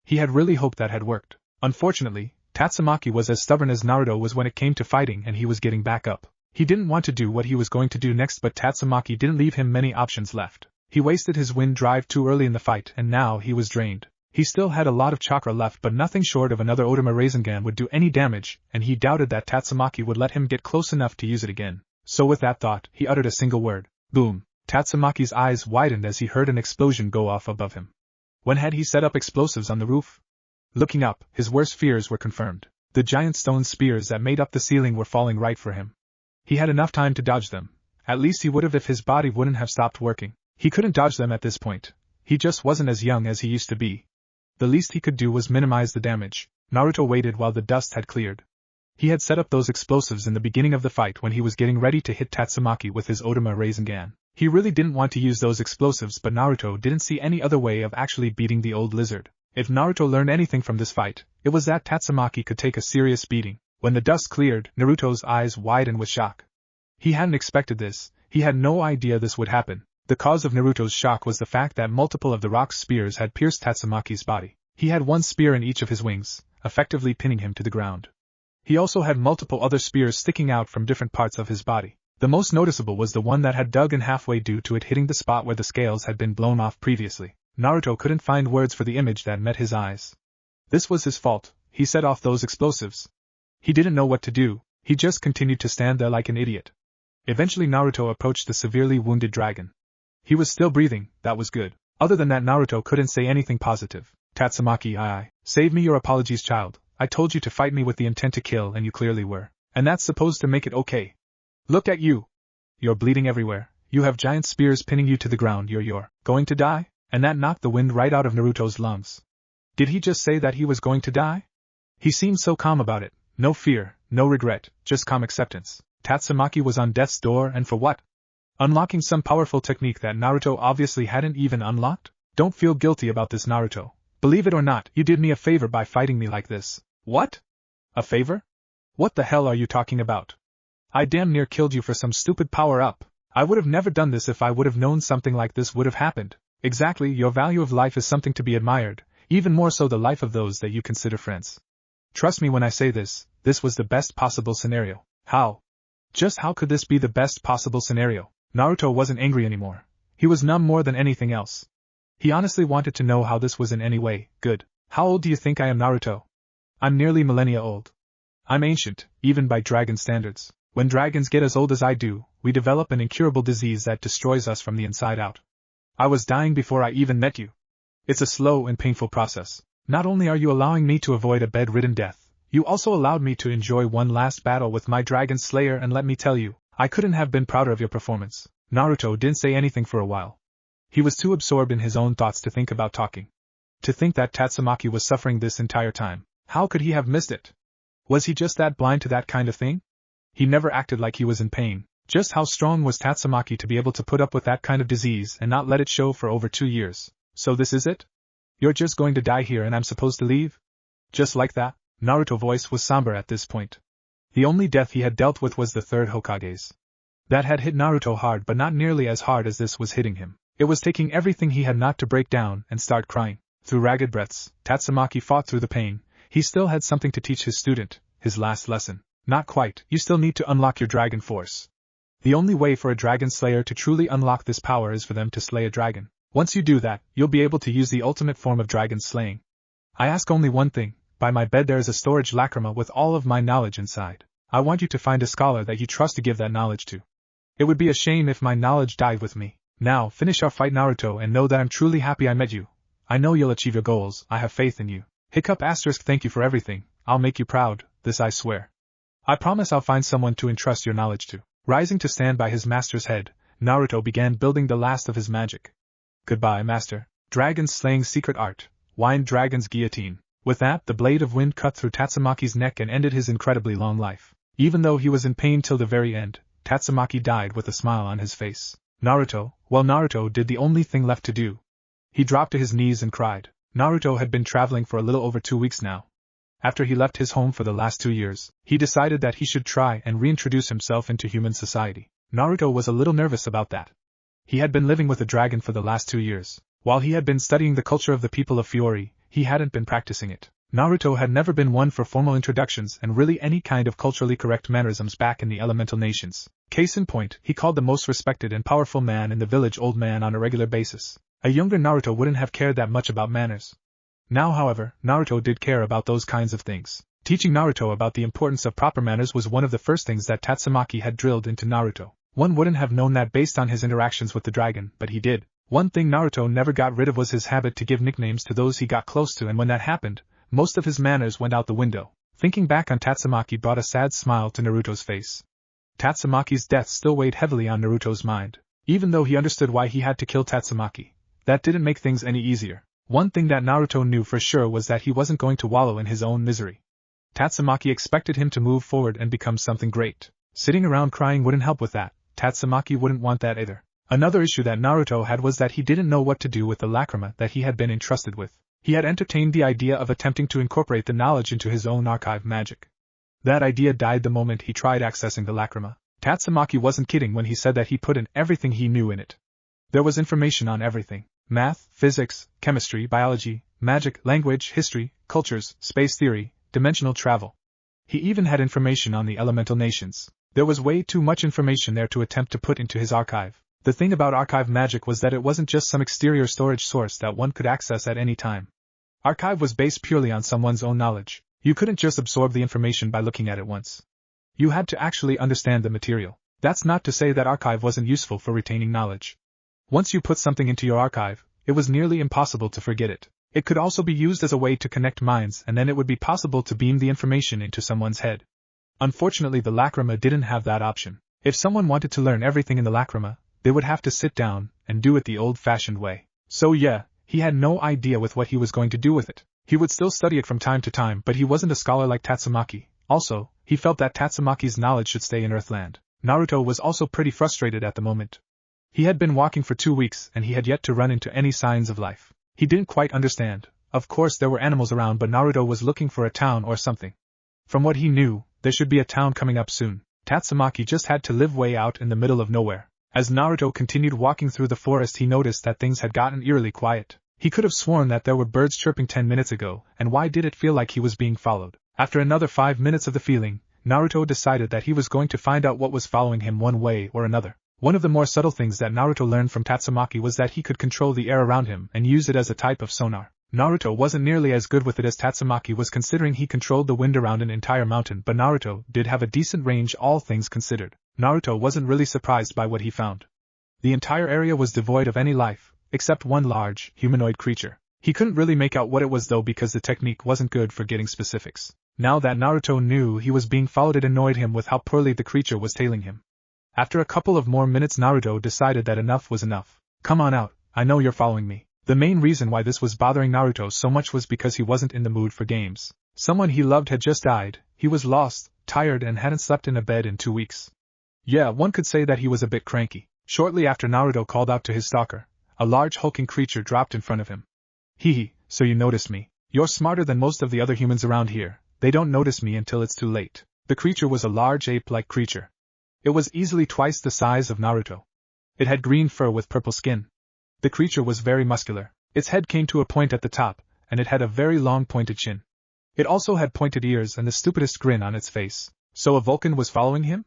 He had really hoped that had worked. Unfortunately, Tatsumaki was as stubborn as Naruto was when it came to fighting, and he was getting back up. He didn't want to do what he was going to do next, but Tatsumaki didn't leave him many options left. He wasted his wind drive too early in the fight, and now he was drained. He still had a lot of chakra left, but nothing short of another Otama Rasengan would do any damage, and he doubted that Tatsumaki would let him get close enough to use it again. So with that thought, he uttered a single word. Boom! Tatsumaki's eyes widened as he heard an explosion go off above him. When had he set up explosives on the roof? Looking up, his worst fears were confirmed. The giant stone spears that made up the ceiling were falling right for him. He had enough time to dodge them. At least he would have if his body wouldn't have stopped working. He couldn't dodge them at this point. He just wasn't as young as he used to be. The least he could do was minimize the damage. Naruto waited while the dust had cleared. He had set up those explosives in the beginning of the fight when he was getting ready to hit Tatsumaki with his Otama Rasengan. He really didn't want to use those explosives, but Naruto didn't see any other way of actually beating the old lizard. If Naruto learned anything from this fight, it was that Tatsumaki could take a serious beating. When the dust cleared, Naruto's eyes widened with shock. He hadn't expected this. He had no idea this would happen. The cause of Naruto's shock was the fact that multiple of the rock's spears had pierced Tatsumaki's body. He had one spear in each of his wings, effectively pinning him to the ground. He also had multiple other spears sticking out from different parts of his body. The most noticeable was the one that had dug in halfway due to it hitting the spot where the scales had been blown off previously. Naruto couldn't find words for the image that met his eyes. This was his fault. He set off those explosives. He didn't know what to do. He just continued to stand there like an idiot. Eventually Naruto approached the severely wounded dragon. He was still breathing, that was good. Other than that Naruto couldn't say anything positive. Tatsumaki, save me your apologies, child. I told you to fight me with the intent to kill and you clearly were. And that's supposed to make it okay. Look at you. You're bleeding everywhere. You have giant spears pinning you to the ground. You're going to die? And that knocked the wind right out of Naruto's lungs. Did he just say that he was going to die? He seemed so calm about it. No fear, no regret, just calm acceptance. Tatsumaki was on death's door, and for what? Unlocking some powerful technique that Naruto obviously hadn't even unlocked? Don't feel guilty about this, Naruto. Believe it or not, you did me a favor by fighting me like this. What? A favor? What the hell are you talking about? I damn near killed you for some stupid power-up. I would have never done this if I would have known something like this would have happened. Exactly, your value of life is something to be admired, even more so the life of those that you consider friends. Trust me when I say this was the best possible scenario. How? Just how could this be the best possible scenario? Naruto wasn't angry anymore. He was numb more than anything else. He honestly wanted to know how this was in any way good. How old do you think I am, Naruto? I'm nearly millennia old. I'm ancient, even by dragon standards. When dragons get as old as I do, we develop an incurable disease that destroys us from the inside out. I was dying before I even met you. It's a slow and painful process. Not only are you allowing me to avoid a bedridden death, you also allowed me to enjoy one last battle with my dragon slayer, and let me tell you, I couldn't have been prouder of your performance. Naruto didn't say anything for a while. He was too absorbed in his own thoughts to think about talking. To think that Tatsumaki was suffering this entire time. How could he have missed it? Was he just that blind to that kind of thing? He never acted like he was in pain. Just how strong was Tatsumaki to be able to put up with that kind of disease and not let it show for over 2 years? So this is it? You're just going to die here and I'm supposed to leave? Just like that? Naruto's voice was somber at this point. The only death he had dealt with was the third Hokage's. That had hit Naruto hard, but not nearly as hard as this was hitting him. It was taking everything he had not to break down and start crying. Through ragged breaths, Tatsumaki fought through the pain. He still had something to teach his student, his last lesson. Not quite, you still need to unlock your dragon force. The only way for a dragon slayer to truly unlock this power is for them to slay a dragon. Once you do that, you'll be able to use the ultimate form of dragon slaying. I ask only one thing. By my bed there is a storage lacrima with all of my knowledge inside. I want you to find a scholar that you trust to give that knowledge to. It would be a shame if my knowledge died with me. Now, finish our fight, Naruto, and know that I'm truly happy I met you. I know you'll achieve your goals, I have faith in you. Hiccup asterisk, thank you for everything, I'll make you proud, this I swear. I promise I'll find someone to entrust your knowledge to. Rising to stand by his master's head, Naruto began building the last of his magic. Goodbye, master. Dragon slaying secret art. Wind dragon's guillotine. With that, the blade of wind cut through Tatsumaki's neck and ended his incredibly long life. Even though he was in pain till the very end, Tatsumaki died with a smile on his face. Naruto did the only thing left to do. He dropped to his knees and cried. Naruto had been traveling for a little over 2 weeks now. After he left his home for the last 2 years, he decided that he should try and reintroduce himself into human society. Naruto was a little nervous about that. He had been living with a dragon for the last 2 years. While he had been studying the culture of the people of Fiori, he hadn't been practicing it. Naruto had never been one for formal introductions and really any kind of culturally correct mannerisms back in the elemental nations. Case in point, he called the most respected and powerful man in the village old man on a regular basis. A younger Naruto wouldn't have cared that much about manners. Now, however, Naruto did care about those kinds of things. Teaching Naruto about the importance of proper manners was one of the first things that Tatsumaki had drilled into Naruto. One wouldn't have known that based on his interactions with the dragon, but he did. One thing Naruto never got rid of was his habit to give nicknames to those he got close to, and when that happened, most of his manners went out the window. Thinking back on Tatsumaki brought a sad smile to Naruto's face. Tatsumaki's death still weighed heavily on Naruto's mind. Even though he understood why he had to kill Tatsumaki, that didn't make things any easier. One thing that Naruto knew for sure was that he wasn't going to wallow in his own misery. Tatsumaki expected him to move forward and become something great. Sitting around crying wouldn't help with that. Tatsumaki wouldn't want that either. Another issue that Naruto had was that he didn't know what to do with the lacrima that he had been entrusted with. He had entertained the idea of attempting to incorporate the knowledge into his own archive magic. That idea died the moment he tried accessing the lacrima. Tatsumaki wasn't kidding when he said that he put in everything he knew in it. There was information on everything. Math, physics, chemistry, biology, magic, language, history, cultures, space theory, dimensional travel. He even had information on the elemental nations. There was way too much information there to attempt to put into his archive. The thing about archive magic was that it wasn't just some exterior storage source that one could access at any time. Archive was based purely on someone's own knowledge. You couldn't just absorb the information by looking at it once. You had to actually understand the material. That's not to say that archive wasn't useful for retaining knowledge. Once you put something into your archive, it was nearly impossible to forget it. It could also be used as a way to connect minds, and then it would be possible to beam the information into someone's head. Unfortunately, the lacrima didn't have that option. If someone wanted to learn everything in the lacrima, they would have to sit down and do it the old-fashioned way. So yeah, he had no idea with what he was going to do with it. He would still study it from time to time, but he wasn't a scholar like Tatsumaki. Also, he felt that Tatsumaki's knowledge should stay in Earthland. Naruto was also pretty frustrated at the moment. He had been walking for 2 weeks and he had yet to run into any signs of life. He didn't quite understand. Of course there were animals around, but Naruto was looking for a town or something. From what he knew, there should be a town coming up soon. Tatsumaki just had to live way out in the middle of nowhere. As Naruto continued walking through the forest, he noticed that things had gotten eerily quiet. He could have sworn that there were birds chirping 10 minutes ago, and why did it feel like he was being followed? After another 5 minutes of the feeling, Naruto decided that he was going to find out what was following him one way or another. One of the more subtle things that Naruto learned from Tatsumaki was that he could control the air around him and use it as a type of sonar. Naruto wasn't nearly as good with it as Tatsumaki was, considering he controlled the wind around an entire mountain, but Naruto did have a decent range, all things considered. Naruto wasn't really surprised by what he found. The entire area was devoid of any life, except one large, humanoid creature. He couldn't really make out what it was though, because the technique wasn't good for getting specifics. Now that Naruto knew he was being followed, it annoyed him with how poorly the creature was tailing him. After a couple of more minutes, Naruto decided that enough was enough. Come on out, I know you're following me. The main reason why this was bothering Naruto so much was because he wasn't in the mood for games. Someone he loved had just died, he was lost, tired, and hadn't slept in a bed in 2 weeks. Yeah, one could say that he was a bit cranky. Shortly after Naruto called out to his stalker, a large hulking creature dropped in front of him. Hee, so you noticed me. You're smarter than most of the other humans around here. They don't notice me until it's too late. The creature was a large ape-like creature. It was easily twice the size of Naruto. It had green fur with purple skin. The creature was very muscular. Its head came to a point at the top, and it had a very long pointed chin. It also had pointed ears and the stupidest grin on its face. So a Vulcan was following him?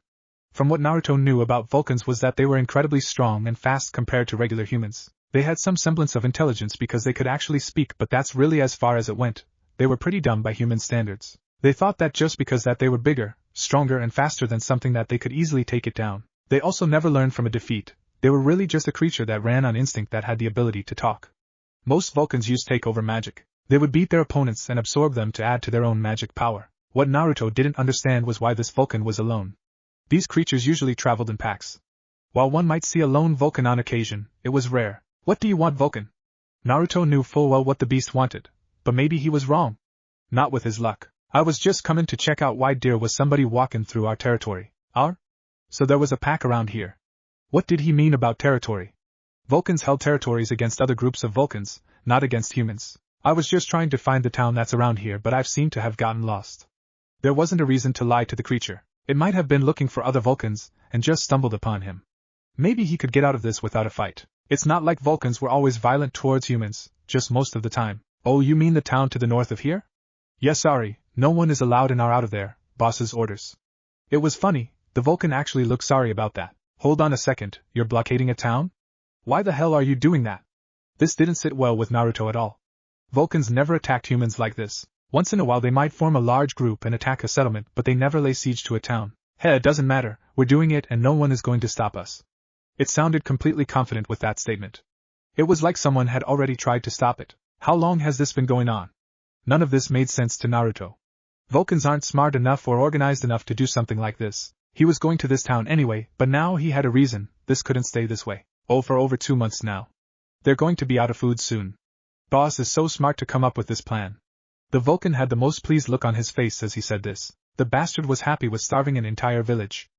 From what Naruto knew about Vulcans was that they were incredibly strong and fast compared to regular humans. They had some semblance of intelligence because they could actually speak, but that's really as far as it went. They were pretty dumb by human standards. They thought that just because that they were bigger, stronger, and faster than something that they could easily take it down. They also never learned from a defeat. They were really just a creature that ran on instinct that had the ability to talk. Most Vulcans used takeover magic. They would beat their opponents and absorb them to add to their own magic power. What Naruto didn't understand was why this Vulcan was alone. These creatures usually traveled in packs. While one might see a lone Vulcan on occasion, it was rare. What do you want, Vulcan? Naruto knew full well what the beast wanted, but maybe he was wrong. Not with his luck. I was just coming to check out why there was somebody walking through our territory. Our? So there was a pack around here. What did he mean about territory? Vulcans held territories against other groups of Vulcans, not against humans. I was just trying to find the town that's around here, but I've seemed to have gotten lost. There wasn't a reason to lie to the creature. It might have been looking for other Vulcans, and just stumbled upon him. Maybe he could get out of this without a fight. It's not like Vulcans were always violent towards humans, just most of the time. Oh, you mean the town to the north of here? Yes, sorry, no one is allowed in or out of there, boss's orders. It was funny, the Vulcan actually looked sorry about that. Hold on a second, you're blockading a town? Why the hell are you doing that? This didn't sit well with Naruto at all. Vulcans never attacked humans like this. Once in a while they might form a large group and attack a settlement, but they never lay siege to a town. Hey, it doesn't matter, we're doing it and no one is going to stop us. It sounded completely confident with that statement. It was like someone had already tried to stop it. How long has this been going on? None of this made sense to Naruto. Vulcans aren't smart enough or organized enough to do something like this. He was going to this town anyway, but now he had a reason. This couldn't stay this way. Oh, for over 2 months now. They're going to be out of food soon. Boss is so smart to come up with this plan. The Vulcan had the most pleased look on his face as he said this. The bastard was happy with starving an entire village.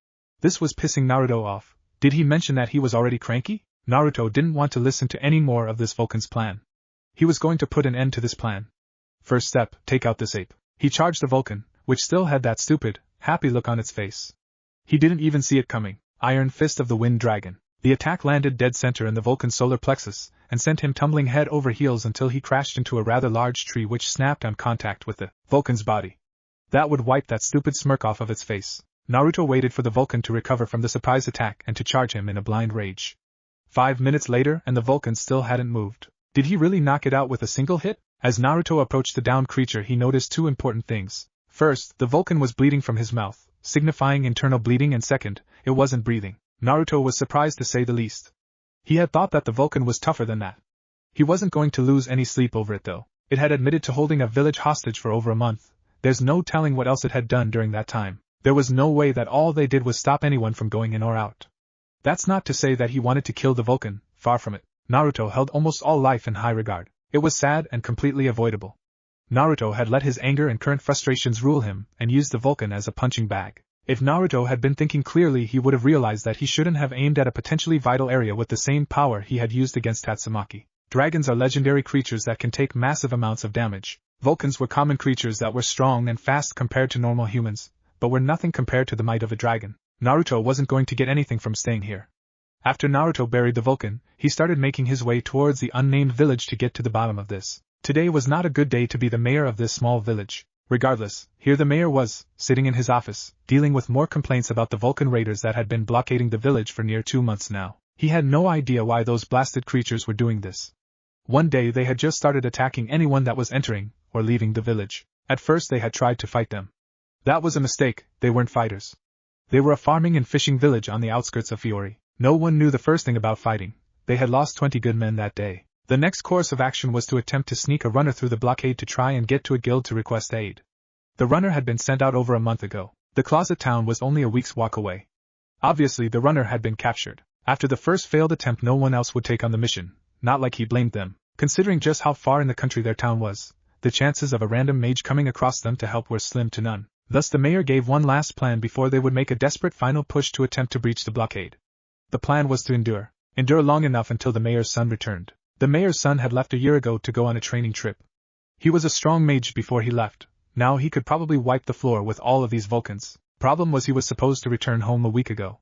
This was pissing Naruto off. Did he mention that he was already cranky? Naruto didn't want to listen to any more of this Vulcan's plan. He was going to put an end to this plan. First step, take out this ape. He charged the Vulcan, which still had that stupid, happy look on its face. He didn't even see it coming. Iron Fist of the Wind Dragon. The attack landed dead center in the Vulcan's solar plexus, and sent him tumbling head over heels until he crashed into a rather large tree which snapped on contact with the Vulcan's body. That would wipe that stupid smirk off of its face. Naruto waited for the Vulcan to recover from the surprise attack and to charge him in a blind rage. 5 minutes later and the Vulcan still hadn't moved. Did he really knock it out with a single hit? As Naruto approached the downed creature, he noticed 2 important things. First, the Vulcan was bleeding from his mouth, signifying internal bleeding, and second, it wasn't breathing. Naruto was surprised to say the least. He had thought that the Vulcan was tougher than that. He wasn't going to lose any sleep over it though. It had admitted to holding a village hostage for over a month. There's no telling what else it had done during that time. There was no way that all they did was stop anyone from going in or out. That's not to say that he wanted to kill the Vulcan, far from it. Naruto held almost all life in high regard. It was sad and completely avoidable. Naruto had let his anger and current frustrations rule him, and used the Vulcan as a punching bag. If Naruto had been thinking clearly, he would have realized that he shouldn't have aimed at a potentially vital area with the same power he had used against Tatsumaki. Dragons are legendary creatures that can take massive amounts of damage. Vulcans were common creatures that were strong and fast compared to normal humans, but were nothing compared to the might of a dragon. Naruto wasn't going to get anything from staying here. After Naruto buried the Vulcan, he started making his way towards the unnamed village to get to the bottom of this. Today was not a good day to be the mayor of this small village. Regardless, here the mayor was, sitting in his office, dealing with more complaints about the Vulcan raiders that had been blockading the village for near 2 months now. He had no idea why those blasted creatures were doing this. One day they had just started attacking anyone that was entering or leaving the village. At first they had tried to fight them. That was a mistake, they weren't fighters. They were a farming and fishing village on the outskirts of Fiori. No one knew the first thing about fighting. They had lost 20 good men that day. The next course of action was to attempt to sneak a runner through the blockade to try and get to a guild to request aid. The runner had been sent out over a month ago. The closet town was only a week's walk away. Obviously the runner had been captured. After the first failed attempt, no one else would take on the mission, not like he blamed them. Considering just how far in the country their town was, the chances of a random mage coming across them to help were slim to none. Thus the mayor gave one last plan before they would make a desperate final push to attempt to breach the blockade. The plan was to endure long enough until the mayor's son returned. The mayor's son had left a year ago to go on a training trip. He was a strong mage before he left. Now he could probably wipe the floor with all of these Vulcans. Problem was he was supposed to return home a week ago.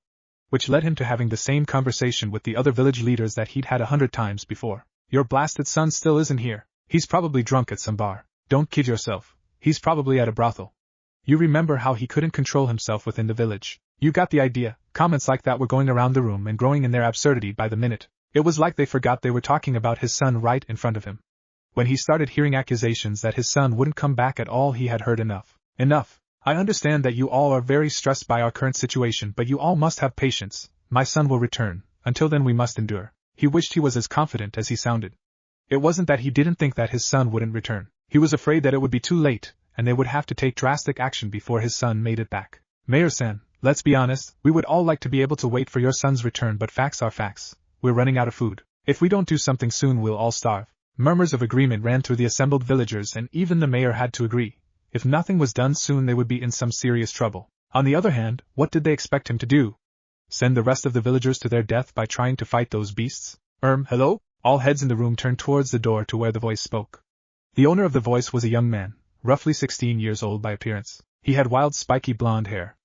Which led him to having the same conversation with the other village leaders that he'd had 100 times before. Your blasted son still isn't here. He's probably drunk at some bar. Don't kid yourself. He's probably at a brothel. You remember how he couldn't control himself within the village. You got the idea. Comments like that were going around the room and growing in their absurdity by the minute. It was like they forgot they were talking about his son right in front of him. When he started hearing accusations that his son wouldn't come back at all, he had heard enough. Enough. I understand that you all are very stressed by our current situation, but you all must have patience. My son will return. Until then we must endure. He wished he was as confident as he sounded. It wasn't that he didn't think that his son wouldn't return. He was afraid that it would be too late, and they would have to take drastic action before his son made it back. Mayor-san, let's be honest, we would all like to be able to wait for your son's return, but facts are facts. We're running out of food. If we don't do something soon, we'll all starve. Murmurs of agreement ran through the assembled villagers, and even the mayor had to agree. If nothing was done soon, they would be in some serious trouble. On the other hand, what did they expect him to do? Send the rest of the villagers to their death by trying to fight those beasts? Hello? All heads in the room turned towards the door to where the voice spoke. The owner of the voice was a young man, roughly 16 years old by appearance. He had wild spiky blonde hair.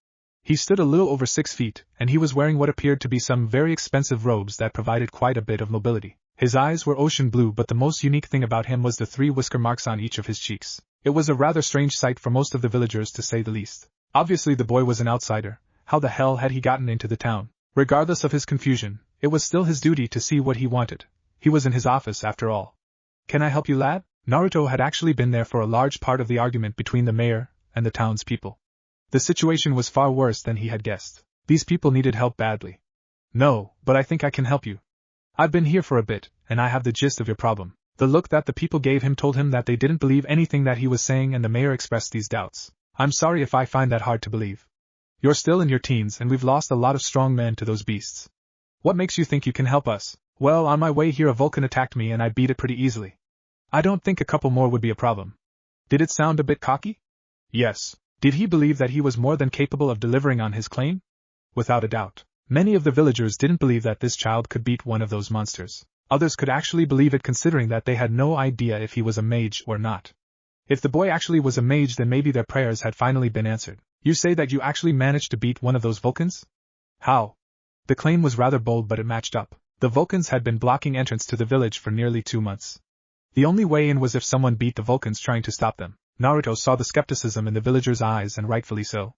He stood a little over 6 feet, and he was wearing what appeared to be some very expensive robes that provided quite a bit of mobility. His eyes were ocean blue, but the most unique thing about him was the 3 whisker marks on each of his cheeks. It was a rather strange sight for most of the villagers, to say the least. Obviously the boy was an outsider. How the hell had he gotten into the town? Regardless of his confusion, it was still his duty to see what he wanted. He was in his office after all. Can I help you, lad? Naruto had actually been there for a large part of the argument between the mayor and the townspeople. The situation was far worse than he had guessed. These people needed help badly. No, but I think I can help you. I've been here for a bit, and I have the gist of your problem. The look that the people gave him told him that they didn't believe anything that he was saying, and the mayor expressed these doubts. I'm sorry if I find that hard to believe. You're still in your teens, and we've lost a lot of strong men to those beasts. What makes you think you can help us? Well, on my way here a Vulcan attacked me and I beat it pretty easily. I don't think a couple more would be a problem. Did it sound a bit cocky? Yes. Did he believe that he was more than capable of delivering on his claim? Without a doubt. Many of the villagers didn't believe that this child could beat one of those monsters. Others could actually believe it, considering that they had no idea if he was a mage or not. If the boy actually was a mage, then maybe their prayers had finally been answered. You say that you actually managed to beat one of those Vulcans? How? The claim was rather bold, but it matched up. The Vulcans had been blocking entrance to the village for nearly 2 months. The only way in was if someone beat the Vulcans trying to stop them. Naruto saw the skepticism in the villagers' eyes, and rightfully so.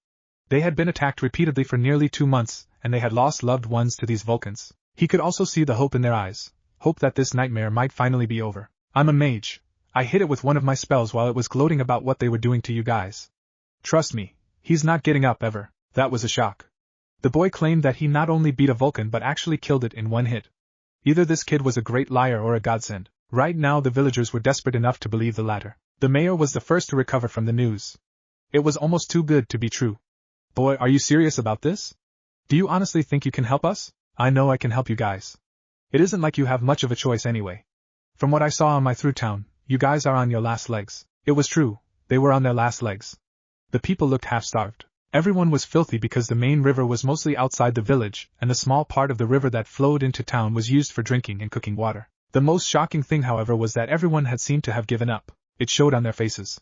They had been attacked repeatedly for nearly 2 months, and they had lost loved ones to these Vulcans. He could also see the hope in their eyes. Hope that this nightmare might finally be over. I'm a mage. I hit it with one of my spells while it was gloating about what they were doing to you guys. Trust me, he's not getting up ever. That was a shock. The boy claimed that he not only beat a Vulcan but actually killed it in one hit. Either this kid was a great liar or a godsend. Right now the villagers were desperate enough to believe the latter. The mayor was the first to recover from the news. It was almost too good to be true. Boy, are you serious about this? Do you honestly think you can help us? I know I can help you guys. It isn't like you have much of a choice anyway. From what I saw on my through town, you guys are on your last legs. It was true, they were on their last legs. The people looked half-starved. Everyone was filthy because the main river was mostly outside the village, and the small part of the river that flowed into town was used for drinking and cooking water. The most shocking thing, however, was that everyone had seemed to have given up. It showed on their faces.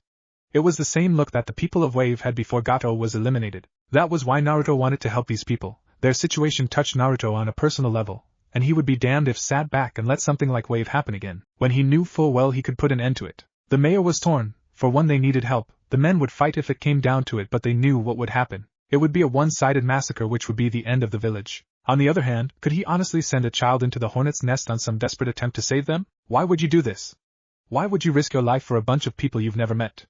It was the same look that the people of Wave had before Gato was eliminated. That was why Naruto wanted to help these people. Their situation touched Naruto on a personal level, and he would be damned if sat back and let something like Wave happen again, when he knew full well he could put an end to it. The mayor was torn. For one, they needed help. The men would fight if it came down to it, but they knew what would happen. It would be a one-sided massacre which would be the end of the village. On the other hand, could he honestly send a child into the hornet's nest on some desperate attempt to save them? Why would you do this? Why would you risk your life for a bunch of people you've never met?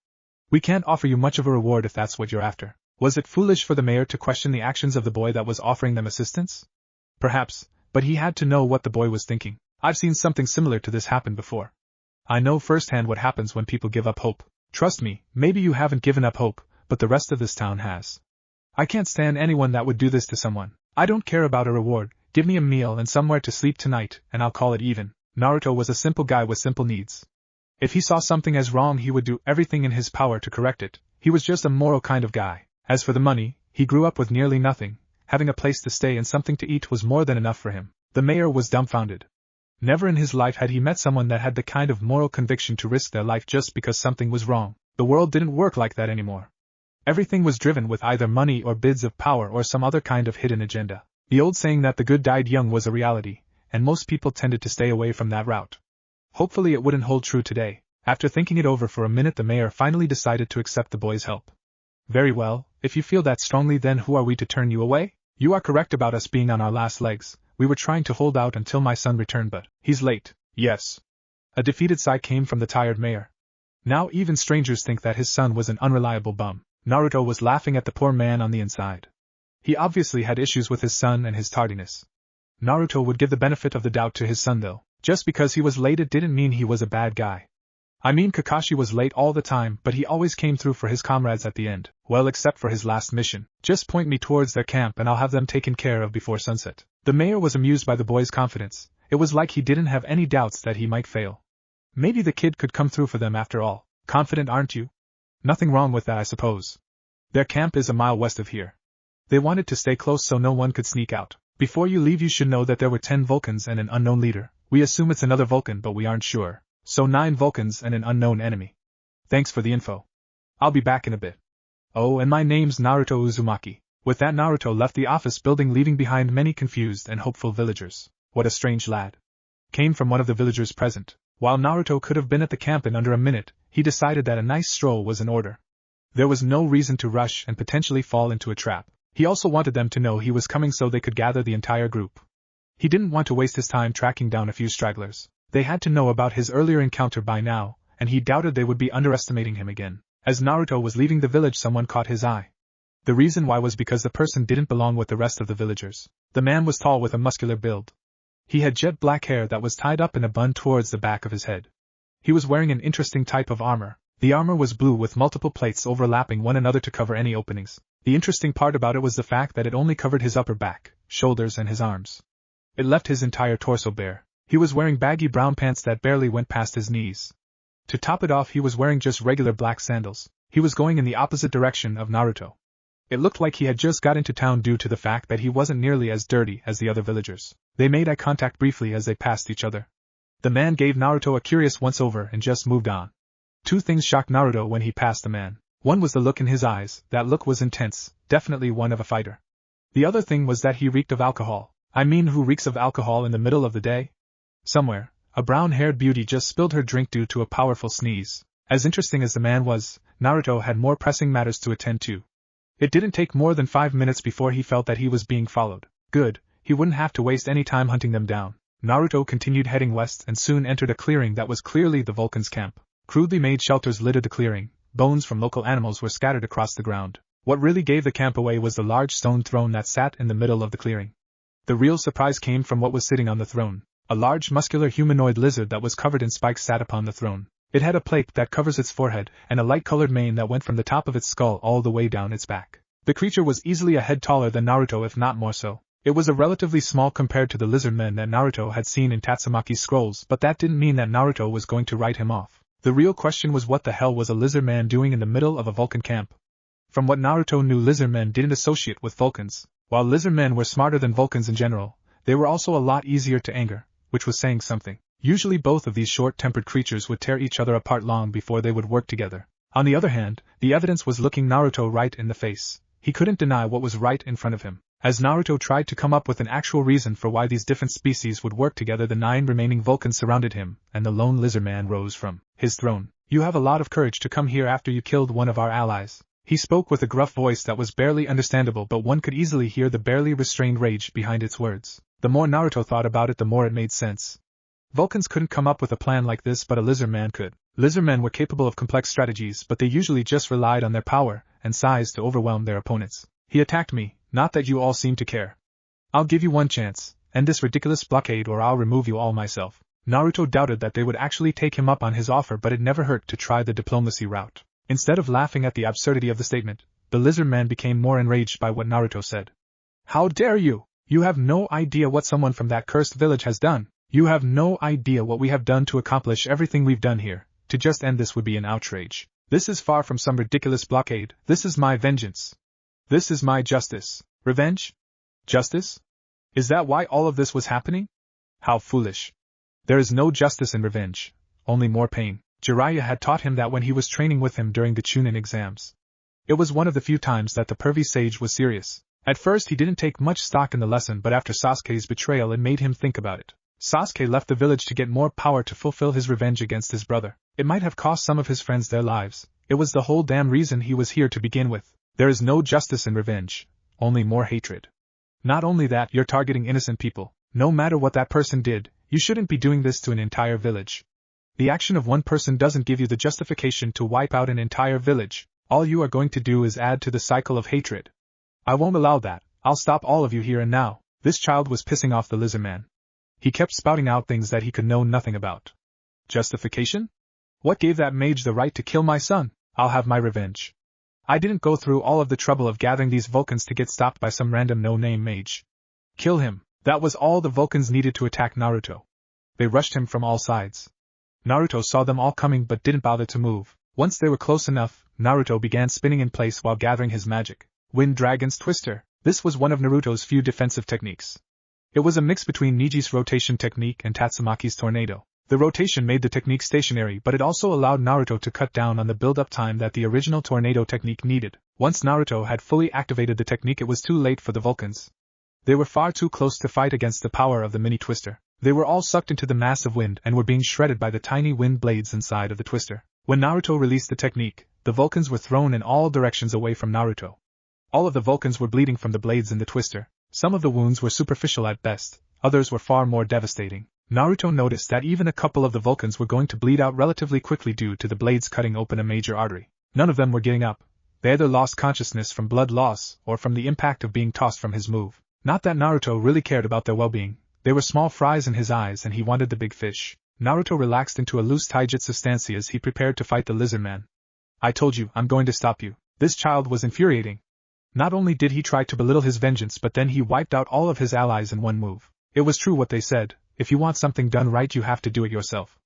We can't offer you much of a reward if that's what you're after. Was it foolish for the mayor to question the actions of the boy that was offering them assistance? Perhaps, but he had to know what the boy was thinking. I've seen something similar to this happen before. I know firsthand what happens when people give up hope. Trust me, maybe you haven't given up hope, but the rest of this town has. I can't stand anyone that would do this to someone. I don't care about a reward. Give me a meal and somewhere to sleep tonight, and I'll call it even. Naruto was a simple guy with simple needs. If he saw something as wrong, he would do everything in his power to correct it. He was just a moral kind of guy. As for the money, he grew up with nearly nothing. Having a place to stay and something to eat was more than enough for him. The mayor was dumbfounded. Never in his life had he met someone that had the kind of moral conviction to risk their life just because something was wrong. The world didn't work like that anymore. Everything was driven with either money or bids of power or some other kind of hidden agenda. The old saying that the good died young was a reality, and most people tended to stay away from that route. Hopefully it wouldn't hold true today. After thinking it over for a minute, the mayor finally decided to accept the boy's help. Very well, if you feel that strongly, then who are we to turn you away? You are correct about us being on our last legs. We were trying to hold out until my son returned, but he's late. Yes. A defeated sigh came from the tired mayor. Now even strangers think that his son was an unreliable bum. Naruto was laughing at the poor man on the inside. He obviously had issues with his son and his tardiness. Naruto would give the benefit of the doubt to his son though. Just because he was late, it didn't mean he was a bad guy. I mean, Kakashi was late all the time, but he always came through for his comrades at the end. Well, except for his last mission. Just point me towards their camp and I'll have them taken care of before sunset. The mayor was amused by the boy's confidence. It was like he didn't have any doubts that he might fail. Maybe the kid could come through for them after all. Confident, aren't you? Nothing wrong with that, I suppose. Their camp is a mile west of here. They wanted to stay close so no one could sneak out. Before you leave, you should know that there were 10 Vulcans and an unknown leader. We assume it's another Vulcan, but we aren't sure. So 9 Vulcans and an unknown enemy. Thanks for the info. I'll be back in a bit. Oh, and my name's Naruto Uzumaki. With that, Naruto left the office building, leaving behind many confused and hopeful villagers. What a strange lad. Came from one of the villagers present. While Naruto could have been at the camp in under a minute, he decided that a nice stroll was in order. There was no reason to rush and potentially fall into a trap. He also wanted them to know he was coming so they could gather the entire group. He didn't want to waste his time tracking down a few stragglers. They had to know about his earlier encounter by now, and he doubted they would be underestimating him again. As Naruto was leaving the village, someone caught his eye. The reason why was because the person didn't belong with the rest of the villagers. The man was tall with a muscular build. He had jet black hair that was tied up in a bun towards the back of his head. He was wearing an interesting type of armor. The armor was blue with multiple plates overlapping one another to cover any openings. The interesting part about it was the fact that it only covered his upper back, shoulders and his arms. It left his entire torso bare. He was wearing baggy brown pants that barely went past his knees. To top it off, he was wearing just regular black sandals. He was going in the opposite direction of Naruto. It looked like he had just got into town due to the fact that he wasn't nearly as dirty as the other villagers. They made eye contact briefly as they passed each other. The man gave Naruto a curious once-over and just moved on. 2 things shocked Naruto when he passed the man. One was the look in his eyes. That look was intense, definitely one of a fighter. The other thing was that he reeked of alcohol. I mean, who reeks of alcohol in the middle of the day? Somewhere, a brown-haired beauty just spilled her drink due to a powerful sneeze. As interesting as the man was, Naruto had more pressing matters to attend to. It didn't take more than 5 minutes before he felt that he was being followed. Good, he wouldn't have to waste any time hunting them down. Naruto continued heading west and soon entered a clearing that was clearly the Vulcan's camp. Crudely made shelters littered the clearing. Bones from local animals were scattered across the ground. What really gave the camp away was the large stone throne that sat in the middle of the clearing. The real surprise came from what was sitting on the throne. A large muscular humanoid lizard that was covered in spikes sat upon the throne. It had a plate that covers its forehead, and a light-colored mane that went from the top of its skull all the way down its back. The creature was easily a head taller than Naruto, if not more so. It was a relatively small compared to the lizard men that Naruto had seen in Tatsumaki's scrolls, but that didn't mean that Naruto was going to write him off. The real question was, what the hell was a lizard man doing in the middle of a Vulcan camp? From what Naruto knew, lizard men didn't associate with Vulcans. While lizard men were smarter than Vulcans in general, they were also a lot easier to anger, which was saying something. Usually both of these short-tempered creatures would tear each other apart long before they would work together. On the other hand, the evidence was looking Naruto right in the face. He couldn't deny what was right in front of him. As Naruto tried to come up with an actual reason for why these different species would work together, the 9 remaining Vulcans surrounded him, and the lone lizard man rose from his throne. "You have a lot of courage to come here after you killed one of our allies." He spoke with a gruff voice that was barely understandable, but one could easily hear the barely restrained rage behind its words. The more Naruto thought about it, the more it made sense. Vulcans couldn't come up with a plan like this, but a lizard man could. Lizard men were capable of complex strategies, but they usually just relied on their power and size to overwhelm their opponents. "He attacked me, not that you all seem to care. I'll give you one chance, end this ridiculous blockade, or I'll remove you all myself." Naruto doubted that they would actually take him up on his offer, but it never hurt to try the diplomacy route. Instead of laughing at the absurdity of the statement, the lizard man became more enraged by what Naruto said. "How dare you! You have no idea what someone from that cursed village has done. You have no idea what we have done to accomplish everything we've done here. To just end this would be an outrage. This is far from some ridiculous blockade. This is my vengeance. This is my justice." Revenge? Justice? Is that why all of this was happening? How foolish. There is no justice in revenge, only more pain. Jiraiya had taught him that when he was training with him during the Chunin exams. It was one of the few times that the pervy sage was serious. At first he didn't take much stock in the lesson, but after Sasuke's betrayal it made him think about it. Sasuke left the village to get more power to fulfill his revenge against his brother. It might have cost some of his friends their lives. It was the whole damn reason he was here to begin with. There is no justice in revenge, only more hatred. Not only that, you're targeting innocent people. No matter what that person did, you shouldn't be doing this to an entire village. The action of one person doesn't give you the justification to wipe out an entire village. All you are going to do is add to the cycle of hatred. I won't allow that. I'll stop all of you here and now. This child was pissing off the lizard man. He kept spouting out things that he could know nothing about. Justification? What gave that mage the right to kill my son? I'll have my revenge. I didn't go through all of the trouble of gathering these Vulcans to get stopped by some random no-name mage. Kill him. That was all the Vulcans needed to attack Naruto. They rushed him from all sides. Naruto saw them all coming but didn't bother to move. Once they were close enough, Naruto began spinning in place while gathering his magic. Wind Dragon's Twister. This was one of Naruto's few defensive techniques. It was a mix between Niji's rotation technique and Tatsumaki's tornado. The rotation made the technique stationary, but it also allowed Naruto to cut down on the build-up time that the original tornado technique needed. Once Naruto had fully activated the technique, it was too late for the Vulcans. They were far too close to fight against the power of the mini twister. They were all sucked into the massive wind and were being shredded by the tiny wind blades inside of the twister. When Naruto released the technique, the Vulcans were thrown in all directions away from Naruto. All of the Vulcans were bleeding from the blades in the twister. Some of the wounds were superficial at best, others were far more devastating. Naruto noticed that even a couple of the Vulcans were going to bleed out relatively quickly due to the blades cutting open a major artery. None of them were getting up. They either lost consciousness from blood loss or from the impact of being tossed from his move. Not that Naruto really cared about their well-being. They were small fries in his eyes and he wanted the big fish. Naruto relaxed into a loose taijutsu stance as he prepared to fight the lizard man. I told you, I'm going to stop you. This child was infuriating. Not only did he try to belittle his vengeance, but then he wiped out all of his allies in one move. It was true what they said, if you want something done right you have to do it yourself.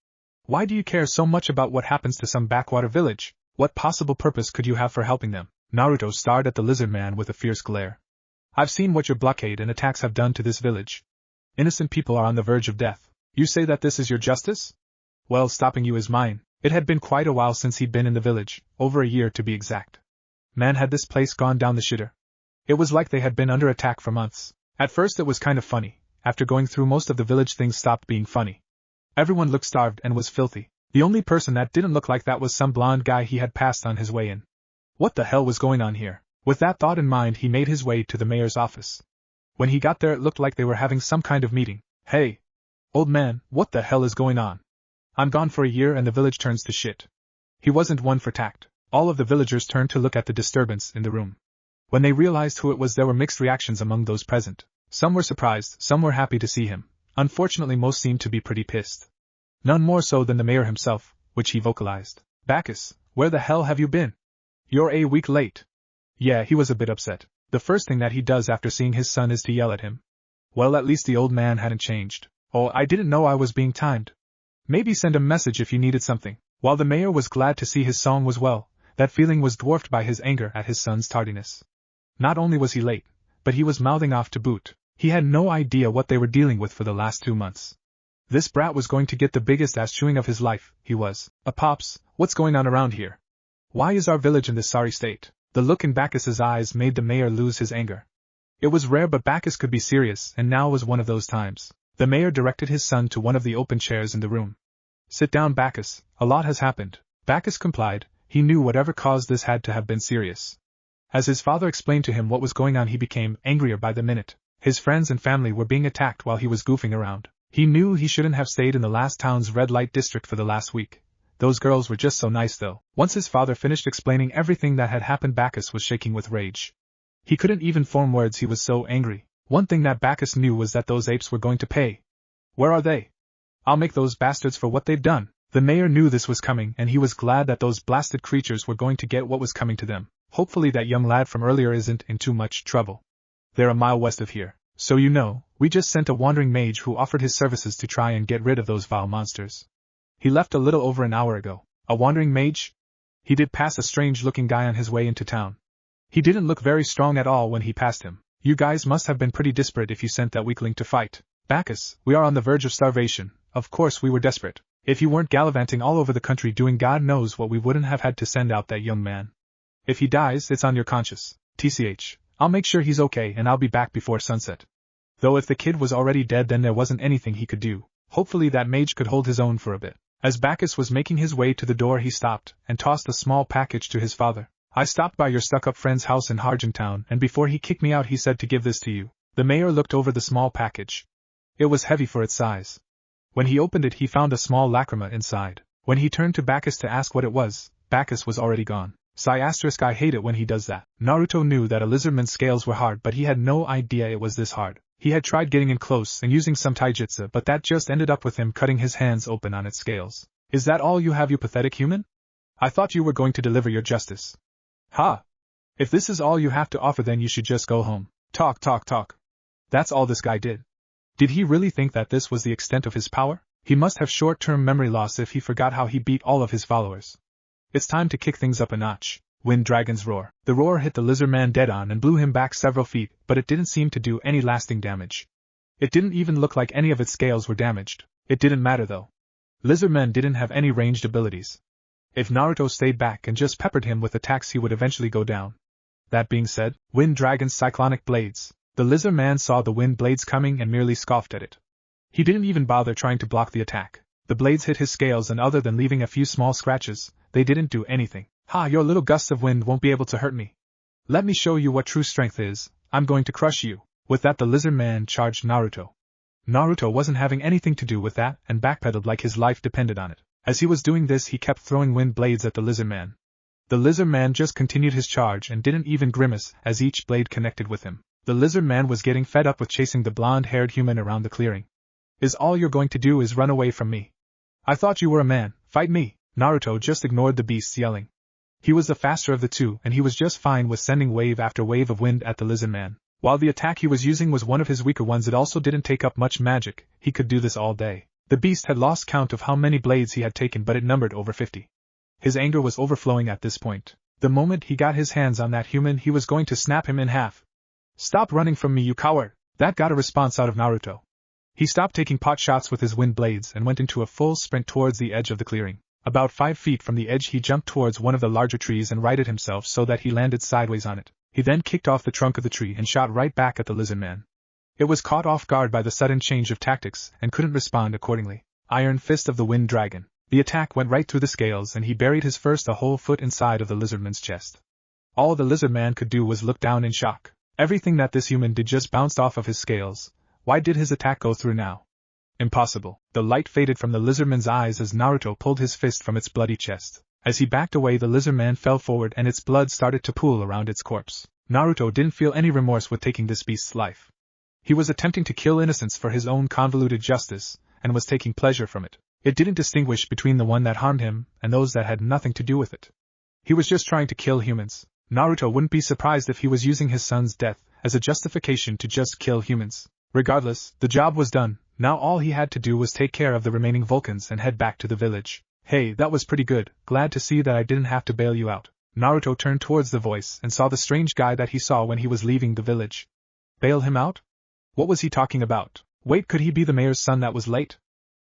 Why do you care so much about what happens to some backwater village? What possible purpose could you have for helping them? Naruto stared at the lizard man with a fierce glare. I've seen what your blockade and attacks have done to this village. Innocent people are on the verge of death. You say that this is your justice? Well, stopping you is mine. It had been quite a while since he'd been in the village, over a year to be exact. Man, had this place gone down the shitter. It was like they had been under attack for months. At first it was kind of funny. After going through most of the village, things stopped being funny. Everyone looked starved and was filthy. The only person that didn't look like that was some blonde guy he had passed on his way in. What the hell was going on here? With that thought in mind, he made his way to the mayor's office. When he got there, it looked like they were having some kind of meeting. Hey, old man, what the hell is going on? I'm gone for a year and the village turns to shit. He wasn't one for tact. All of the villagers turned to look at the disturbance in the room. When they realized who it was, there were mixed reactions among those present. Some were surprised, some were happy to see him, Unfortunately, most seemed to be pretty pissed. None more so than the mayor himself, which he vocalized. Bacchus, where the hell have you been? You're a week late. Yeah, he was a bit upset. The first thing that he does after seeing his son is to yell at him. Well, at least the old man hadn't changed. Oh, I didn't know I was being timed. Maybe send a message if you needed something. While the mayor was glad to see his song was well, that feeling was dwarfed by his anger at his son's tardiness. Not only was he late, but he was mouthing off to boot. He had no idea what they were dealing with for the last 2 months. This brat was going to get the biggest ass chewing of his life, he was. Pops, what's going on around here? Why is our village in this sorry state? The look in Bacchus's eyes made the mayor lose his anger. It was rare, but Bacchus could be serious, and now was one of those times. The mayor directed his son to one of the open chairs in the room. Sit down, Bacchus, a lot has happened. Bacchus complied. He knew whatever caused this had to have been serious. As his father explained to him what was going on, he became angrier by the minute. His friends and family were being attacked while he was goofing around. He knew he shouldn't have stayed in the last town's red light district for the last week. Those girls were just so nice though. Once his father finished explaining everything that had happened, Bacchus was shaking with rage. He couldn't even form words, he was so angry. One thing that Bacchus knew was that those apes were going to pay. Where are they? I'll make those bastards for what they've done. The mayor knew this was coming, and he was glad that those blasted creatures were going to get what was coming to them. Hopefully that young lad from earlier isn't in too much trouble. They're a mile west of here. So you know, we just sent a wandering mage who offered his services to try and get rid of those vile monsters. He left a little over an hour ago. A wandering mage? He did pass a strange-looking guy on his way into town. He didn't look very strong at all when he passed him. You guys must have been pretty desperate if you sent that weakling to fight. Bacchus, we are on the verge of starvation. Of course we were desperate. If you weren't gallivanting all over the country doing God knows what, we wouldn't have had to send out that young man. If he dies, it's on your conscience. TCH. I'll make sure he's okay, and I'll be back before sunset. Though if the kid was already dead, then there wasn't anything he could do. Hopefully that mage could hold his own for a bit. As Bacchus was making his way to the door, he stopped and tossed a small package to his father. I stopped by your stuck-up friend's house in Hargentown, and before he kicked me out he said to give this to you. The mayor looked over the small package. It was heavy for its size. When he opened it, he found a small lacrima inside. When he turned to Bacchus to ask what it was, Bacchus was already gone. I hate it when he does that. Naruto knew that a lizardman's scales were hard, but he had no idea it was this hard. He had tried getting in close and using some taijutsu, but that just ended up with him cutting his hands open on its scales. Is that all you have, you pathetic human? I thought you were going to deliver your justice. Ha! If this is all you have to offer, then you should just go home. Talk. That's all this guy did. Did he really think that this was the extent of his power? He must have short-term memory loss if he forgot how he beat all of his followers. It's time to kick things up a notch. Wind Dragon's roar. The roar hit the lizard man dead on and blew him back several feet, but it didn't seem to do any lasting damage. It didn't even look like any of its scales were damaged. It didn't matter though. Lizardmen didn't have any ranged abilities. If Naruto stayed back and just peppered him with attacks, he would eventually go down. That being said, Wind Dragon's cyclonic blades. The lizard man saw the wind blades coming and merely scoffed at it. He didn't even bother trying to block the attack. The blades hit his scales, and other than leaving a few small scratches, they didn't do anything. Ha, your little gusts of wind won't be able to hurt me. Let me show you what true strength is. I'm going to crush you. With that, the lizard man charged Naruto. Naruto wasn't having anything to do with that and backpedaled like his life depended on it. As he was doing this, he kept throwing wind blades at the lizard man. The lizard man just continued his charge and didn't even grimace as each blade connected with him. The lizard man was getting fed up with chasing the blonde-haired human around the clearing. Is all you're going to do is run away from me? I thought you were a man. Fight me. Naruto just ignored the beast's yelling. He was the faster of the two, and he was just fine with sending wave after wave of wind at the lizard man. While the attack he was using was one of his weaker ones, it also didn't take up much magic. He could do this all day. The beast had lost count of how many blades he had taken, but it numbered over 50. His anger was overflowing at this point. The moment he got his hands on that human, he was going to snap him in half. Stop running from me, you coward! That got a response out of Naruto. He stopped taking pot shots with his wind blades and went into a full sprint towards the edge of the clearing. About 5 feet from the edge, he jumped towards one of the larger trees and righted himself so that he landed sideways on it. He then kicked off the trunk of the tree and shot right back at the lizard man. It was caught off guard by the sudden change of tactics and couldn't respond accordingly. Iron Fist of the Wind Dragon. The attack went right through the scales and he buried his fist a whole foot inside of the lizardman's chest. All the lizard man could do was look down in shock. Everything that this human did just bounced off of his scales. Why did his attack go through now? Impossible. The light faded from the lizardman's eyes as Naruto pulled his fist from its bloody chest. As he backed away, the lizardman fell forward and its blood started to pool around its corpse. Naruto didn't feel any remorse with taking this beast's life. He was attempting to kill innocents for his own convoluted justice, and was taking pleasure from it. It didn't distinguish between the one that harmed him and those that had nothing to do with it. He was just trying to kill humans. Naruto wouldn't be surprised if he was using his son's death as a justification to just kill humans. Regardless, the job was done. Now all he had to do was take care of the remaining Vulcans and head back to the village. Hey, that was pretty good, glad to see that I didn't have to bail you out. Naruto turned towards the voice and saw the strange guy that he saw when he was leaving the village. Bail him out? What was he talking about? Wait, could he be the mayor's son that was late?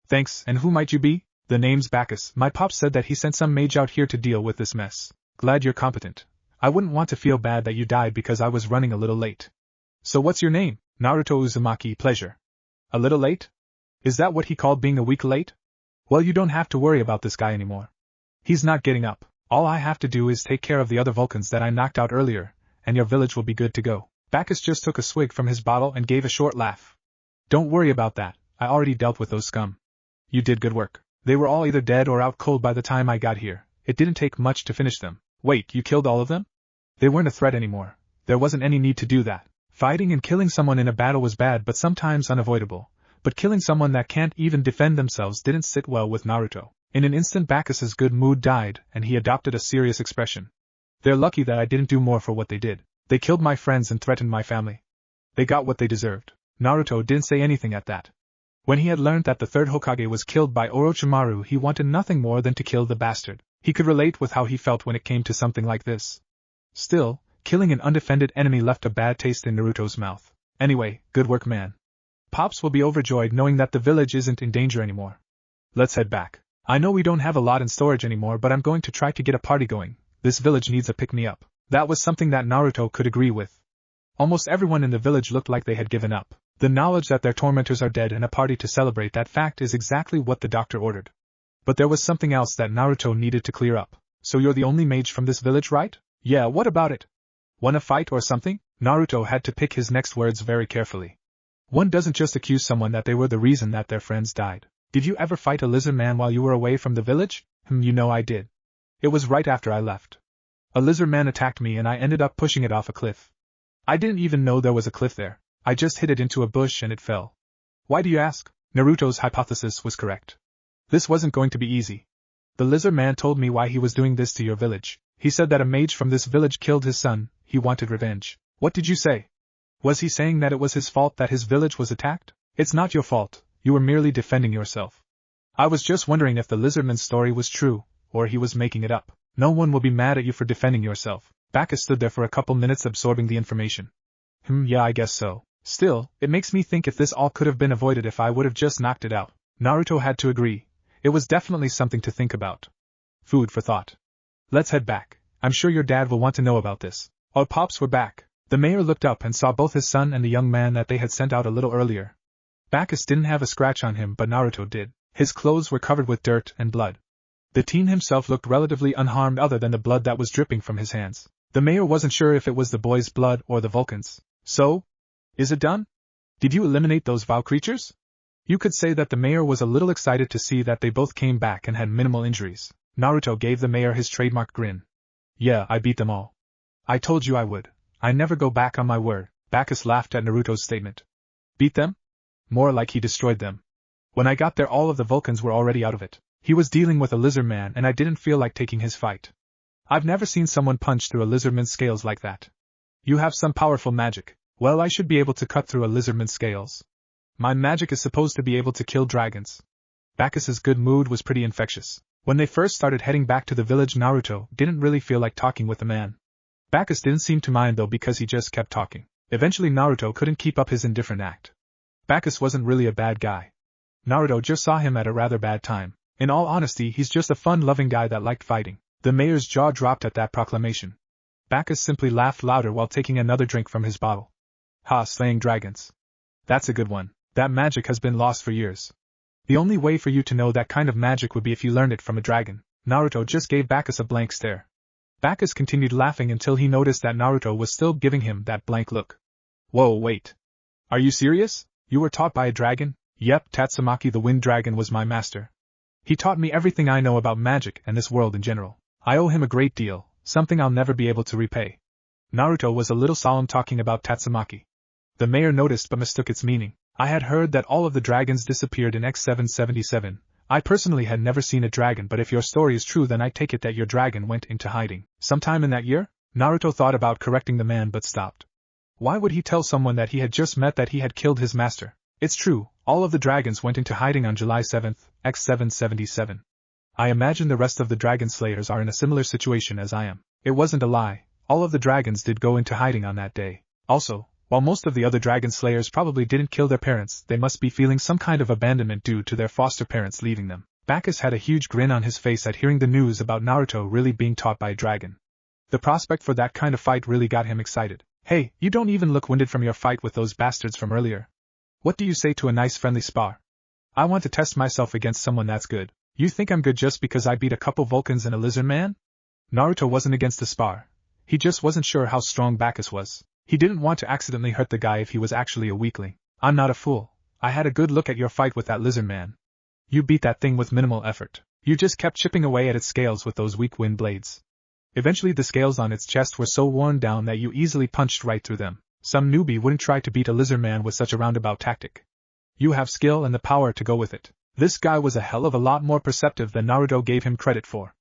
Thanks, and who might you be? The name's Bacchus. My pop said that he sent some mage out here to deal with this mess. Glad you're competent. I wouldn't want to feel bad that you died because I was running a little late. So what's your name? Naruto Uzumaki. Pleasure. A little late? Is that what he called being a week late? Well, you don't have to worry about this guy anymore. He's not getting up. All I have to do is take care of the other Vulcans that I knocked out earlier, and your village will be good to go. Bacchus just took a swig from his bottle and gave a short laugh. Don't worry about that, I already dealt with those scum. You did good work. They were all either dead or out cold by the time I got here. It didn't take much to finish them. Wait, you killed all of them? They weren't a threat anymore. There wasn't any need to do that. Fighting and killing someone in a battle was bad but sometimes unavoidable. But killing someone that can't even defend themselves didn't sit well with Naruto. In an instant Bacchus's good mood died, and he adopted a serious expression. They're lucky that I didn't do more for what they did. They killed my friends and threatened my family. They got what they deserved. Naruto didn't say anything at that. When he had learned that the third Hokage was killed by Orochimaru, he wanted nothing more than to kill the bastard. He could relate with how he felt when it came to something like this. Still, killing an undefended enemy left a bad taste in Naruto's mouth. Anyway, good work, man. Pops will be overjoyed knowing that the village isn't in danger anymore. Let's head back. I know we don't have a lot in storage anymore, but I'm going to try to get a party going. This village needs a pick-me-up. That was something that Naruto could agree with. Almost everyone in the village looked like they had given up. The knowledge that their tormentors are dead and a party to celebrate that fact is exactly what the doctor ordered. But there was something else that Naruto needed to clear up. So you're the only mage from this village, right? Yeah, what about it? Wanna fight or something? Naruto had to pick his next words very carefully. One doesn't just accuse someone that they were the reason that their friends died. Did you ever fight a lizard man while you were away from the village? You know I did. It was right after I left. A lizard man attacked me and I ended up pushing it off a cliff. I didn't even know there was a cliff there. I just hit it into a bush and it fell. Why do you ask? Naruto's hypothesis was correct. This wasn't going to be easy. The lizard man told me why he was doing this to your village. He said that a mage from this village killed his son. He wanted revenge. What did you say? Was he saying that it was his fault that his village was attacked? It's not your fault. You were merely defending yourself. I was just wondering if the lizardman's story was true, or he was making it up. No one will be mad at you for defending yourself. Bacchus stood there for a couple minutes absorbing the information. Yeah, I guess so. Still, it makes me think if this all could have been avoided if I would have just knocked it out. Naruto had to agree. It was definitely something to think about. Food for thought. Let's head back. I'm sure your dad will want to know about this. Our pops were back. The mayor looked up and saw both his son and the young man that they had sent out a little earlier. Bacchus didn't have a scratch on him, but Naruto did. His clothes were covered with dirt and blood. The teen himself looked relatively unharmed other than the blood that was dripping from his hands. The mayor wasn't sure if it was the boy's blood or the Vulcan's. So? Is it done? Did you eliminate those vile creatures? You could say that the mayor was a little excited to see that they both came back and had minimal injuries. Naruto gave the mayor his trademark grin. Yeah, I beat them all. I told you I would. I never go back on my word. Bacchus laughed at Naruto's statement. Beat them? More like he destroyed them. When I got there all of the Vulcans were already out of it. He was dealing with a lizard man and I didn't feel like taking his fight. I've never seen someone punch through a lizardman's scales like that. You have some powerful magic. Well, I should be able to cut through a lizardman's scales. My magic is supposed to be able to kill dragons. Bacchus's good mood was pretty infectious. When they first started heading back to the village, Naruto didn't really feel like talking with the man. Bacchus didn't seem to mind though because he just kept talking. Eventually Naruto couldn't keep up his indifferent act. Bacchus wasn't really a bad guy. Naruto just saw him at a rather bad time. In all honesty, he's just a fun-loving guy that liked fighting. The mayor's jaw dropped at that proclamation. Bacchus simply laughed louder while taking another drink from his bottle. Ha, slaying dragons. That's a good one. That magic has been lost for years. The only way for you to know that kind of magic would be if you learned it from a dragon. Naruto just gave Bacchus a blank stare. Bacchus continued laughing until he noticed that Naruto was still giving him that blank look. Whoa, wait. Are you serious? You were taught by a dragon? Yep, Tatsumaki the Wind Dragon was my master. He taught me everything I know about magic and this world in general. I owe him a great deal, something I'll never be able to repay. Naruto was a little solemn talking about Tatsumaki. The mayor noticed but mistook its meaning. I had heard that all of the dragons disappeared in X777. I personally had never seen a dragon, but if your story is true then I take it that your dragon went into hiding sometime in that year? Naruto thought about correcting the man but stopped. Why would he tell someone that he had just met that he had killed his master? It's true, all of the dragons went into hiding on July 7th, X777. I imagine the rest of the dragon slayers are in a similar situation as I am. It wasn't a lie, all of the dragons did go into hiding on that day. Also, while most of the other dragon slayers probably didn't kill their parents, they must be feeling some kind of abandonment due to their foster parents leaving them. Bacchus had a huge grin on his face at hearing the news about Naruto really being taught by a dragon. The prospect for that kind of fight really got him excited. Hey, you don't even look winded from your fight with those bastards from earlier. What do you say to a nice friendly spar? I want to test myself against someone that's good. You think I'm good just because I beat a couple Vulcans and a lizard man? Naruto wasn't against the spar. He just wasn't sure how strong Bacchus was. He didn't want to accidentally hurt the guy if he was actually a weakling. I'm not a fool. I had a good look at your fight with that lizard man. You beat that thing with minimal effort. You just kept chipping away at its scales with those weak wind blades. Eventually the scales on its chest were so worn down that you easily punched right through them. Some newbie wouldn't try to beat a lizard man with such a roundabout tactic. You have skill and the power to go with it. This guy was a hell of a lot more perceptive than Naruto gave him credit for.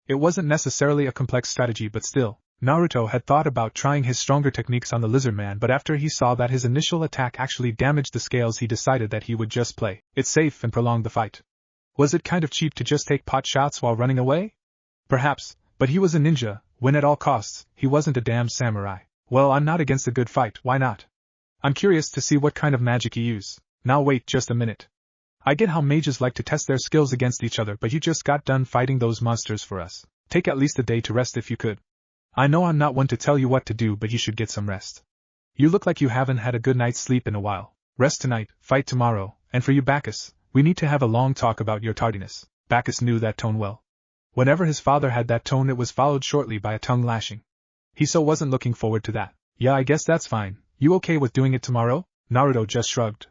It wasn't necessarily a complex strategy, but still, Naruto had thought about trying his stronger techniques on the lizard man, but after he saw that his initial attack actually damaged the scales, he decided that he would just play it safe and prolong the fight. Was it kind of cheap to just take pot shots while running away? Perhaps, but he was a ninja, win at all costs, he wasn't a damn samurai. Well, I'm not against a good fight, why not? I'm curious to see what kind of magic you use. Now wait just a minute. I get how mages like to test their skills against each other, but you just got done fighting those monsters for us. Take at least a day to rest if you could. I know I'm not one to tell you what to do, but you should get some rest. You look like you haven't had a good night's sleep in a while. Rest tonight, fight tomorrow, and for you Bacchus, we need to have a long talk about your tardiness. Bacchus knew that tone well. Whenever his father had that tone, it was followed shortly by a tongue lashing. He so wasn't looking forward to that. Yeah, I guess that's fine. You okay with doing it tomorrow? Naruto just shrugged.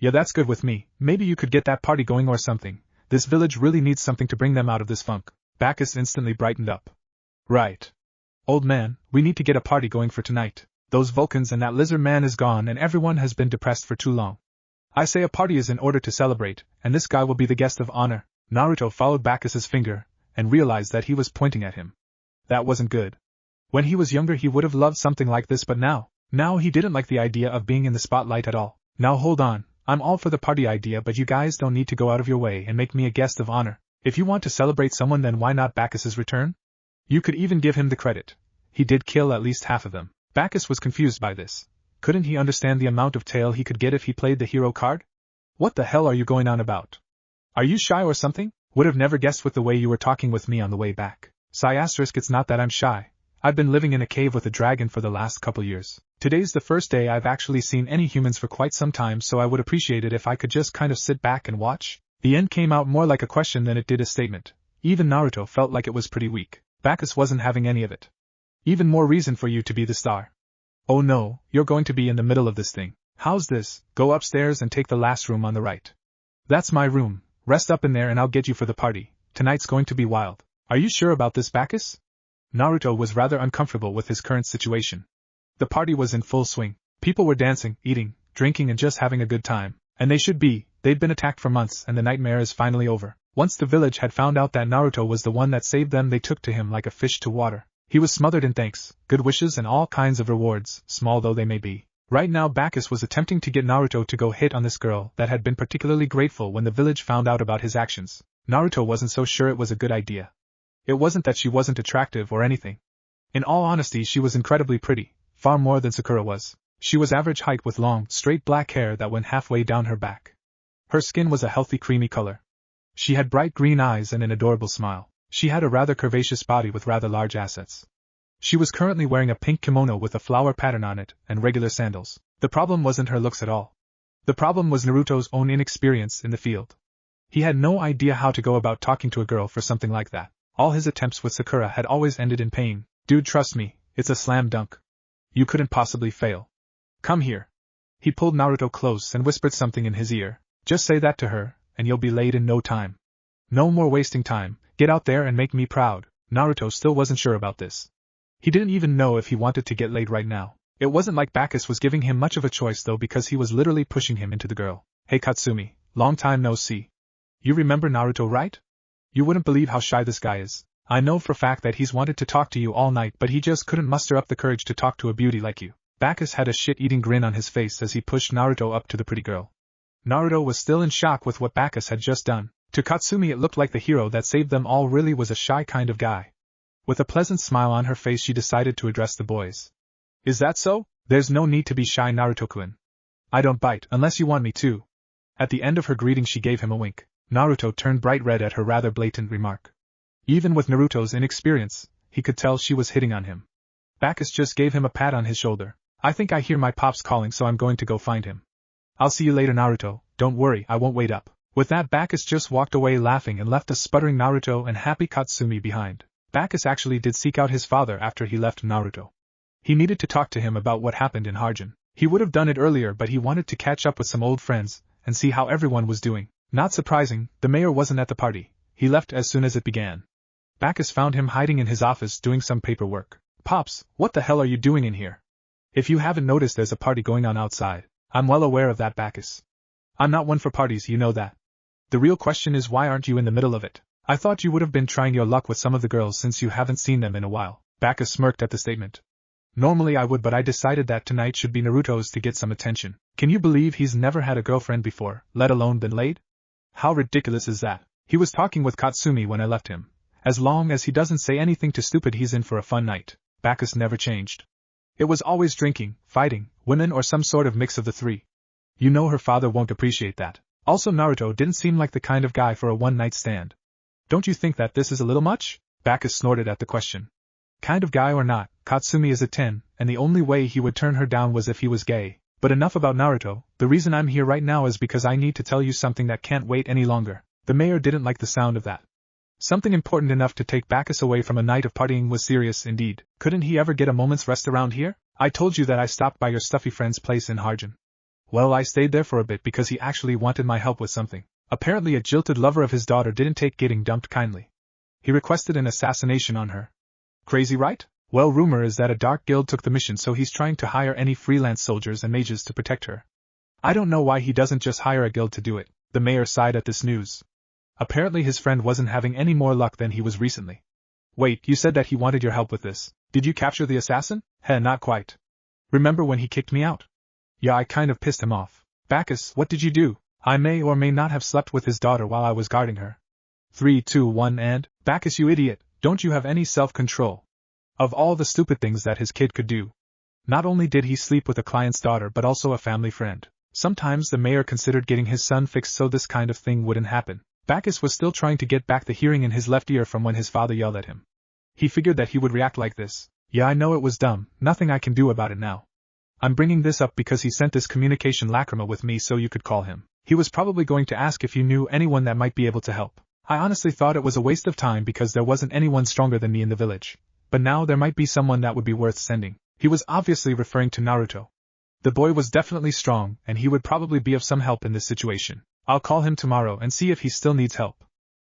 Yeah, that's good with me. Maybe you could get that party going or something. This village really needs something to bring them out of this funk. Bacchus instantly brightened up. Right. Old man, we need to get a party going for tonight. Those Vulcans and that lizard man is gone and everyone has been depressed for too long. I say a party is in order to celebrate, and this guy will be the guest of honor. Naruto followed Bacchus's finger, and realized that he was pointing at him. That wasn't good. When he was younger he would have loved something like this, but now he didn't like the idea of being in the spotlight at all. Now hold on, I'm all for the party idea, but you guys don't need to go out of your way and make me a guest of honor. If you want to celebrate someone, then why not Bacchus's return? You could even give him the credit. He did kill at least half of them. Bacchus was confused by this. Couldn't he understand the amount of tail he could get if he played the hero card? What the hell are you going on about? Are you shy or something? Would have never guessed with the way you were talking with me on the way back. It's not that I'm shy. I've been living in a cave with a dragon for the last couple years. Today's the first day I've actually seen any humans for quite some time, so I would appreciate it if I could just kind of sit back and watch. The end came out more like a question than it did a statement. Even Naruto felt like it was pretty weak. Bacchus wasn't having any of it. Even more reason for you to be the star. Oh no, you're going to be in the middle of this thing. How's this? Go upstairs and take the last room on the right. That's my room. Rest up in there and I'll get you for the party. Tonight's going to be wild. Are you sure about this, Bacchus? Naruto was rather uncomfortable with his current situation. The party was in full swing. People were dancing, eating, drinking and just having a good time. And they should be. They'd been attacked for months and the nightmare is finally over. Once the village had found out that Naruto was the one that saved them, they took to him like a fish to water. He was smothered in thanks, good wishes and all kinds of rewards, small though they may be. Right now Bacchus was attempting to get Naruto to go hit on this girl that had been particularly grateful when the village found out about his actions. Naruto wasn't so sure it was a good idea. It wasn't that she wasn't attractive or anything. In all honesty, she was incredibly pretty, far more than Sakura was. She was average height with long, straight black hair that went halfway down her back. Her skin was a healthy creamy color. She had bright green eyes and an adorable smile. She had a rather curvaceous body with rather large assets. She was currently wearing a pink kimono with a flower pattern on it and regular sandals. The problem wasn't her looks at all. The problem was Naruto's own inexperience in the field. He had no idea how to go about talking to a girl for something like that. All his attempts with Sakura had always ended in pain. Dude, trust me, it's a slam dunk. You couldn't possibly fail. Come here. He pulled Naruto close and whispered something in his ear. Just say that to her, and you'll be late in no time. No more wasting time, get out there and make me proud. Naruto still wasn't sure about this. He didn't even know if he wanted to get laid right now. It wasn't like Bacchus was giving him much of a choice though, because he was literally pushing him into the girl. Hey Katsumi, long time no see. You remember Naruto, right? You wouldn't believe how shy this guy is. I know for a fact that he's wanted to talk to you all night, but he just couldn't muster up the courage to talk to a beauty like you. Bacchus had a shit-eating grin on his face as he pushed Naruto up to the pretty girl. Naruto was still in shock with what Bacchus had just done. To Katsumi it looked like the hero that saved them all really was a shy kind of guy. With a pleasant smile on her face she decided to address the boys. Is that so? There's no need to be shy, Naruto-kun. I don't bite unless you want me to. At the end of her greeting she gave him a wink. Naruto turned bright red at her rather blatant remark. Even with Naruto's inexperience, he could tell she was hitting on him. Bacchus just gave him a pat on his shoulder. I think I hear my pops calling, so I'm going to go find him. I'll see you later, Naruto. Don't worry, I won't wait up. With that, Bacchus just walked away laughing and left a sputtering Naruto and happy Katsumi behind. Bacchus actually did seek out his father after he left Naruto. He needed to talk to him about what happened in Harjan. He would have done it earlier, but he wanted to catch up with some old friends and see how everyone was doing. Not surprising, the mayor wasn't at the party. He left as soon as it began. Bacchus found him hiding in his office doing some paperwork. Pops, what the hell are you doing in here? If you haven't noticed, there's a party going on outside. I'm well aware of that, Bacchus. I'm not one for parties, you know that. The real question is, why aren't you in the middle of it? I thought you would have been trying your luck with some of the girls since you haven't seen them in a while. Bacchus smirked at the statement. Normally I would, but I decided that tonight should be Naruto's to get some attention. Can you believe he's never had a girlfriend before, let alone been laid? How ridiculous is that? He was talking with Katsumi when I left him. As long as he doesn't say anything too stupid, he's in for a fun night. Bacchus never changed. It was always drinking, fighting, women, or some sort of mix of the three. You know her father won't appreciate that. Also, Naruto didn't seem like the kind of guy for a one-night stand. Don't you think that this is a little much? Bacchus snorted at the question. Kind of guy or not, Katsumi is a 10, and the only way he would turn her down was if he was gay. But enough about Naruto. The reason I'm here right now is because I need to tell you something that can't wait any longer. The mayor didn't like the sound of that. Something important enough to take Bacchus away from a night of partying was serious indeed. Couldn't he ever get a moment's rest around here? I told you that I stopped by your stuffy friend's place in Harjan. Well, I stayed there for a bit because he actually wanted my help with something. Apparently a jilted lover of his daughter didn't take getting dumped kindly. He requested an assassination on her. Crazy, right? Well, rumor is that a dark guild took the mission, so he's trying to hire any freelance soldiers and mages to protect her. I don't know why he doesn't just hire a guild to do it. The mayor sighed at this news. Apparently his friend wasn't having any more luck than he was recently. Wait, you said that he wanted your help with this. Did you capture the assassin? Not quite. Remember when he kicked me out? Yeah, I kind of pissed him off. Bacchus, what did you do? I may or may not have slept with his daughter while I was guarding her. 3, 2, 1 and... Bacchus, you idiot, don't you have any self-control? Of all the stupid things that his kid could do. Not only did he sleep with a client's daughter but also a family friend. Sometimes the mayor considered getting his son fixed so this kind of thing wouldn't happen. Bacchus was still trying to get back the hearing in his left ear from when his father yelled at him. He figured that he would react like this. Yeah, I know it was dumb, nothing I can do about it now. I'm bringing this up because he sent this communication lacrima with me so you could call him. He was probably going to ask if you knew anyone that might be able to help. I honestly thought it was a waste of time because there wasn't anyone stronger than me in the village. But now there might be someone that would be worth sending. He was obviously referring to Naruto. The boy was definitely strong, and he would probably be of some help in this situation. I'll call him tomorrow and see if he still needs help.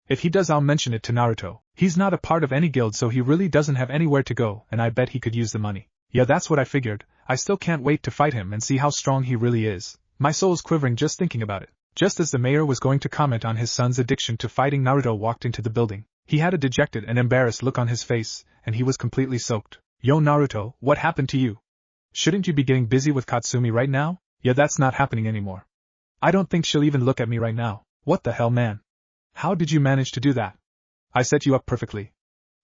If he does, I'll mention it to Naruto. He's not a part of any guild, so he really doesn't have anywhere to go, and I bet he could use the money. Yeah, that's what I figured. I still can't wait to fight him and see how strong he really is. My soul's quivering just thinking about it. Just as the mayor was going to comment on his son's addiction to fighting, Naruto walked into the building. He had a dejected and embarrassed look on his face, and he was completely soaked. Yo Naruto, what happened to you? Shouldn't you be getting busy with Katsumi right now? Yeah, that's not happening anymore. I don't think she'll even look at me right now. What the hell, man? How did you manage to do that? I set you up perfectly.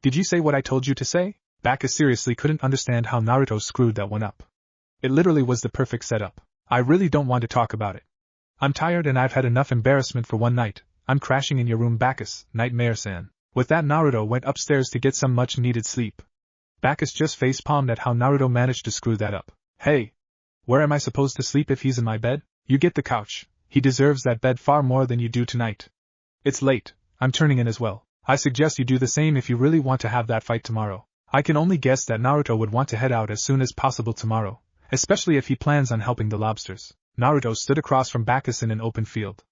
Did you say what I told you to say? Bacchus seriously couldn't understand how Naruto screwed that one up. It literally was the perfect setup. I really don't want to talk about it. I'm tired and I've had enough embarrassment for one night. I'm crashing in your room, Bacchus, Nightmare-san. With that, Naruto went upstairs to get some much-needed sleep. Bacchus just face-palmed at how Naruto managed to screw that up. Hey! Where am I supposed to sleep if he's in my bed? You get the couch. He deserves that bed far more than you do tonight. It's late. I'm turning in as well. I suggest you do the same if you really want to have that fight tomorrow. I can only guess that Naruto would want to head out as soon as possible tomorrow, especially if he plans on helping the lobsters. Naruto stood across from Bacchus in an open field.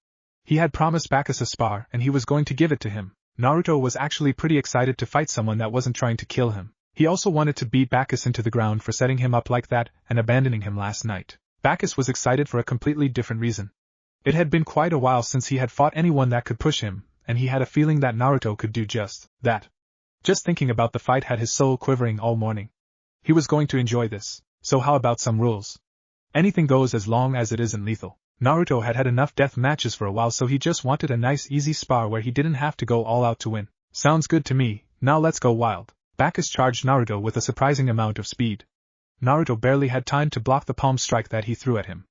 He had promised Bacchus a spar and he was going to give it to him. Naruto was actually pretty excited to fight someone that wasn't trying to kill him. He also wanted to beat Bacchus into the ground for setting him up like that and abandoning him last night. Bacchus was excited for a completely different reason. It had been quite a while since he had fought anyone that could push him, and he had a feeling that Naruto could do just that. Just thinking about the fight had his soul quivering all morning. He was going to enjoy this, so how about some rules? Anything goes as long as it isn't lethal. Naruto had had enough death matches for a while, so he just wanted a nice easy spar where he didn't have to go all out to win. Sounds good to me, now let's go wild. Bacchus charged Naruto with a surprising amount of speed. Naruto barely had time to block the palm strike that he threw at him.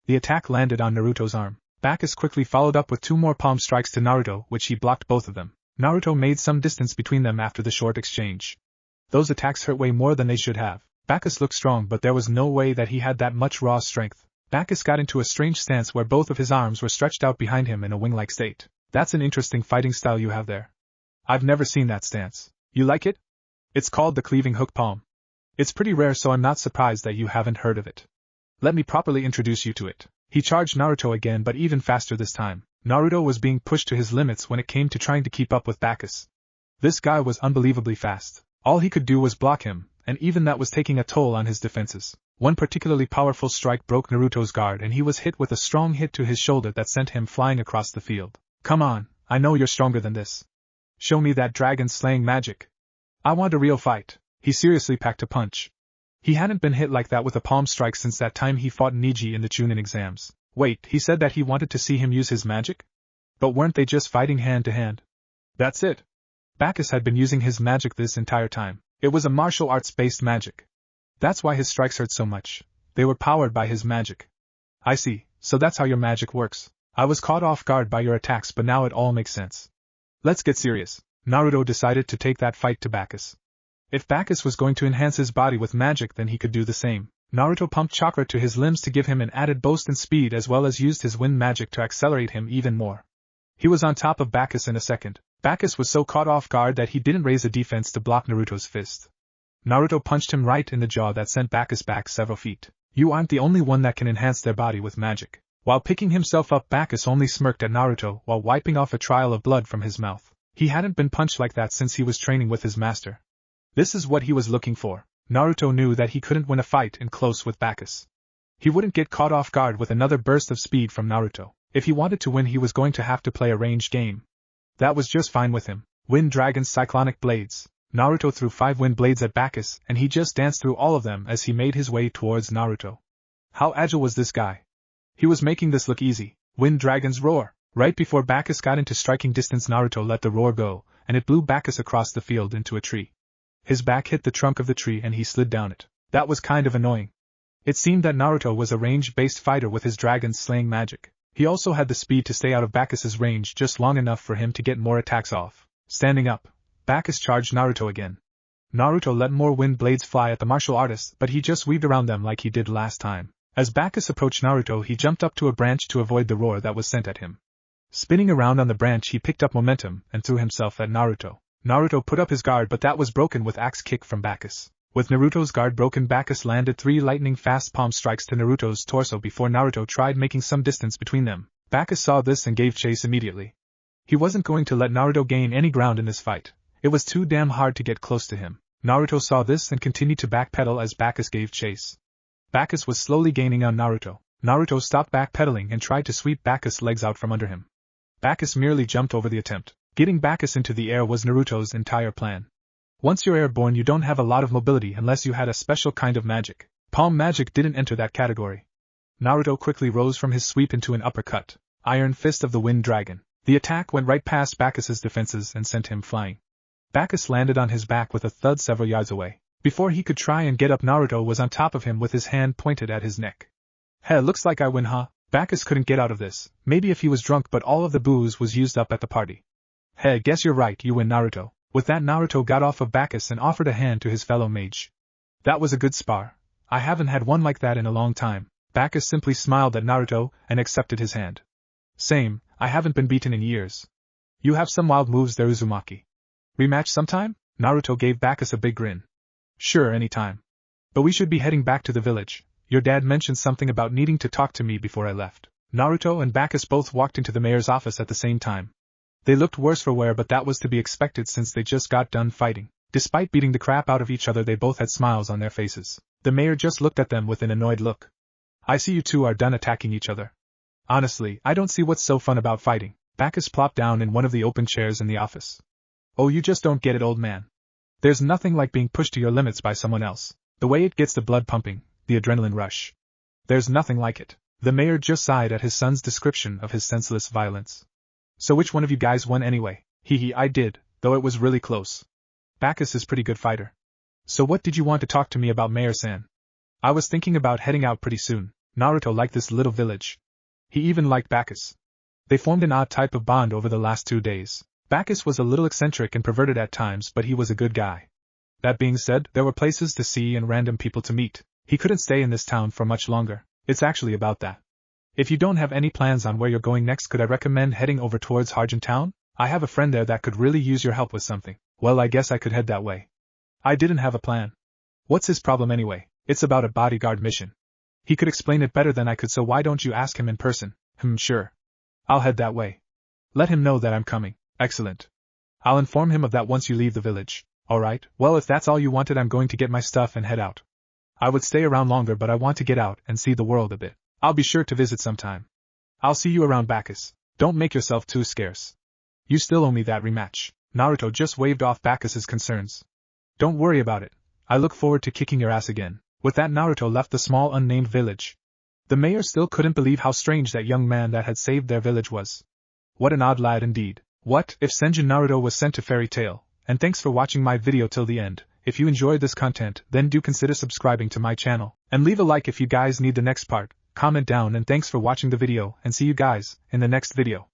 The attack landed on Naruto's arm. Bacchus quickly followed up with 2 more palm strikes to Naruto, which he blocked both of them. Naruto made some distance between them after the short exchange. Those attacks hurt way more than they should have. Bacchus looked strong, but there was no way that he had that much raw strength. Bacchus got into a strange stance where both of his arms were stretched out behind him in a wing-like state. That's an interesting fighting style you have there. I've never seen that stance. You like it? It's called the cleaving hook palm. It's pretty rare, so I'm not surprised that you haven't heard of it. Let me properly introduce you to it. He charged Naruto again, but even faster this time. Naruto was being pushed to his limits when it came to trying to keep up with Bacchus. This guy was unbelievably fast. All he could do was block him, and even that was taking a toll on his defenses. One particularly powerful strike broke Naruto's guard, and he was hit with a strong hit to his shoulder that sent him flying across the field. Come on, I know you're stronger than this. Show me that dragon-slaying magic. I want a real fight. He seriously packed a punch. He hadn't been hit like that with a palm strike since that time he fought Niji in the Chunin exams. Wait, he said that he wanted to see him use his magic? But weren't they just fighting hand to hand? That's it. Bacchus had been using his magic this entire time. It was a martial arts-based magic. That's why his strikes hurt so much. They were powered by his magic. I see, so that's how your magic works. I was caught off guard by your attacks, but now it all makes sense. Let's get serious. Naruto decided to take that fight to Bacchus. If Bacchus was going to enhance his body with magic, then he could do the same. Naruto pumped chakra to his limbs to give him an added boost in speed, as well as used his wind magic to accelerate him even more. He was on top of Bacchus in a second. Bacchus was so caught off guard that he didn't raise a defense to block Naruto's fist. Naruto punched him right in the jaw that sent Bacchus back several feet. You aren't the only one that can enhance their body with magic. While picking himself up, Bacchus only smirked at Naruto while wiping off a trail of blood from his mouth. He hadn't been punched like that since he was training with his master. This is what he was looking for. Naruto knew that he couldn't win a fight in close with Bacchus. He wouldn't get caught off guard with another burst of speed from Naruto. If he wanted to win, he was going to have to play a ranged game. That was just fine with him. Wind Dragon's Cyclonic Blades. Naruto threw 5 wind blades at Bacchus, and he just danced through all of them as he made his way towards Naruto. How agile was this guy? He was making this look easy. Wind Dragon's Roar. Right before Bacchus got into striking distance, Naruto let the roar go, and it blew Bacchus across the field into a tree. His back hit the trunk of the tree and he slid down it. That was kind of annoying. It seemed that Naruto was a range-based fighter with his dragon-slaying magic. He also had the speed to stay out of Bacchus's range just long enough for him to get more attacks off. Standing up, Bacchus charged Naruto again. Naruto let more wind blades fly at the martial artist, but he just weaved around them like he did last time. As Bacchus approached Naruto, he jumped up to a branch to avoid the roar that was sent at him. Spinning around on the branch, he picked up momentum and threw himself at Naruto. Naruto put up his guard, but that was broken with axe kick from Bacchus. With Naruto's guard broken, Bacchus landed 3 lightning-fast palm strikes to Naruto's torso before Naruto tried making some distance between them. Bacchus saw this and gave chase immediately. He wasn't going to let Naruto gain any ground in this fight. It was too damn hard to get close to him. Naruto saw this and continued to backpedal as Bacchus gave chase. Bacchus was slowly gaining on Naruto. Naruto stopped backpedaling and tried to sweep Bacchus' legs out from under him. Bacchus merely jumped over the attempt. Getting Bacchus into the air was Naruto's entire plan. Once you're airborne, you don't have a lot of mobility unless you had a special kind of magic. Palm magic didn't enter that category. Naruto quickly rose from his sweep into an uppercut. Iron Fist of the Wind Dragon. The attack went right past Bacchus's defenses and sent him flying. Bacchus landed on his back with a thud several yards away. Before he could try and get up, Naruto was on top of him with his hand pointed at his neck. Heh, looks like I win, huh? Bacchus couldn't get out of this. Maybe if he was drunk, but all of the booze was used up at the party. Hey, guess you're right, you win, Naruto. With that, Naruto got off of Bacchus and offered a hand to his fellow mage. That was a good spar. I haven't had one like that in a long time. Bacchus simply smiled at Naruto and accepted his hand. Same, I haven't been beaten in years. You have some wild moves there, Uzumaki. Rematch sometime? Naruto gave Bacchus a big grin. Sure, anytime. But we should be heading back to the village. Your dad mentioned something about needing to talk to me before I left. Naruto and Bacchus both walked into the mayor's office at the same time. They looked worse for wear, but that was to be expected since they just got done fighting. Despite beating the crap out of each other, they both had smiles on their faces. The mayor just looked at them with an annoyed look. I see you two are done attacking each other. Honestly, I don't see what's so fun about fighting. Bacchus plopped down in one of the open chairs in the office. Oh, you just don't get it, old man. There's nothing like being pushed to your limits by someone else. The way it gets the blood pumping, the adrenaline rush. There's nothing like it. The mayor just sighed at his son's description of his senseless violence. So which one of you guys won anyway? I did, though it was really close. Bacchus is pretty good fighter. So what did you want to talk to me about, Mayor-san? I was thinking about heading out pretty soon. Naruto liked this little village. He even liked Bacchus. They formed an odd type of bond over the last 2 days. Bacchus was a little eccentric and perverted at times, but he was a good guy. That being said, there were places to see and random people to meet. He couldn't stay in this town for much longer. It's actually about that. If you don't have any plans on where you're going next, could I recommend heading over towards Harjan Town? I have a friend there that could really use your help with something. Well, I guess I could head that way. I didn't have a plan. What's his problem anyway? It's about a bodyguard mission. He could explain it better than I could, so why don't you ask him in person? Sure. I'll head that way. Let him know that I'm coming. Excellent. I'll inform him of that once you leave the village. Alright, well, if that's all you wanted, I'm going to get my stuff and head out. I would stay around longer, but I want to get out and see the world a bit. I'll be sure to visit sometime. I'll see you around, Bacchus. Don't make yourself too scarce. You still owe me that rematch. Naruto just waved off Bacchus's concerns. Don't worry about it. I look forward to kicking your ass again. With that, Naruto left the small unnamed village. The mayor still couldn't believe how strange that young man that had saved their village was. What an odd lad indeed. What if Senju Naruto was sent to Fairy Tail? And thanks for watching my video till the end. If you enjoyed this content, then do consider subscribing to my channel. And leave a like if you guys need the next part. Comment down, and thanks for watching the video, and see you guys in the next video.